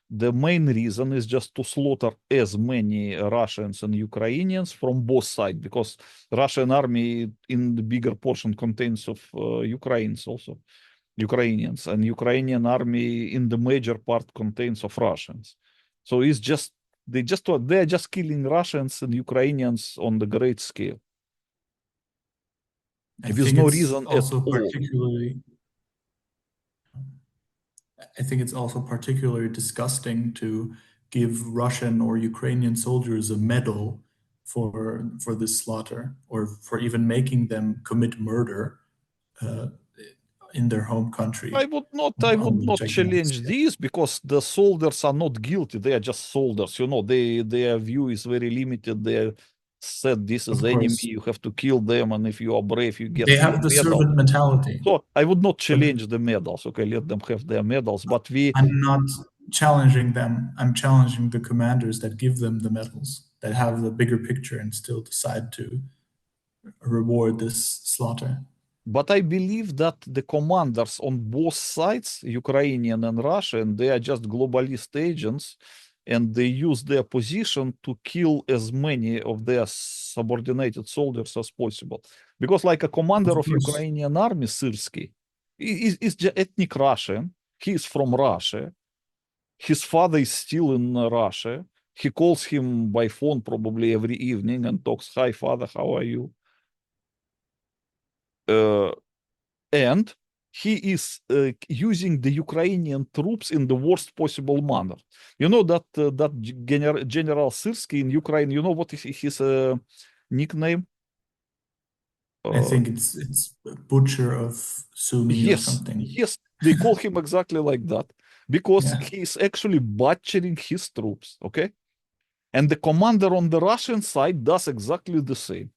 The main reason is just to slaughter as many Russians and Ukrainians from both sides, because Russian army in the bigger portion contains of Ukrainians also, Ukrainians, and Ukrainian army in the major part contains of Russians. So it's just they're just killing Russians and Ukrainians on the great scale. I There is think no it's reason at also all. particularly I think it's also particularly disgusting to give Russian or Ukrainian soldiers a medal for this slaughter, or for even making them commit murder uh, in their home country I on would a not gigantic challenge scale. these because the soldiers are not guilty. They are just soldiers. Their view is very limited. They said this is Of enemy. course, You have to kill them, and if you are brave, you get they some have the medal. servant mentality, So I would not but challenge the medals. Okay, let them have their medals. But we, I'm not challenging them. I'm challenging the commanders that give them the medals, that have the bigger picture and still decide to reward this slaughter. but I believe that the commanders on both sides, Ukrainian and Russian, they are just globalist agents, and they use their position to kill as many of their subordinated soldiers as possible. Because, like a commander Of of course. Ukrainian army, Syrsky, is ethnic Russian. He is from Russia. His father is still in Russia. He calls him by phone probably every evening and talks, "Hi, father, how are you?" Uh, and he is using the Ukrainian troops in the worst possible manner. You know that General Syrsky in Ukraine. You know what is his nickname? I Uh, think it's Butcher of Sumi or yes, something. yes, they call him exactly like that because Yeah, he is actually butchering his troops. Okay, and the commander on the Russian side does exactly the same.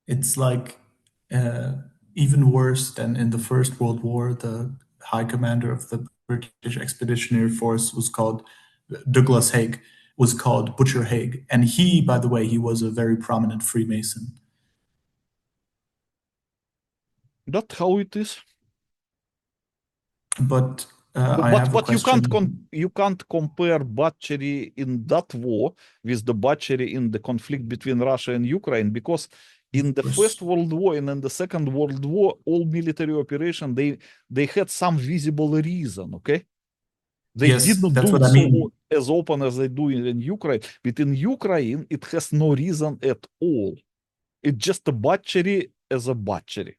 it's like uh, even worse than in the First World War. The high commander of the British Expeditionary Force was called Douglas Haig, was called Butcher Haig, and he, by the way, he was a very prominent Freemason. That's how it is. But But I but, have a but question. you can't compare butchery in that war with the butchery in the conflict between Russia and Ukraine, because Of in the First course, World War and in the Second World War, all military operation they had some visible reason. Okay, they yes, didn't that's do what it I so mean. as open as they do in Ukraine. But in Ukraine, it has no reason at all. It's just a butchery as a butchery,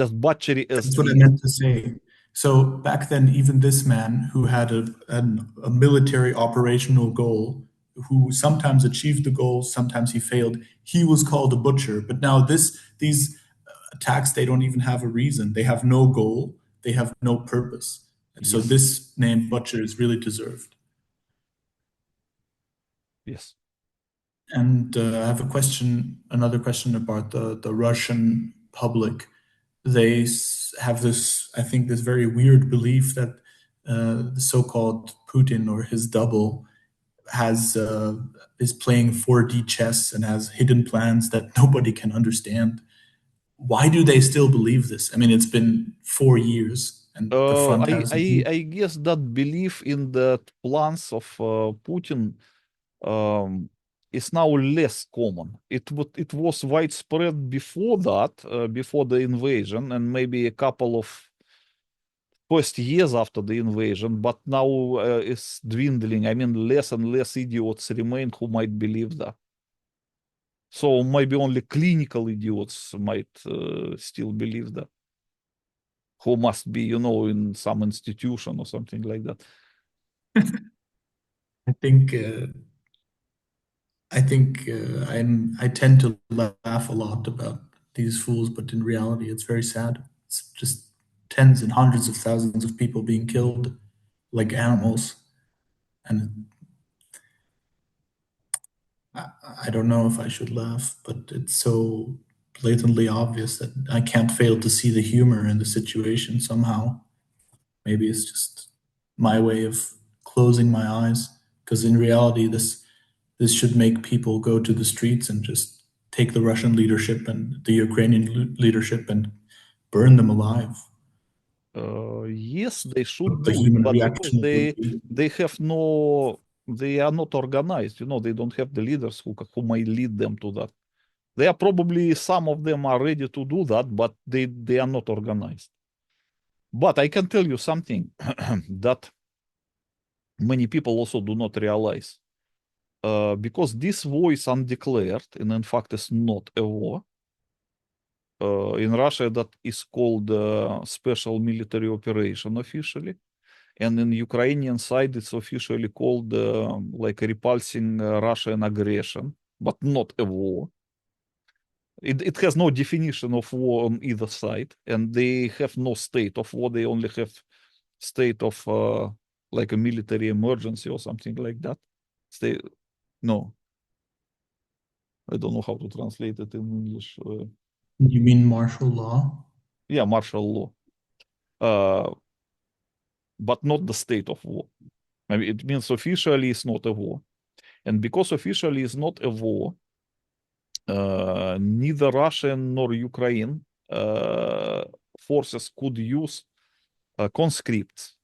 just butchery as That's what I is. meant to say. So back then, even this man who had a military operational goal, who sometimes achieved the goal, sometimes he failed, he was called a butcher. But now these attacks, they don't even have a reason. They have no goal. They have no purpose. So Yes, this name butcher is really deserved. yes. And I have a question, another question about the Russian public. Have this, I think, this very weird belief that the so-called Putin or his double has is playing 4D chess and has hidden plans that nobody can understand. Why do they still believe this? I mean, it's been 4 years and the front hasn't moved. I guess that belief in the plans of Putin um, is now less common. It was widespread before that, before the invasion, and maybe a couple of first years after the invasion. But now it's dwindling. I mean, less and less idiots remain who might believe that. So maybe only clinical idiots might still believe that, who must be, in some institution or something like that. I think I tend to laugh a lot about these fools, but in reality, it's very sad. It's just tens and hundreds of thousands of people being killed like animals. And I, I don't know if I should laugh, but it's so blatantly obvious that I can't fail to see the humor in the situation somehow. Maybe it's just my way of closing my eyes, because in reality, this should make people go to the streets and just take the Russian leadership and the Ukrainian leadership and burn them alive. Yes, they should What the do it, human but because reaction would be. they have no, they are not organized. They don't have the leaders who may lead them to that. They are probably, some of them are ready to do that, but they are not organized. But I can tell you something that many people also do not realize. Because this war is undeclared, and in fact is not a war. In Russia, that is called special military operation officially. And in Ukrainian side, it's officially called like repulsing Russian aggression, but not a war. It has no definition of war on either side, and they have no state of war. They only have state of like a military emergency or something like that. No, I don't know how to translate it in English. You mean martial law? Yeah, martial law, but not the state of war. I mean, it means officially it's not a war. And because officially it's not a war, neither Russian nor Ukraine forces could use conscripts.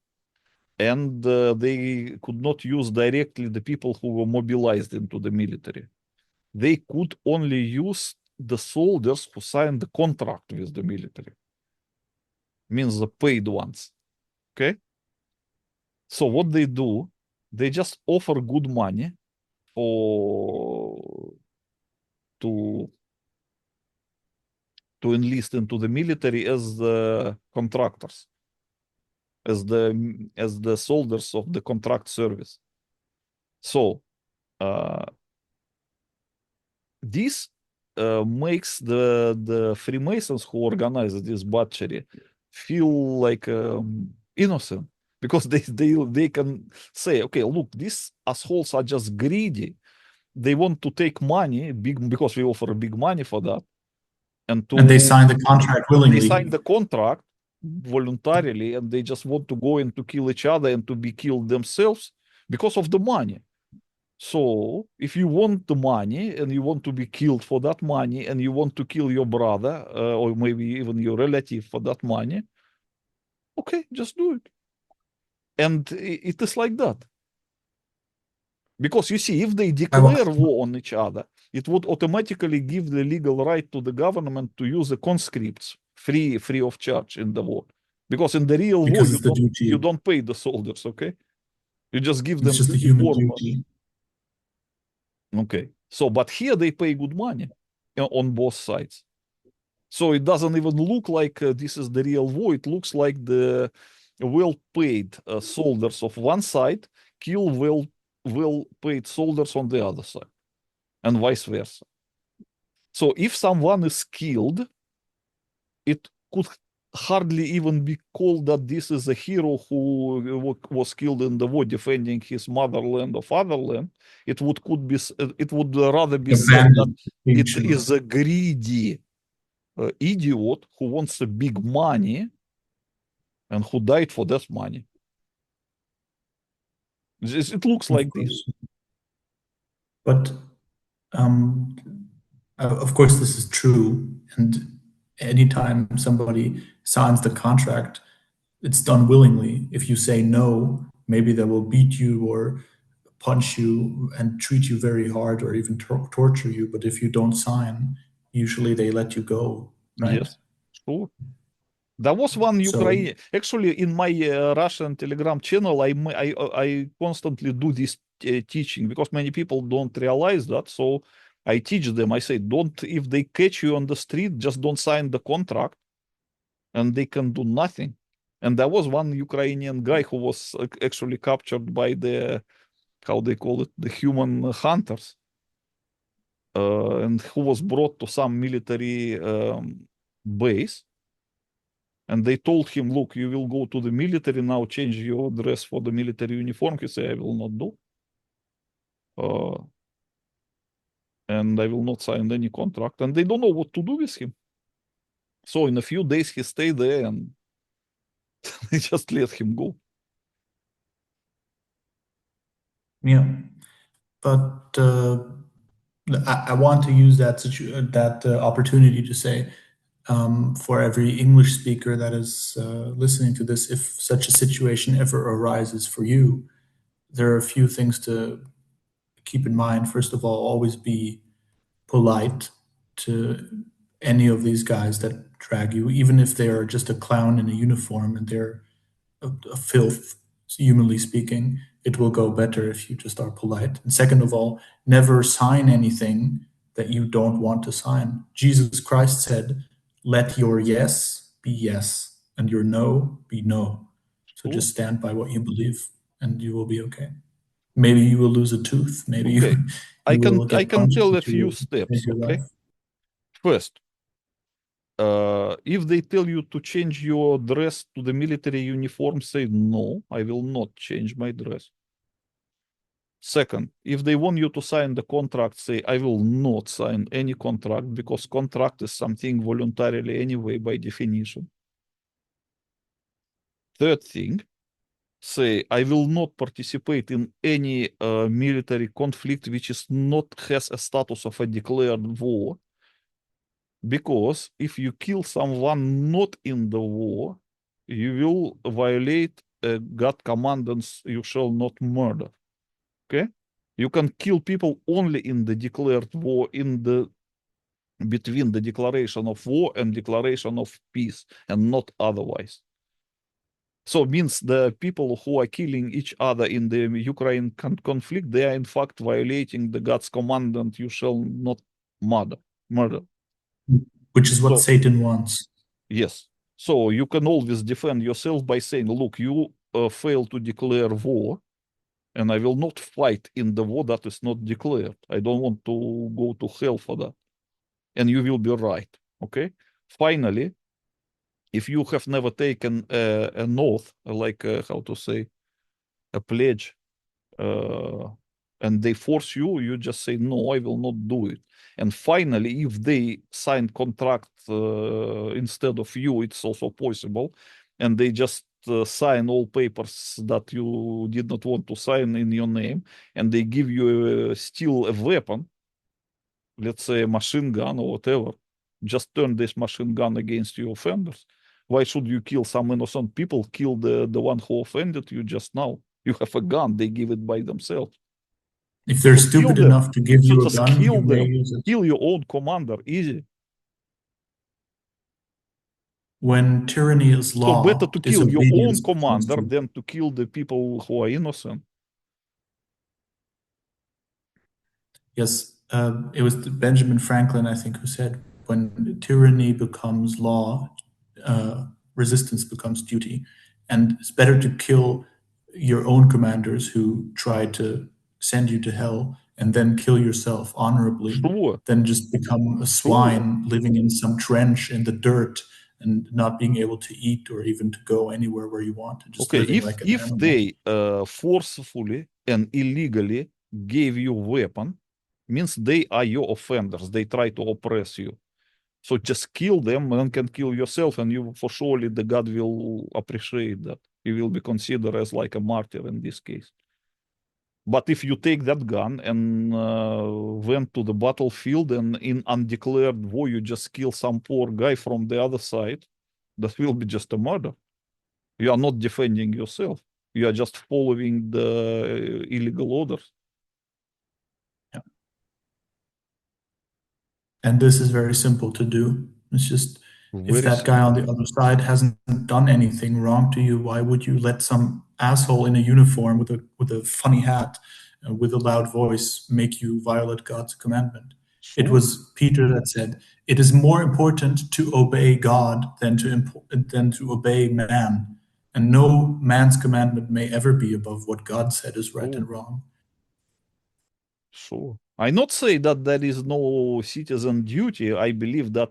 And they could not use directly the people who were mobilized into the military. They could only use the soldiers who signed the contract with the military. Means the paid ones. Okay? So what they do, they just offer good money for to enlist into the military as the contractors, as the soldiers of the contract service. So this makes the Freemasons who organize this butchery feel like innocent, because they can say, okay, look, these assholes are just greedy. They want to take money because we offer big money for that, and And they sign the contract they willingly. sign the contract voluntarily, and they just want to go and to kill each other and to be killed themselves because of the money. So if you want the money and you want to be killed for that money, and you want to kill your brother or maybe even your relative for that money, okay, just do it. And it is like that. Because you see, if they declare war on each other, it would automatically give the legal right to the government to use the conscripts free of charge in the war. Because in the real war, Because it's the you duty. don't pay the soldiers, okay? You just give It's them just a human uniform. duty. Okay. So, but here they pay good money on both sides. So it doesn't even look like this is the real war. It looks like the well-paid soldiers of one side kill well-paid soldiers on the other side, and vice versa. So if someone is killed, it could hardly even be called that this is a hero who was killed in the war defending his motherland or fatherland. It would rather be said that it is a greedy idiot who wants the big money and who died for that money. It looks like this. But um, of course, this is true. And anytime somebody signs the contract, it's done willingly. If you say no, maybe they will beat you or punch you and treat you very hard or even torture you. But if you don't sign, usually they let you go, right? Yes, sure. There was one So, Ukrainian. Actually, in my Russian Telegram channel, I constantly do this teaching, because many people don't realize that. So I teach them. I say, don't, if they catch you on the street, just don't sign the contract, and they can do nothing. And there was one Ukrainian guy who was actually captured by the, how they call it, the human hunters. and who was brought to some military base. And they told him, look, you will go to the military now, change your dress for the military uniform. He said, I will not do. And I will not sign any contract. And they don't know what to do with him. So in a few days, he stayed there and they just let him go. Yeah, but I want to use that opportunity to say, for every English speaker that is listening to this, if such a situation ever arises for you, there are a few things to keep in mind. First of all, always be polite to any of these guys that drag you, even if they are just a clown in a uniform and they're a filth, humanly speaking. It will go better if you just are polite. And second of all, never sign anything that you don't want to sign. Jesus Christ said, let your yes be yes and your no be no. So Sure. just stand by what you believe and you will be okay. Maybe you will lose a tooth. Maybe Okay. you will I get can punched, tell a but you few will save steps, your okay? life. First, if they tell you to change your dress to the military uniform, say no, I will not change my dress. Second, if they want you to sign the contract, say I will not sign any contract because contract is something voluntarily anyway by definition. Third thing, say I will not participate in any military conflict which is not has a status of a declared war, because if you kill someone not in the war, you will violate God commandments, you shall not murder. Okay? You can kill people only in the declared war, in the between the declaration of war and declaration of peace, and not otherwise. So it means the people who are killing each other in the Ukraine conflict, they are in fact violating the God's commandment, you shall not murder. Which is what So Satan wants. yes. So you can always defend yourself by saying, look, you fail to declare war, and I will not fight in the war that is not declared. I don't want to go to hell for that. And you will be right. Okay. Finally, if you have never taken an oath, like how to say, a pledge, uh, and they force you, you just say, no, I will not do it. And finally, if they sign contract instead of you, it's also possible. And they just sign all papers that you did not want to sign in your name, and they give you still a weapon, let's say a machine gun or whatever, just turn this machine gun against your offenders. Why should you kill some innocent people? Kill the one who offended you just now. You have a gun, they give it by themselves. If they're So kill stupid them. enough to give So you a just gun, you kill may them. use it. Kill your own commander. Easy. When tyranny is So better law, to kill your own disobedience becomes commander true. than to kill the people who are innocent. Yes, it was Benjamin Franklin, I think, who said, when tyranny becomes law, resistance becomes duty. And it's better to kill your own commanders who try to send you to hell and then kill yourself honorably Sure, than just become a sure. swine living in some trench in the dirt and not being able to eat or even to go anywhere where you want, and just Okay, living like an if animal. they forcefully and illegally gave you weapon, means they are your offenders. They try to oppress you. So just kill them and can kill yourself, and you for surely the God will appreciate that. You will be considered as like a martyr in this case. But if you take that gun and went to the battlefield and in undeclared war you just kill some poor guy from the other side, that will be just a murder. You are not defending yourself. You are just following the illegal orders. Yeah. And this is very simple to do. It's just, if Very that guy on simple. the other side hasn't done anything wrong to you, why would you let some asshole in a uniform with a funny hat and with a loud voice make you violate God's commandment? It Sure, was Peter that said, "It is more important to obey God than to obey man, and no man's commandment may ever be above what God said is right sure, and wrong." sure. I not say that there is no citizen duty. I believe that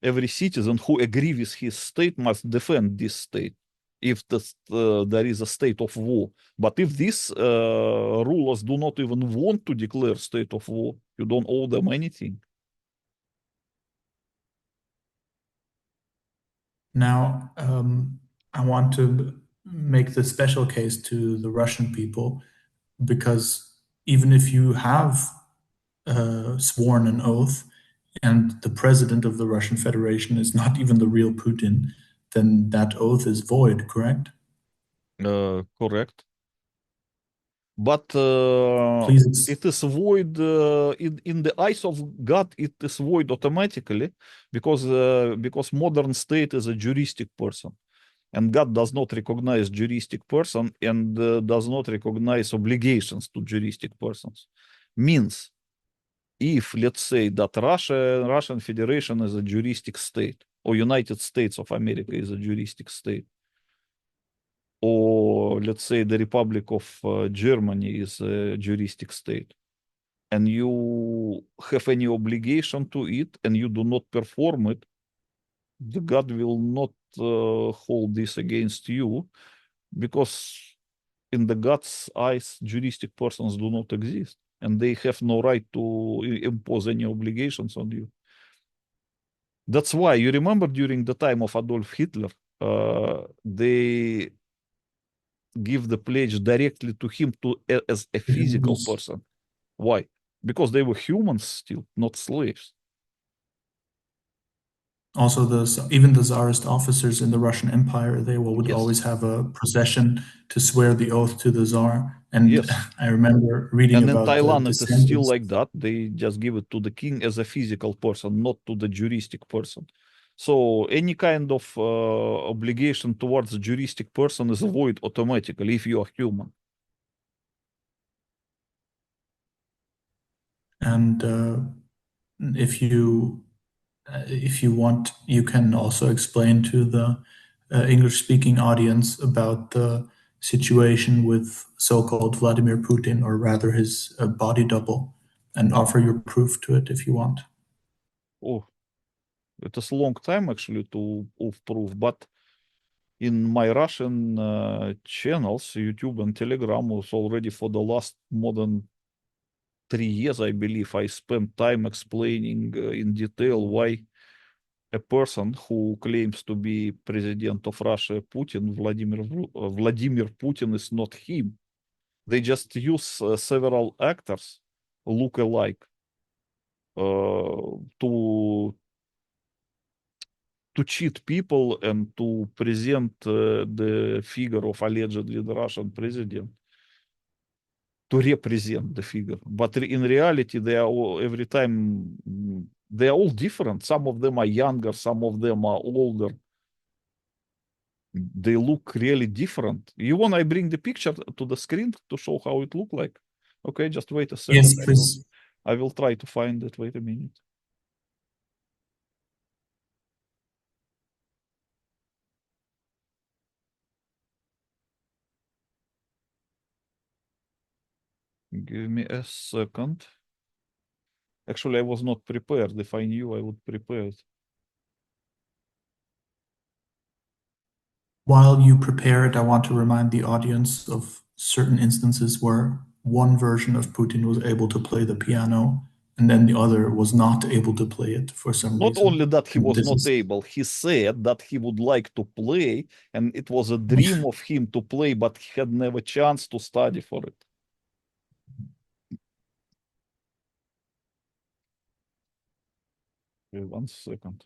every citizen who agree with his state must defend this state if there is a state of war. But if these rulers do not even want to declare state of war, you don't owe them anything. Now, I want to make the special case to the Russian people because even if you have sworn an oath and the president of the Russian Federation is not even the real Putin, then that oath is void, correct? Correct. But Please, it is void in the eyes of God. It is void automatically because modern state is a juristic person, and God does not recognize juristic person and does not recognize obligations to juristic persons. Means if let's say that Russian Federation is a juristic state, or United States of America is a juristic state, or let's say the Republic of Germany is a juristic state, and you have any obligation to it and you do not perform it, the God will not hold this against you because in the God's eyes, juristic persons do not exist and they have no right to impose any obligations on you. That's why you remember during the time of Adolf Hitler, they give the pledge directly to him as a physical yes. person. Why? Because they were humans still, not slaves. Also, even the Tsarist officers in the Russian Empire, they would Yes, always have a procession to swear the oath to the Tsar. And yes. I remember reading And in about the Thailand, it is still descendants. like that. They just give it to the king as a physical person, not to the juristic person. So any kind of obligation towards the juristic person is void automatically if you are human. And if you if you want, you can also explain to the English-speaking audience about the situation with so-called Vladimir Putin, or rather his body double, and offer your proof to it if you want. Oh, it is a long time actually to prove, but in my Russian channels, YouTube and Telegram, was already for the last more than 3 years, I believe, I spent time explaining in detail why a person who claims to be president of Russia, Putin, Vladimir Putin, is not him. They just use several actors look alike to cheat people and to present the figure of allegedly the Russian president to represent the figure. But in reality, they are all, every time they are all different. Some of them are younger, some of them are older. They look really different. You want I bring the picture to the screen to show how it look like? Okay, just wait a second. Yes, please. I will try to find it. Wait a minute. Give me a second. Actually, I was not prepared. If I knew, I would prepare it. While you prepare it, I want to remind the audience of certain instances where one version of Putin was able to play the piano and then the other was not able to play it for some Not only reason. that he And was this not is, able, he said that he would like to play, and it was a dream of him to play, but he had never chance to study for it. Okay, 1 second.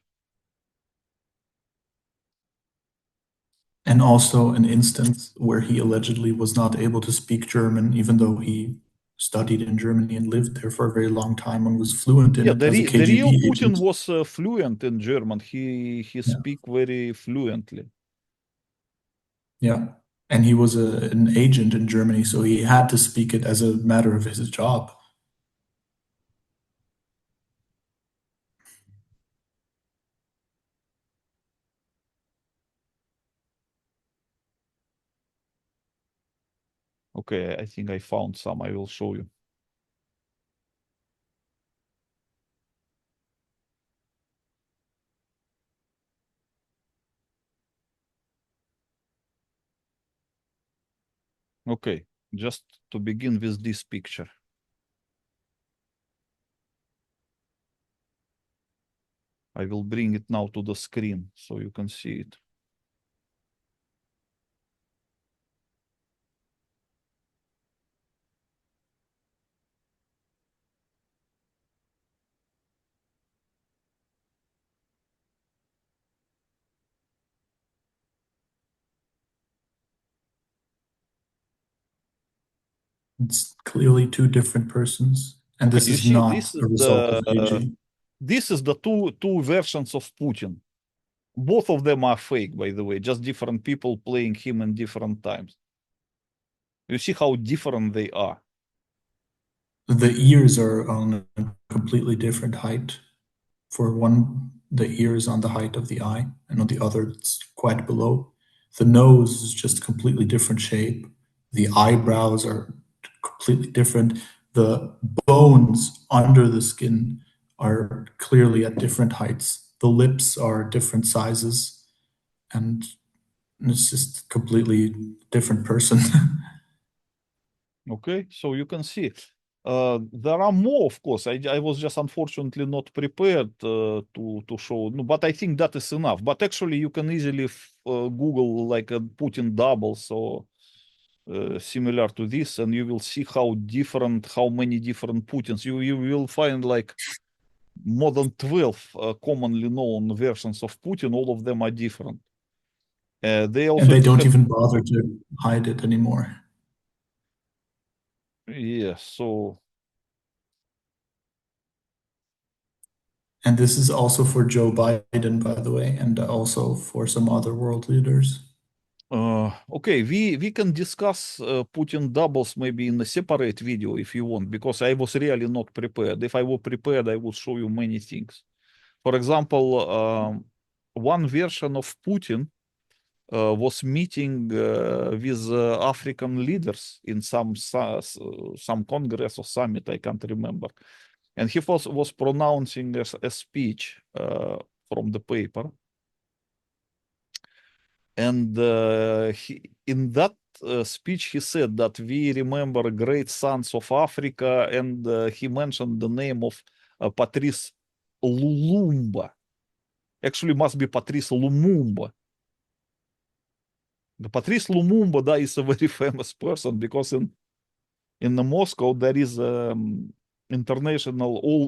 and also an instance where he allegedly was not able to speak German, even though he studied in Germany and lived there for a very long time and was fluent in Yeah, it as a the real KGB Putin agent. was fluent in German. He Yeah. speak very fluently. Yeah. And he was an agent in Germany, so he had to speak it as a matter of his job. Okay, I think I found some. I will show you. Okay, just to begin with this picture. I will bring it now to the screen so you can see it. It's clearly two different persons, and Okay, this you is see, not a result of aging. this is the two versions of Putin. Both of them are fake, by the way, just different people playing him in different times. You see how different they are. The ears are on a completely different height. For one, the ear is on the height of the eye, and on the other, it's quite below. The nose is just completely different shape. The eyebrows are completely different. The bones under the skin are clearly at different heights. The lips are different sizes, and it's just completely different person. Okay, so you can see. There are more, of course. I was just unfortunately not prepared to show, no, but I think that is enough. But actually, you can easily Google like a Putin double, so similar to this, and you will see how different, how many different Putins. You will find like more than 12 commonly known versions of Putin. All of them are different. They And also they don't have, even bother to hide it anymore. yeah, so. And this is also for Joe Biden, by the way, and also for some other world leaders. Okay, we can discuss Putin doubles maybe in a separate video if you want, because I was really not prepared. If I were prepared, I would show you many things. For example, one version of Putin was meeting with African leaders in some congress or summit, I can't remember, and he was pronouncing a speech from the paper, and in that speech he said that we remember great sons of Africa, and he mentioned the name of Patrice Lumumba. Actually, must be Patrice Lumumba. The Patrice Lumumba that is a very famous person, because in the Moscow there is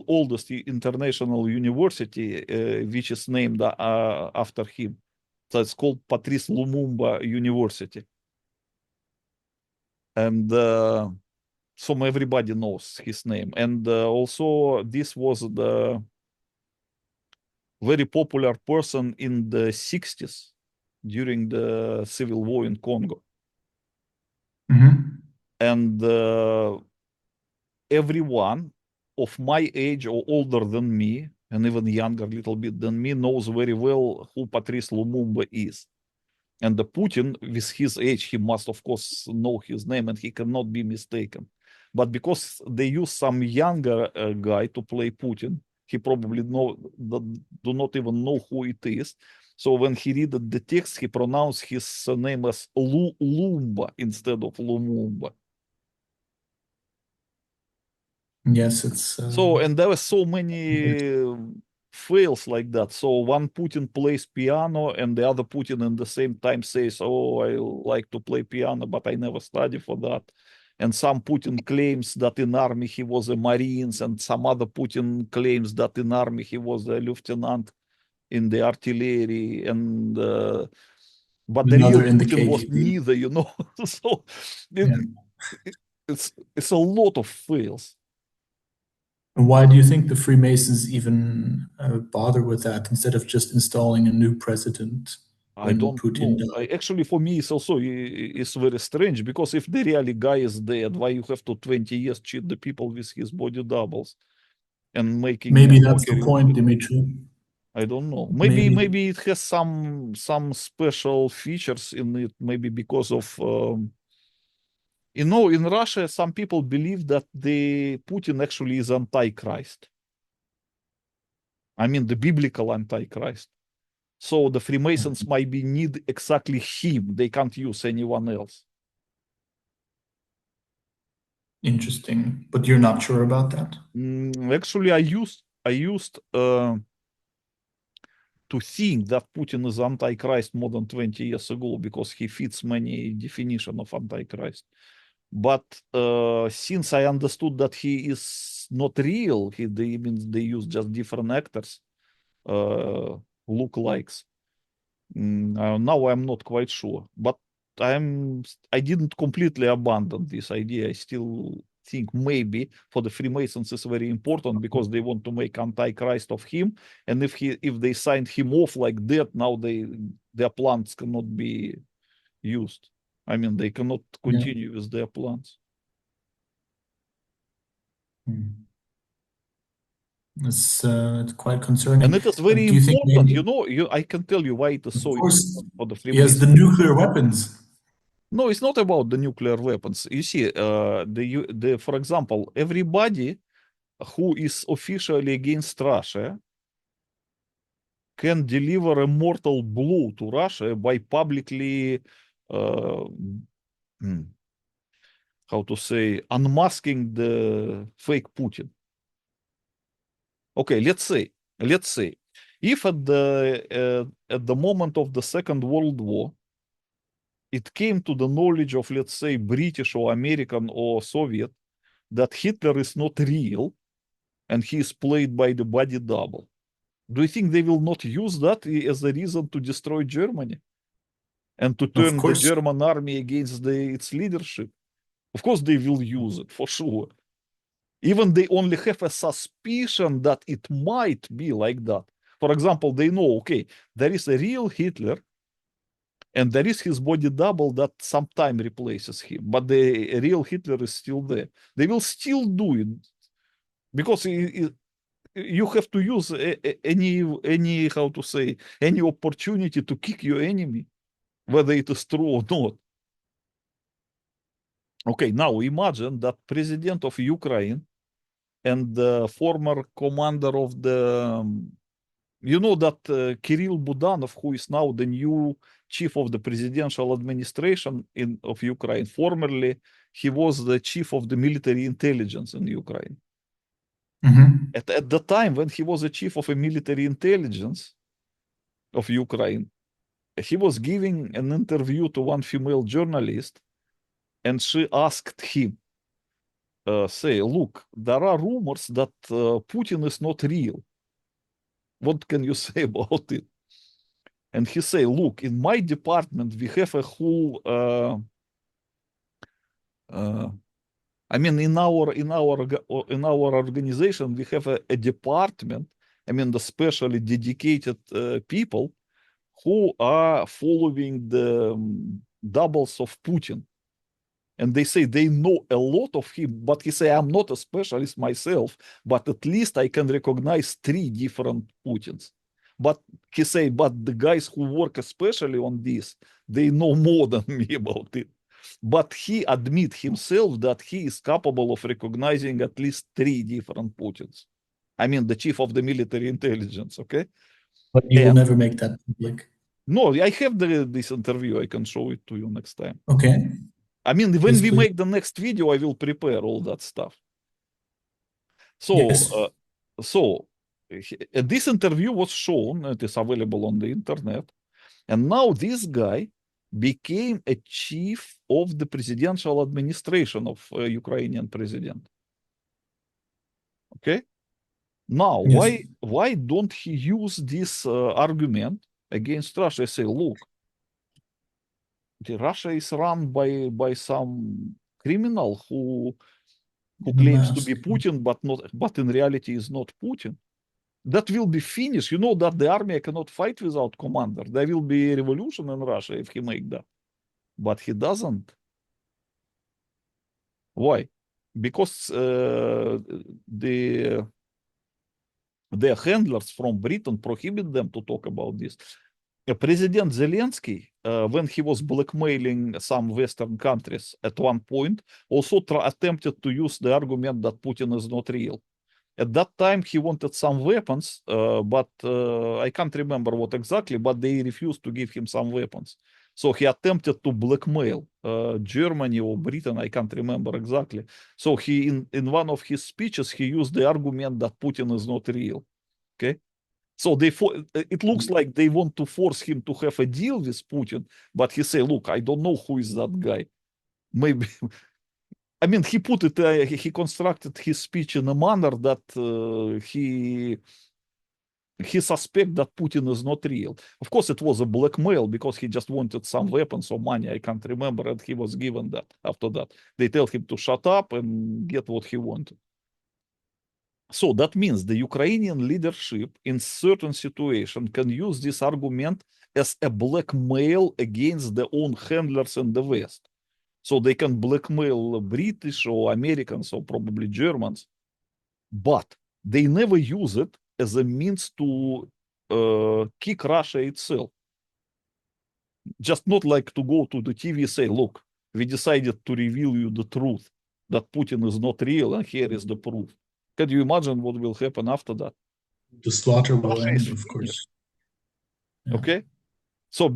oldest international university which is named after him. So it's called Patrice Lumumba University, and so everybody knows his name. And also this was the very popular person in the 60s during the civil war in Congo. Mm-hmm. And everyone of my age or older than me, and even younger a little bit than me, knows very well who Patrice Lumumba is. And the Putin, with his age, he must, of course, know his name, and he cannot be mistaken. But because they use some younger guy to play Putin, he probably do not even know who it is. So when he read the text, he pronounced his name as Lumba instead of Lumumba. Yes, it's So, and there were so many fails like that. So one Putin plays piano, and the other Putin in the same time says, "Oh, I like to play piano, but I never study for that." And some Putin claims that in army he was a Marines, and some other Putin claims that in army he was a lieutenant in the artillery, and but the real another in the Putin was KGB. neither, you know. So Yeah. it's a lot of fails. And why do you think the Freemasons even bother with that instead of just installing a new president I when don't Putin know. died? Actually, for me, it's also it's very strange, because if the really guy is dead, why you have to 20 years cheat the people with his body doubles and making a Maybe that's the mockery of point, it? Dimitri. I don't know. Maybe Maybe it has some special features in it. Maybe because of in Russia, some people believe that the Putin actually is antichrist. I mean, the biblical antichrist. So the Freemasons might be need exactly him. They can't use anyone else. Interesting. But you're not sure about that? Actually, I used to think that Putin is Antichrist more than 20 years ago because he fits many definition of Antichrist. But since I understood that he is not real, they use just different actors, look-likes. Now I'm not quite sure, but I didn't completely abandon this idea. I still think maybe for the Freemasons is very important because they want to make Antichrist of him, and if they signed him off like that, now their plans cannot be used. I mean, they cannot Yeah. continue with their plans. Hmm. It's quite And concerning. it is very Do you think important, maybe, I can tell you why it is of so course, important for the he has the Freemasons. nuclear weapons? No, it's not about the nuclear weapons. You see, for example, everybody who is officially against Russia can deliver a mortal blow to Russia by publicly, uh, how to say, unmasking the fake Putin. Okay, let's say, if at the moment of the Second World War, it came to the knowledge of, let's say, British or American or Soviet that Hitler is not real and he is played by the body double. Do you think they will not use that as a reason to destroy Germany and to Of turn the course. German army against its leadership? Of course, they will use it for sure. Even they only have a suspicion that it might be like that. For example, they know, okay, there is a real Hitler and there is his body double that sometime replaces him, but the real Hitler is still there. They will still do it because you have to use any how to say any opportunity to kick your enemy, whether it is true or not. Okay, now imagine that president of Ukraine and the former commander of the you know that Kirill Budanov, who is now the new chief of the presidential administration of Ukraine, formerly he was the chief of the military intelligence in Ukraine. Hmm. At the time when he was a chief of a military intelligence of Ukraine, he was giving an interview to one female journalist, and she asked him, say, look, there are rumors that Putin is not real. What can you say about it? And he say, look, in my department, we have a whole, uh, I mean, in our organization, we have a department, I mean, the specially dedicated people who are following the doubles of Putin. And they say they know a lot of him, but he say, I'm not a specialist myself, but at least I can recognize 3 different Putins. But he say, but the guys who work especially on this, they know more than me about it. But he admit himself that he is capable of recognizing at least 3 different Putins. I mean, the chief of the military intelligence, okay? But you will And never make that public. no, I have this interview. I can show it to you next time. Okay. I mean, when Yes, we please. make the next video, I will prepare all that stuff. So, Yes. so this interview was shown. It is available on the internet, and now this guy became a chief of the presidential administration of Ukrainian president. Okay. Now, Yes. why don't he use this argument against Russia? Say, look, Russia is run by some criminal who In the claims to mask. be Putin, but in reality is not Putin. That will be finished. You know that the army cannot fight without commander. There will be a revolution in Russia if he make that, but he doesn't. Why? Because their handlers from Britain prohibit them to talk about this. President Zelensky, when he was blackmailing some Western countries at one point, also attempted to use the argument that Putin is not real. At that time, he wanted some weapons, but I can't remember what exactly, but they refused to give him some weapons. So he attempted to blackmail Germany or Britain, I can't remember exactly. So he, in one of his speeches, he used the argument that Putin is not real. Okay. So it looks like they want to force him to have a deal with Putin, but he say, look, I don't know who is that guy. Maybe, I mean, he put it, he constructed his speech in a manner that he suspect that Putin is not real. Of course, it was a blackmail because he just wanted some weapons or money. I can't remember, and he was given that. After that, they tell him to shut up and get what he wanted. So that means the Ukrainian leadership in certain situation can use this argument as a blackmail against their own handlers in the West. So they can blackmail British or Americans or probably Germans, but they never use it as a means to kick Russia itself. Just not like to go to the TV and say, look, we decided to reveal you the truth that Putin is not real and here is the proof. Can you imagine what will happen after that? The slaughter will Russia is end, of finished. course. Yeah. Okay? So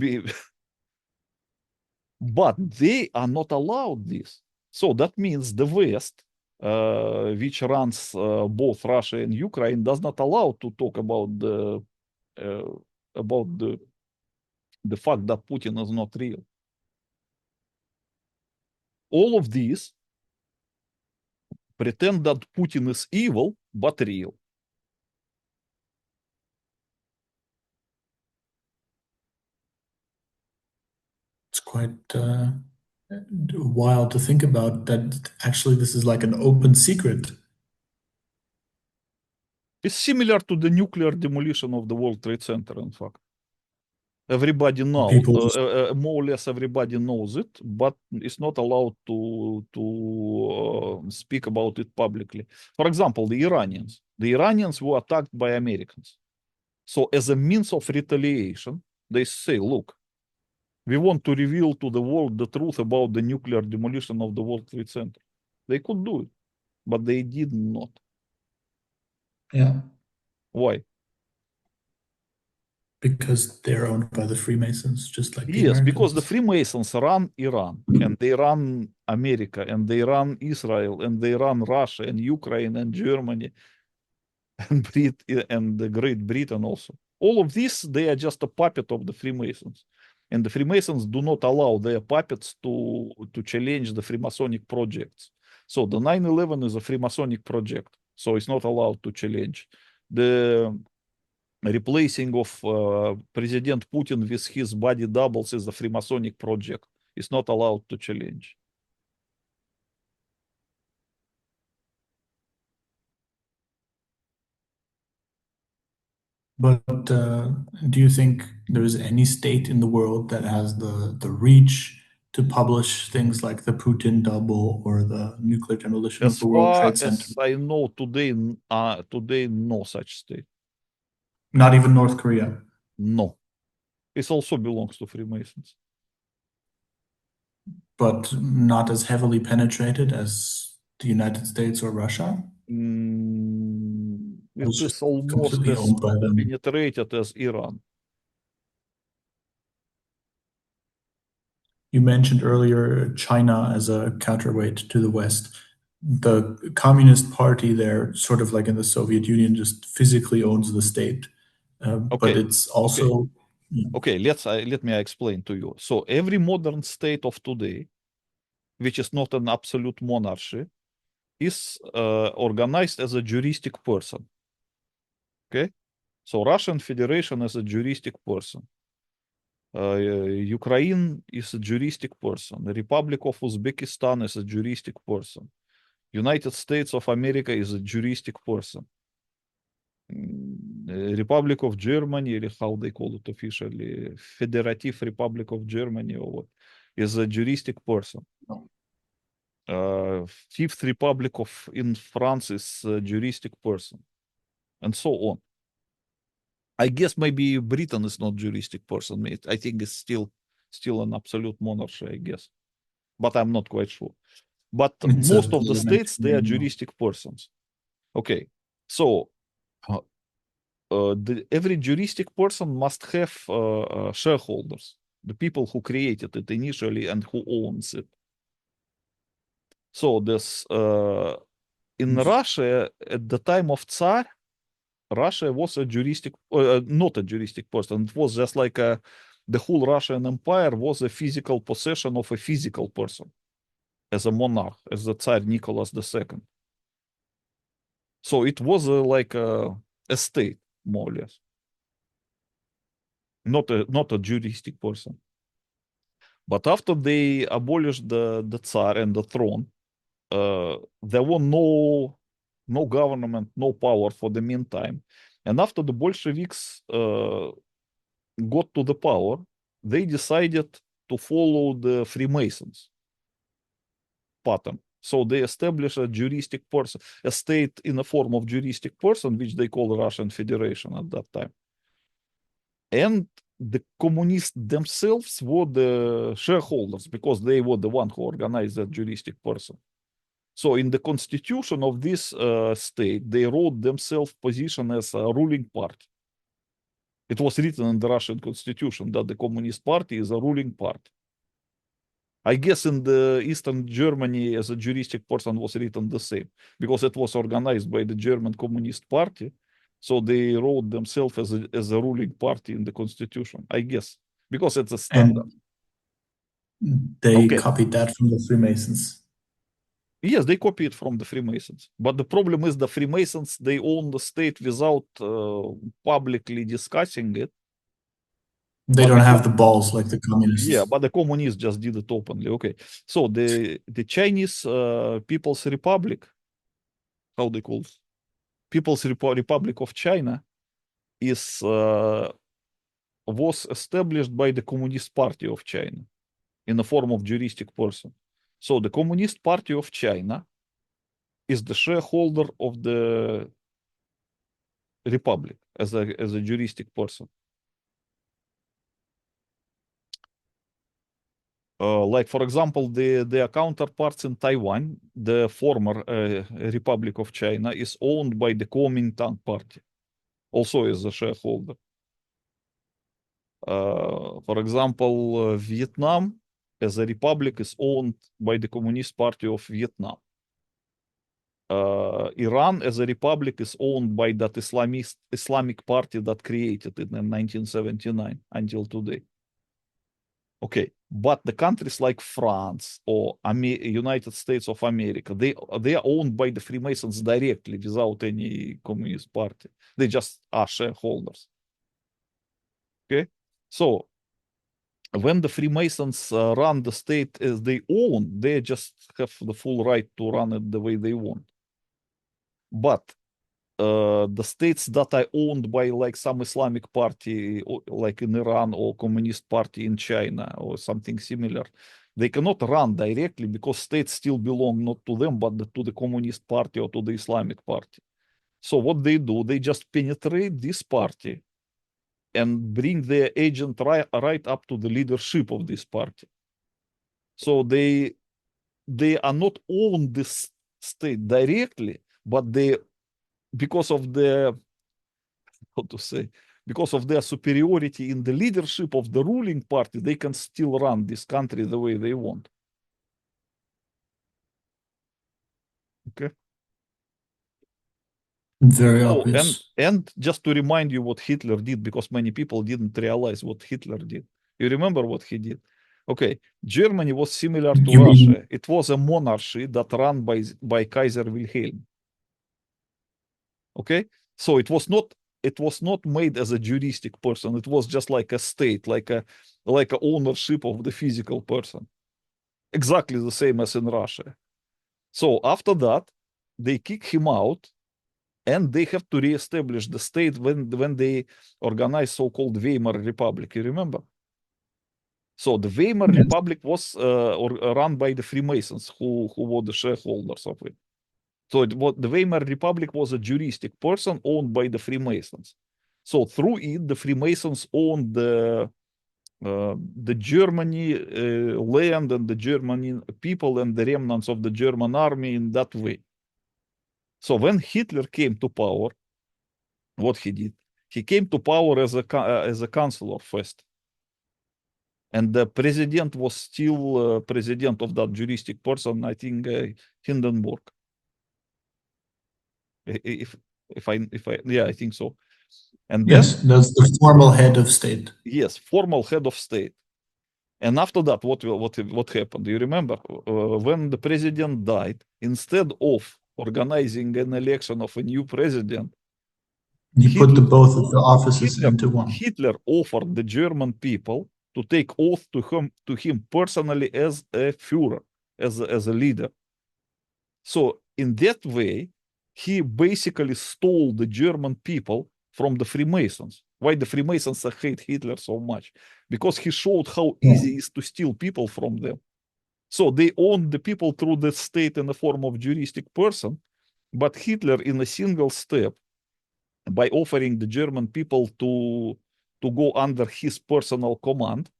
but they are not allowed this. So that means the West, which runs both Russia and Ukraine, does not allow to talk about uh, the fact that Putin is not real. All of these pretend that Putin is evil but real. It's quite wild to think about that actually this is like an open secret. It's similar to the nuclear demolition of the World Trade Center, in fact. Everybody knows, People just more or less everybody knows it, but it's not allowed to speak about it publicly. For example, the Iranians were attacked by Americans. So as a means of retaliation, they say, look, we want to reveal to the world the truth about the nuclear demolition of the World Trade Center. They could do it, but they did not. yeah, Why? because they're owned by the Freemasons, just like the Yes, because the Americans. Freemasons run Iran and they run America and they run Israel and they run Russia and Ukraine and Germany and the Great Britain also. All of this, they are just a puppet of the Freemasons. And the Freemasons do not allow their puppets to challenge the Freemasonic projects. So the 9/11 is a Freemasonic project. So it's not allowed to challenge. The replacing of President Putin with his body doubles is a Freemasonic project. It's not allowed to challenge. But do you think there is any state in the world that has the reach to publish things like the Putin double or the nuclear demolition of As the World far Trade Center? as I know today, today no such state. Not even North Korea, No. It also belongs to Freemasons. but not as heavily penetrated as the United States or Russia. It It's is just almost completely as owned by them. penetrated as Iran. You mentioned earlier China as a counterweight to the West. The Communist Party there, sort of like in the Soviet Union, just physically owns the state. But Okay, it's okay, also, okay. Let me explain to you. So every modern state of today, which is not an absolute monarchy, is organized as a juristic person. Okay, so Russian Federation is a juristic person. Ukraine is a juristic person. The Republic of Uzbekistan is a juristic person. United States of America is a juristic person. Republic of Germany, or how they call it officially, Federative Republic of Germany, or what, is a juristic person. Fifth Republic of in France is a juristic person, and so on. I guess maybe Britain is not juristic person. I think it's still an absolute monarchy, I guess, but I'm not quite sure. But it's a most of the parliamentary states, they are name. juristic persons. Okay, so every juristic person must have shareholders. the people who created it initially and who owns it. So this in Russia at the time of Tsar, Russia was a juristic, not a juristic person. It was just like the whole Russian Empire was a physical possession of a physical person as a monarch, as the Tsar Nicholas II. So it was like a state, more or less, not a juristic person. But after they abolished the Tsar and the throne, there were no government, no power for the meantime. And after the Bolsheviks got to the power, they decided to follow the Freemasons pattern. So they established a juristic person, a state in the form of juristic person, which they call Russian Federation at that time. And the communists themselves were the shareholders because they were the one who organized that juristic person. So in the constitution of this state, they wrote themselves position as a ruling party. It was written in the Russian constitution that the Communist Party is a ruling party. I guess in the Eastern Germany, as a juristic person, was written the same because it was organized by the German Communist Party. So they wrote themselves as a ruling party in the constitution, I guess, because it's a standard. And they copied that from the Freemasons. Yes, they copy it from the Freemasons. But the problem is the Freemasons, they own the state without publicly discussing it. They don't have the balls like the communists. Yeah, but the communists just did it openly. Okay. So the Chinese People's Republic, how they call it? People's Republic of China is was established by the Communist Party of China in the form of juristic person. So the Communist Party of China is the shareholder of the republic as a juristic person. Like, for example, their counterparts in Taiwan, the former Republic of China, is owned by the Kuomintang Party, also as a shareholder. For example, Vietnam as a republic is owned by the Communist Party of Vietnam. Iran as a republic is owned by that Islamic party that created it in 1979 until today. Okay, but the countries like France or United States of America, they are owned by the Freemasons directly without any communist party. They just are shareholders. Okay, so when the Freemasons run the state as they own, they just have the full right to run it the way they want. But the states that are owned by like some Islamic party, like in Iran or Communist Party in China or something similar, they cannot run directly because states still belong not to them, but to the Communist Party or to the Islamic Party. So what they do, they just penetrate this party and bring their agent right up to the leadership of this party. So they are not own this state directly, but they, because of the, how to say, because of their superiority in the leadership of the ruling party, they can still run this country the way they want. Okay. Very obvious. And just to remind you what Hitler did, because many people didn't realize what Hitler did. You remember what he did? Okay, Germany was similar to You Russia. mean It was a monarchy that ran by Kaiser Wilhelm. Okay, so it was not made as a juristic person. It was just like a state, like a ownership of the physical person, exactly the same as in Russia. So after that, they kick him out, and they have to reestablish the state when they organize so-called Weimar Republic. You remember? So the Weimar Yes. Republic was run by the Freemasons, who were the shareholders of it. So the Weimar Republic was a juristic person owned by the Freemasons. So through it, the Freemasons owned the Germany land and the German people and the remnants of the German army in that way. So when Hitler came to power, what he did? He came to power as a chancellor first. And the president was still president of that juristic person, I think, Hindenburg. If yeah, I think so. And then, Yes, that's the formal head of state. yes, formal head of state. And after that, what happened? Do you remember when the president died? Instead of organizing an election of a new president, He put the Hitler both of the offices Hitler into one. Hitler offered the German people to take oath to him personally as a Führer, as a leader. So in that way, he basically stole the German people from the Freemasons. Why the Freemasons hate Hitler so much? Because he showed how Yeah. easy it is to steal people from them. So they owned the people through the state in the form of juristic person, but Hitler, in a single step, by offering the German people to go under his personal command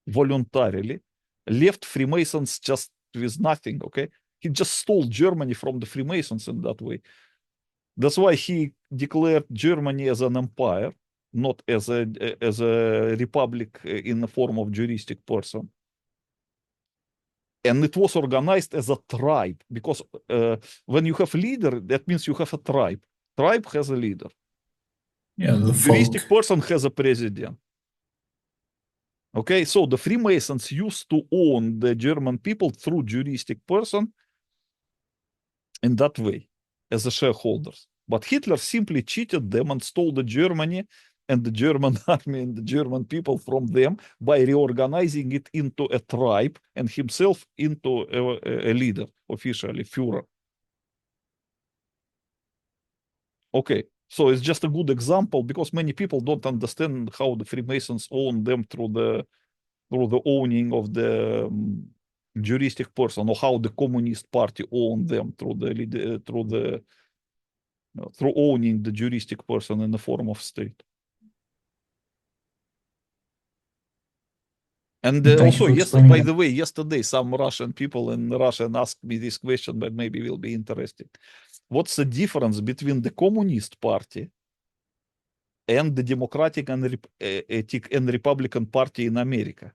voluntarily, left Freemasons just with nothing. Okay, he just stole Germany from the Freemasons in that way. That's why he declared Germany as an empire, not as a republic in the form of juristic person. And it was organized as a tribe because when you have a leader, that means you have a tribe. Tribe has a leader. Yeah, the folk. Juristic person has a president. Okay, so the Freemasons used to own the German people through juristic person in that way as a shareholders. But Hitler simply cheated them and stole the Germany and the German army and the German people from them by reorganizing it into a tribe and himself into a leader, officially, Führer. Okay, so it's just a good example because many people don't understand how the Freemasons own them through the owning of the juristic person, or how the Communist Party owned them through owning the juristic person in the form of state. And Thank you also, for yes, explaining by that. the way, yesterday some Russian people in Russia asked me this question, but maybe will be interested. What's the difference between the Communist Party and the Democratic and Republican Party in America?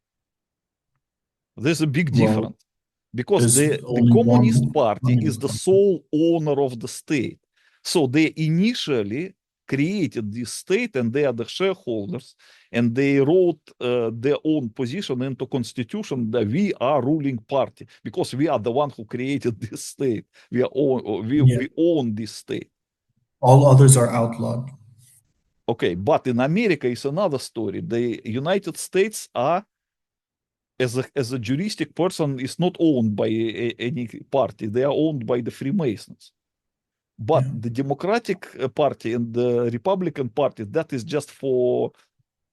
There's a big Well, difference because there's the only Communist one Party is the example. sole owner of the state. So they initially created this state and they are the shareholders and they wrote their own position into constitution that we are ruling party because we are the one who created this state. Yeah, We own this state. all others are outlawed. Okay, but in America it's another story. The United States are as a juristic person is not owned by any party. They are owned by the Freemasons. But Yeah, the Democratic Party and the Republican Party, that is just for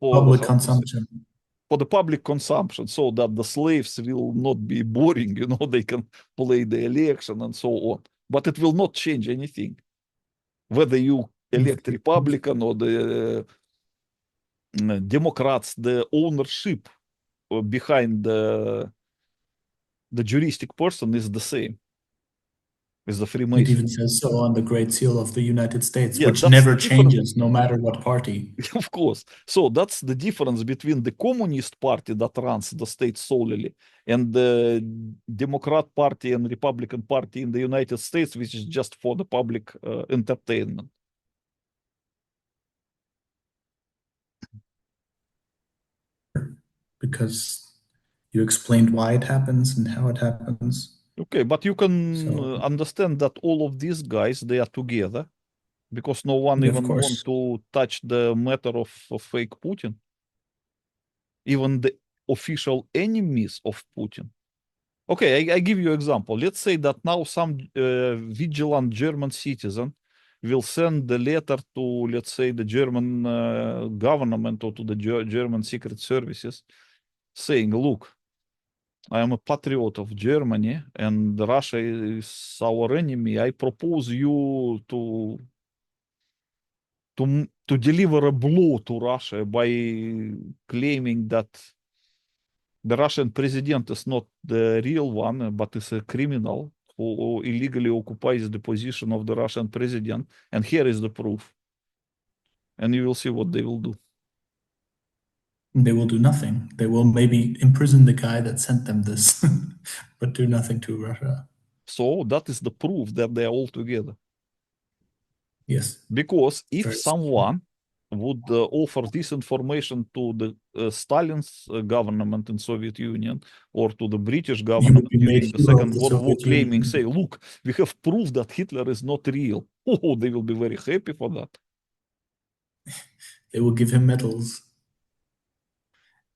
public how to say, consumption. for the public consumption, so that the slaves will not be boring. They can play the election and so on. But it will not change anything. Whether you elect Republican or the Democrats, the ownership behind the juristic person is the same as the It even Freemasons. says so on the Great Seal of the United States, Yeah, which that's the never difference. changes no matter what party. Of course. So that's the difference between the Communist Party that runs the state solely and the Democrat Party and Republican Party in the United States, which is just for the public entertainment. Because you explained why it happens and how it happens. Okay, but you can So, understand that all of these guys, they are together because no one yeah, of even want course. to touch the matter of fake Putin. Even the official enemies of Putin. Okay, I give you example. Let's say that now some vigilant German citizen will send the letter to, let's say, the German government or to the German secret services saying, look, I am a patriot of Germany and Russia is our enemy. I propose you to deliver a blow to Russia by claiming that the Russian president is not the real one, but is a criminal who illegally occupies the position of the Russian president. And here is the proof. And you will see what they will do. They will do nothing. They will maybe imprison the guy that sent them this, but do nothing to Russia. So that is the proof that they are all together. Yes. Because if Very someone would offer this information to the Stalin's government in Soviet Union or to the British He would government be made during the hero of Second the World War, Soviet claiming, Union. say, look, we have proof that Hitler is not real. Oh, they will be very happy for that. They will give him medals.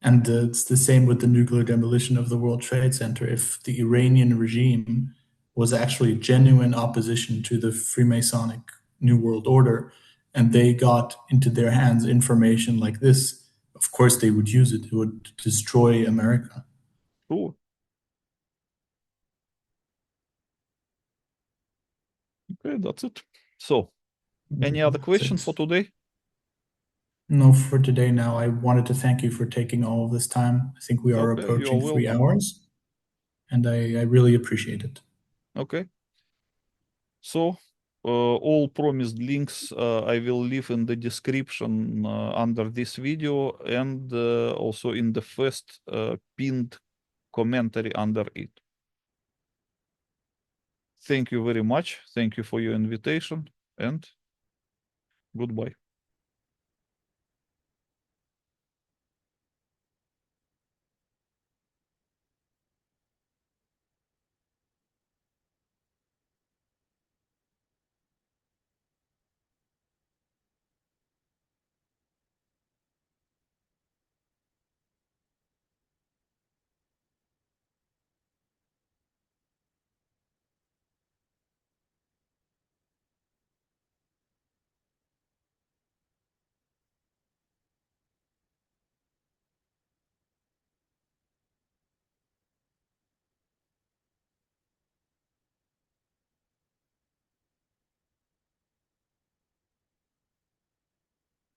And it's the same with the nuclear demolition of the World Trade Center. If the Iranian regime was actually genuine opposition to the Freemasonic New World Order, and they got into their hands information like this, of course they would use it. It would destroy America. Sure. Okay, that's it. So, any other question for today? No, for today now. I wanted to thank you for taking all of this time. I think we are Okay, you are approaching 3 welcome. hours, and I really appreciate it. Okay. So, all promised links I will leave in the description under this video and also in the first pinned commentary under it. Thank you very much. Thank you for your invitation and goodbye.